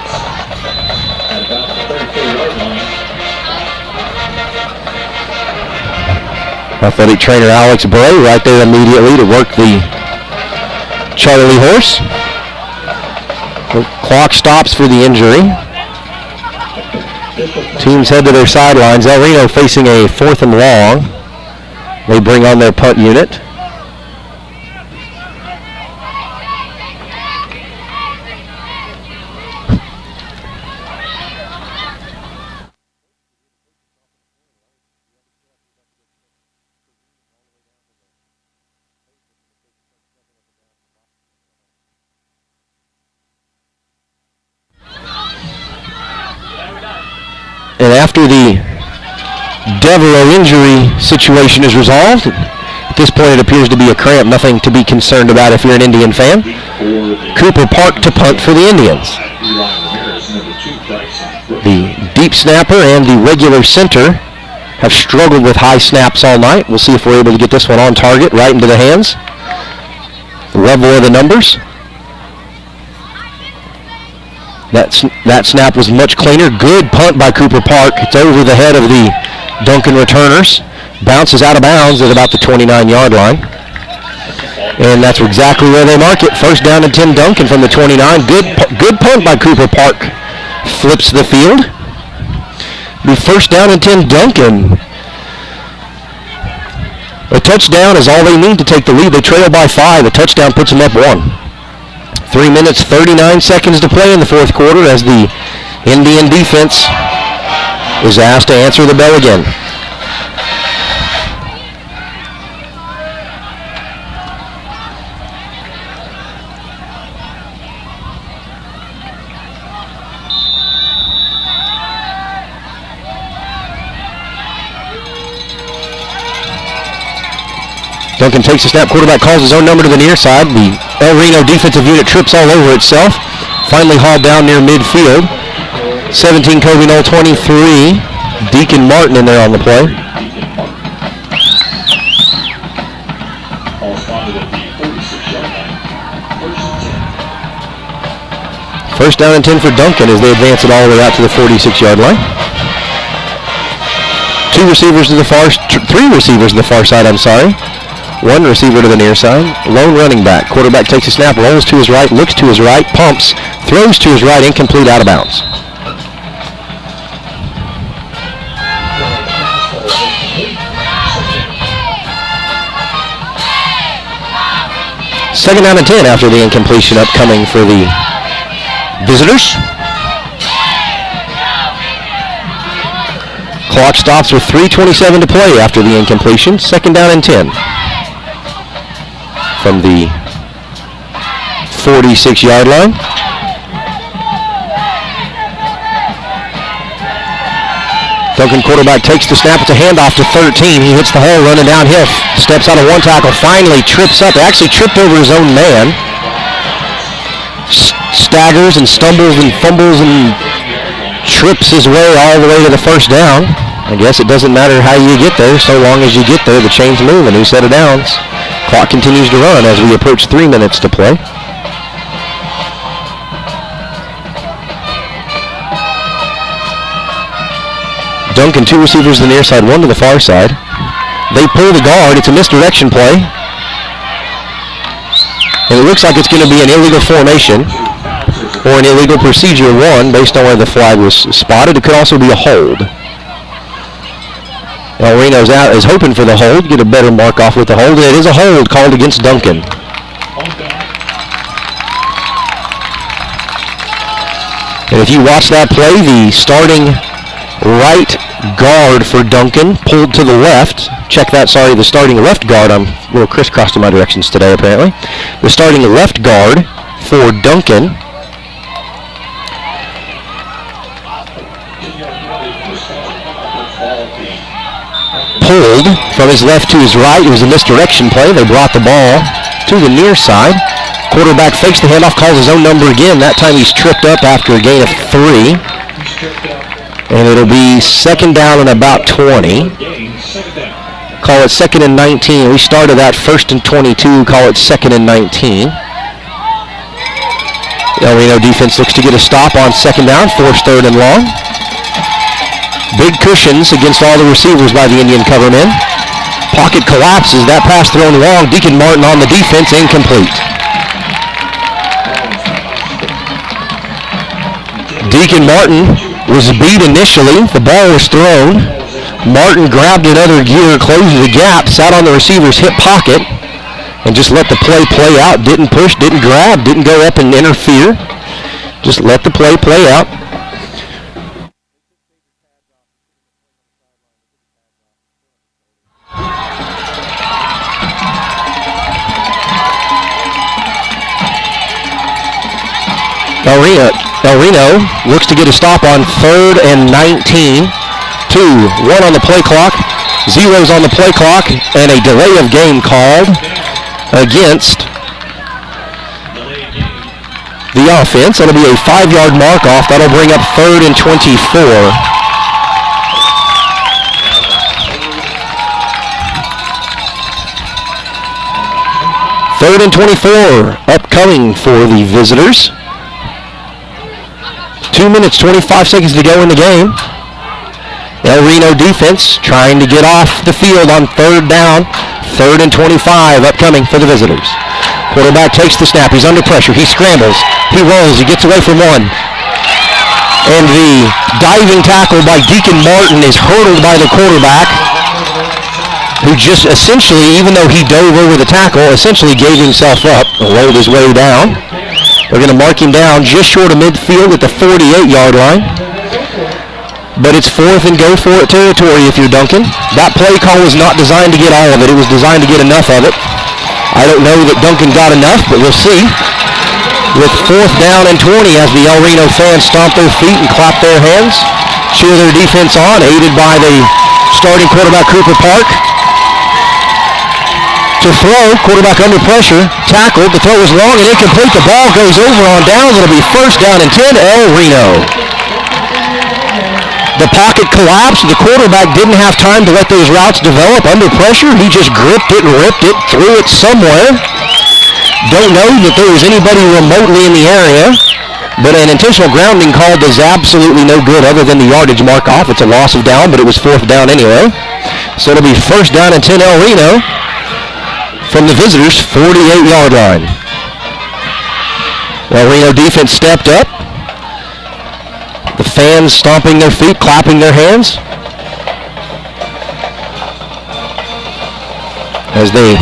Athletic trainer Alex Bray right there immediately to work the Charlie horse. The clock stops for the injury. Teams head to their sidelines. El Reno facing a 4th and long. They bring on their punt unit. And after the Devereaux injury situation is resolved, at this point it appears to be a cramp, nothing to be concerned about if you're an Indian fan. Cooper Park to punt for the Indians. The deep snapper and the regular center have struggled with high snaps all night. We'll see if we're able to get this one on target, right into the hands. The level of the numbers. That snap was much cleaner. Good punt by Cooper Park. It's over the head of the Duncan returners. Bounces out of bounds at about the 29-yard line. And that's exactly where they mark it. 1st down and 10 Duncan from the 29. Good punt by Cooper Park. Flips the field. The 1st down and 10 Duncan. A touchdown is all they need to take the lead. They trail by 5. A touchdown puts them up 1. 3 minutes, 39 seconds to play in the 4th quarter as the Indian defense is asked to answer the bell again. Duncan takes a snap. Quarterback calls his own number to the near side. The El Reno defensive unit trips all over itself. Finally hauled down near midfield. 17 Kobe Knoll, 23 Deacon Martin in there on the play. First down and 10 for Duncan as they advance it all the way out to the 46-yard line. 3 receivers to the far side, I'm sorry. 1 receiver to the near side. Lone running back. Quarterback takes a snap, rolls to his right, looks to his right, pumps, throws to his right, incomplete, out of bounds. Second down and 10 after the incompletion upcoming for the visitors. Clock stops with 3:27 to play after the incompletion. Second down and 10 from the 46-yard line. Duncan quarterback takes the snap. It's a handoff to 13. He hits the hole running downhill. Steps out of one tackle. Finally trips up. Actually tripped over his own man. Staggers and stumbles and fumbles and trips his way all the way to the first down. I guess it doesn't matter how you get there. So long as you get there, the chain's moving. New set of downs. Clock continues to run as we approach 3 minutes to play. Duncan, 2 receivers to the near side, 1 to the far side. They pull the guard. It's a misdirection play. And it looks like it's going to be an illegal formation or an illegal procedure 1 based on where the flag was spotted. It could also be a hold. El Reno's out, is hoping for the hold, get a better mark off with the hold. It is a hold called against Duncan. And if you watch that play, the starting right guard for Duncan pulled to the left. Check that, sorry, the starting left guard. I'm a little crisscrossed in my directions today, apparently. The starting left guard for Duncan pulled from his left to his right. It was a misdirection play. They brought the ball to the near side. Quarterback fakes the handoff, calls his own number again. That time he's tripped up after a gain of 3. And it'll be second down and about 20. Call it second and 19. We started that first and 22. Call it second and 19. El Reno defense looks to get a stop on second down. Force third and long. Big cushions against all the receivers by the Indian cover men. Pocket collapses. That pass thrown long. Deacon Martin on the defense. Incomplete. Deacon Martin was beat initially. The ball was thrown. Martin grabbed another gear, closed the gap, sat on the receiver's hip pocket, and just let the play out. Didn't push, didn't grab, didn't go up and interfere. Just let the play out. El Reno looks to get a stop on third and 19. 2-1 on the play clock. 0's on the play clock. And a delay of game called against the offense. That'll be a 5-yard mark off. That'll bring up third and 24. Third and 24 upcoming for the visitors. 2 minutes, 25 seconds to go in the game. El Reno defense trying to get off the field on third down. Third and 25 upcoming for the visitors. Quarterback takes the snap. He's under pressure. He scrambles. He rolls. He gets away from 1. And the diving tackle by Deacon Martin is hurdled by the quarterback, who just essentially, even though he dove over the tackle, essentially gave himself up and rolled his way down. They're going to mark him down just short of midfield at the 48-yard line. But it's fourth and go for it territory if you're Duncan. That play call was not designed to get all of it. It was designed to get enough of it. I don't know that Duncan got enough, but we'll see. With fourth down and 20 as the El Reno fans stomp their feet and clap their hands, cheer their defense on, aided by the starting quarterback Cooper Park. To throw, quarterback under pressure, tackled, the throw is long and incomplete, the ball goes over on downs, it'll be first down and 10, El Reno. The pocket collapsed, the quarterback didn't have time to let those routes develop under pressure, he just gripped it and ripped it, threw it somewhere. Don't know that there was anybody remotely in the area, but an intentional grounding call does absolutely no good other than the yardage mark off. It's a loss of down, but it was fourth down anyway. So it'll be first down and 10 El Reno from the visitors' 48-yard line. El Reno defense stepped up. The fans stomping their feet, clapping their hands as they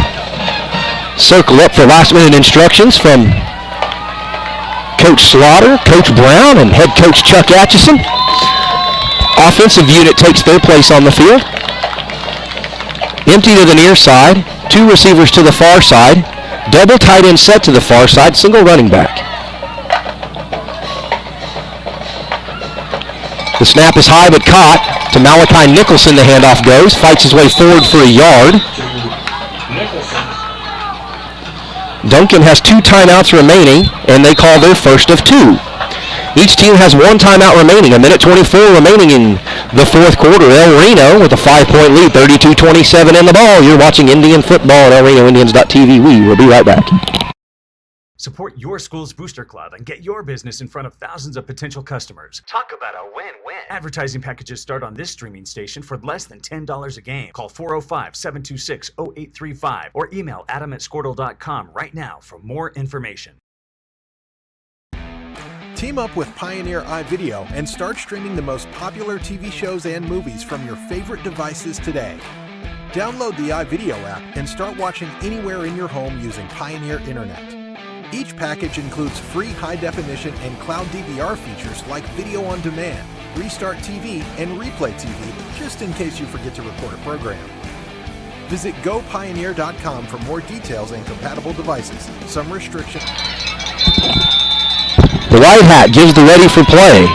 Circle up for last-minute instructions from Coach Slaughter, Coach Brown, and head coach Chuck Atchison. Offensive unit takes their place on the field. Empty to the near side, 2 receivers to the far side, double tight end set to the far side, single running back. The snap is high but caught. To Malachi Nicholson the handoff goes, fights his way forward for a yard. Duncan has 2 timeouts remaining, and they call their first of 2. Each team has 1 timeout remaining, 1:24 remaining in the fourth quarter. El Reno with a 5-point lead, 32-27 in the ball. You're watching Indian football at ElRenoIndians.tv. We will be right back. Support your school's booster club and get your business in front of thousands of potential customers. Talk about a win-win. Advertising packages start on this streaming station for less than $10 a game. Call 405-726-0835 or email adam@squirtle.com right now for more information. Team up with Pioneer iVideo and start streaming the most popular TV shows and movies from your favorite devices today. Download the iVideo app and start watching anywhere in your home using Pioneer Internet. Each package includes free high-definition and cloud DVR features like video on demand, Restart TV, and Replay TV, just in case you forget to record a program. Visit gopioneer.com for more details and compatible devices. Some restrictions. The white hat gives the ready for play.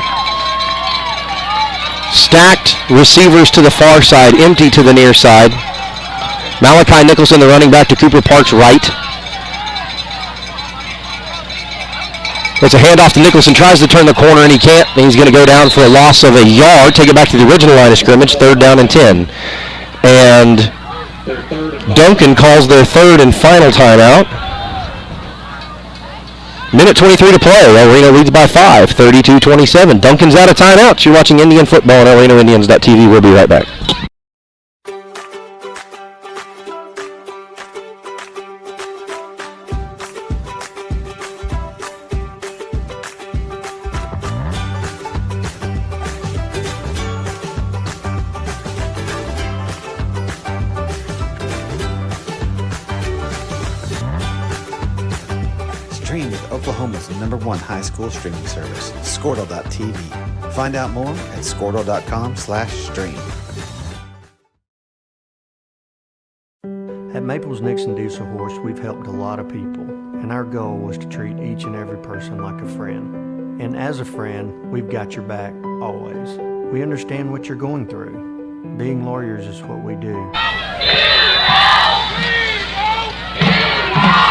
Stacked receivers to the far side, empty to the near side. Malachi Nicholson, the running back, to Cooper Park's right. It's a handoff to Nicholson, tries to turn the corner and he can't, and he's going to go down for a loss of a yard, take it back to the original line of scrimmage, 3rd down and 10. And Duncan calls their 3rd and final timeout. 1:23 to play. El Reno leads by 5, 32-27. Duncan's out of timeouts. You're watching Indian football on ElRenoIndians.tv. We'll be right back. Stream with Oklahoma's #1 high school streaming service, Squirtle.tv. Find out more at Squirtle.com/stream. At Maples Nixon Diesel Horse, we've helped a lot of people, and our goal was to treat each and every person like a friend. And as a friend, we've got your back always. We understand what you're going through. Being lawyers is what we do.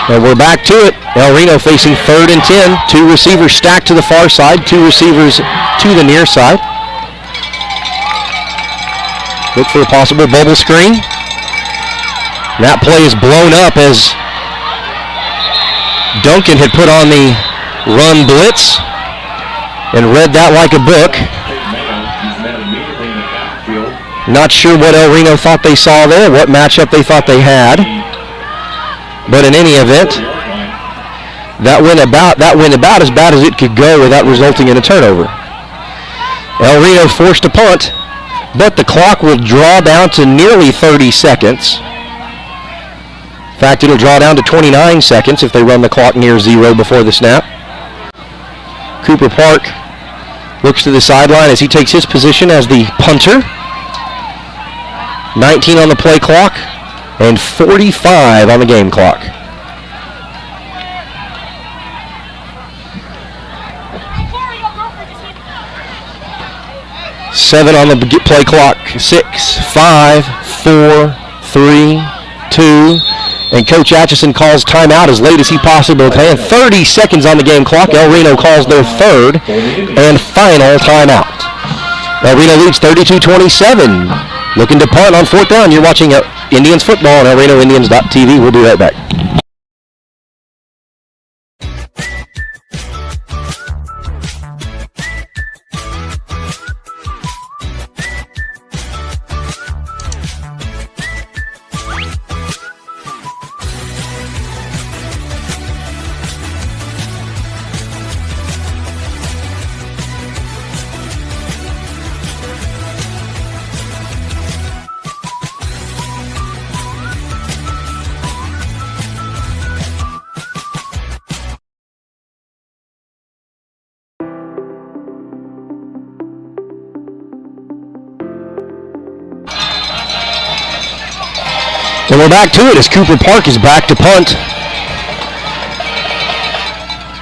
And we're back to it. El Reno facing 3rd and 10. 2 receivers stacked to the far side, 2 receivers to the near side. Look for a possible bubble screen. That play is blown up as Duncan had put on the run blitz and read that like a book. Not sure what El Reno thought they saw there, what matchup they thought they had. But in any event, that went about as bad as it could go without resulting in a turnover. El Reno forced a punt, but the clock will draw down to nearly 30 seconds. In fact, it'll draw down to 29 seconds if they run the clock near 0 before the snap. Cooper Park looks to the sideline as he takes his position as the punter. 19 on the play clock and 45 on the game clock. Seven on the play clock. 6, 5, 4, 3, 2. And Coach Atchison calls timeout as late as he possibly can. 30 seconds on the game clock. El Reno calls their 3rd and final timeout. El Reno leads 32-27. Looking to punt on 4th down. You're watching Indians football on ElRenoIndians.tv. We'll be right back. And we're back to it as Cooper Park is back to punt.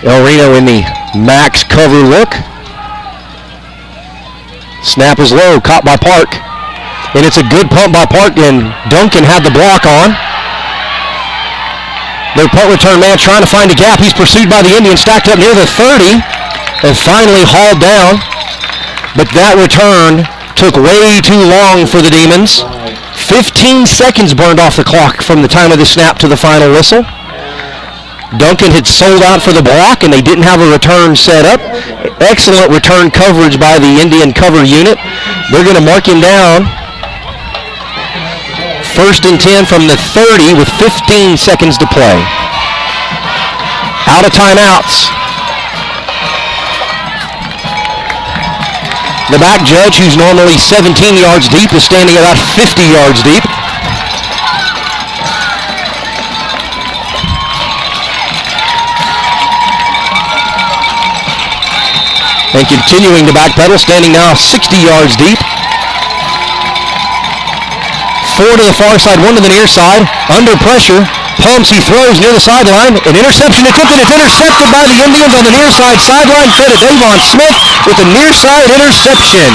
El Reno in the max cover look. Snap is low, caught by Park. And it's a good punt by Park, and Duncan had the block on. Their punt return man trying to find a gap. He's pursued by the Indians, stacked up near the 30, and finally hauled down. But that return took way too long for the Demons. 15 seconds burned off the clock from the time of the snap to the final whistle. Duncan had sold out for the block, and they didn't have a return set up. Excellent return coverage by the Indian cover unit. They're going to mark him down. 1st and 10 from the 30 with 15 seconds to play. Out of timeouts. The back judge, who's normally 17 yards deep, is standing about 50 yards deep. And continuing to backpedal, standing now 60 yards deep. 4 to the far side, 1 to the near side. Under pressure, pumps, he throws near the sideline. An interception attempted. It's intercepted by the Indians on the near side. Sideline fed to Davon Smith with a near side interception.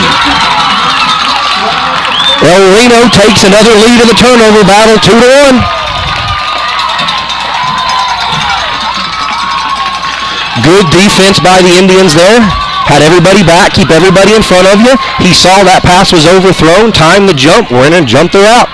El Reno takes another lead in the turnover battle, 2-1. Good defense by the Indians there. Had everybody back, keep everybody in front of you. He saw that pass was overthrown, timed the jump, went and jumped her out.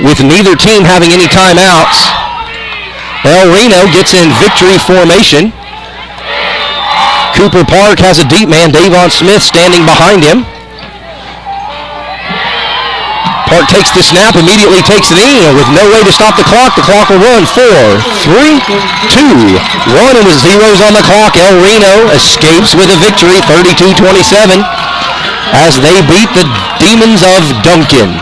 With neither team having any timeouts, El Reno gets in victory formation. Cooper Park has a deep man, Davon Smith, standing behind him. Park takes the snap, immediately takes it in with no way to stop the clock. The clock will run. 4, 3, 2, 1, and with zeros on the clock, El Reno escapes with a victory, 32-27, as they beat the Demons of Duncan.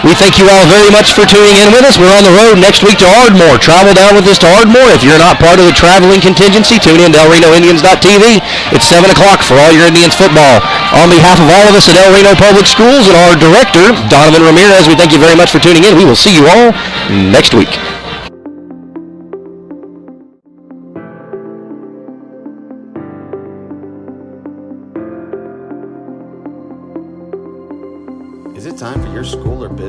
We thank you all very much for tuning in with us. We're on the road next week to Ardmore. Travel down with us to Ardmore. If you're not part of the traveling contingency, tune in to ElRenoIndians.tv. It's 7 o'clock for all your Indians football. On behalf of all of us at El Reno Public Schools and our director, Donovan Ramirez, we thank you very much for tuning in. We will see you all next week. Is it time for your school or business?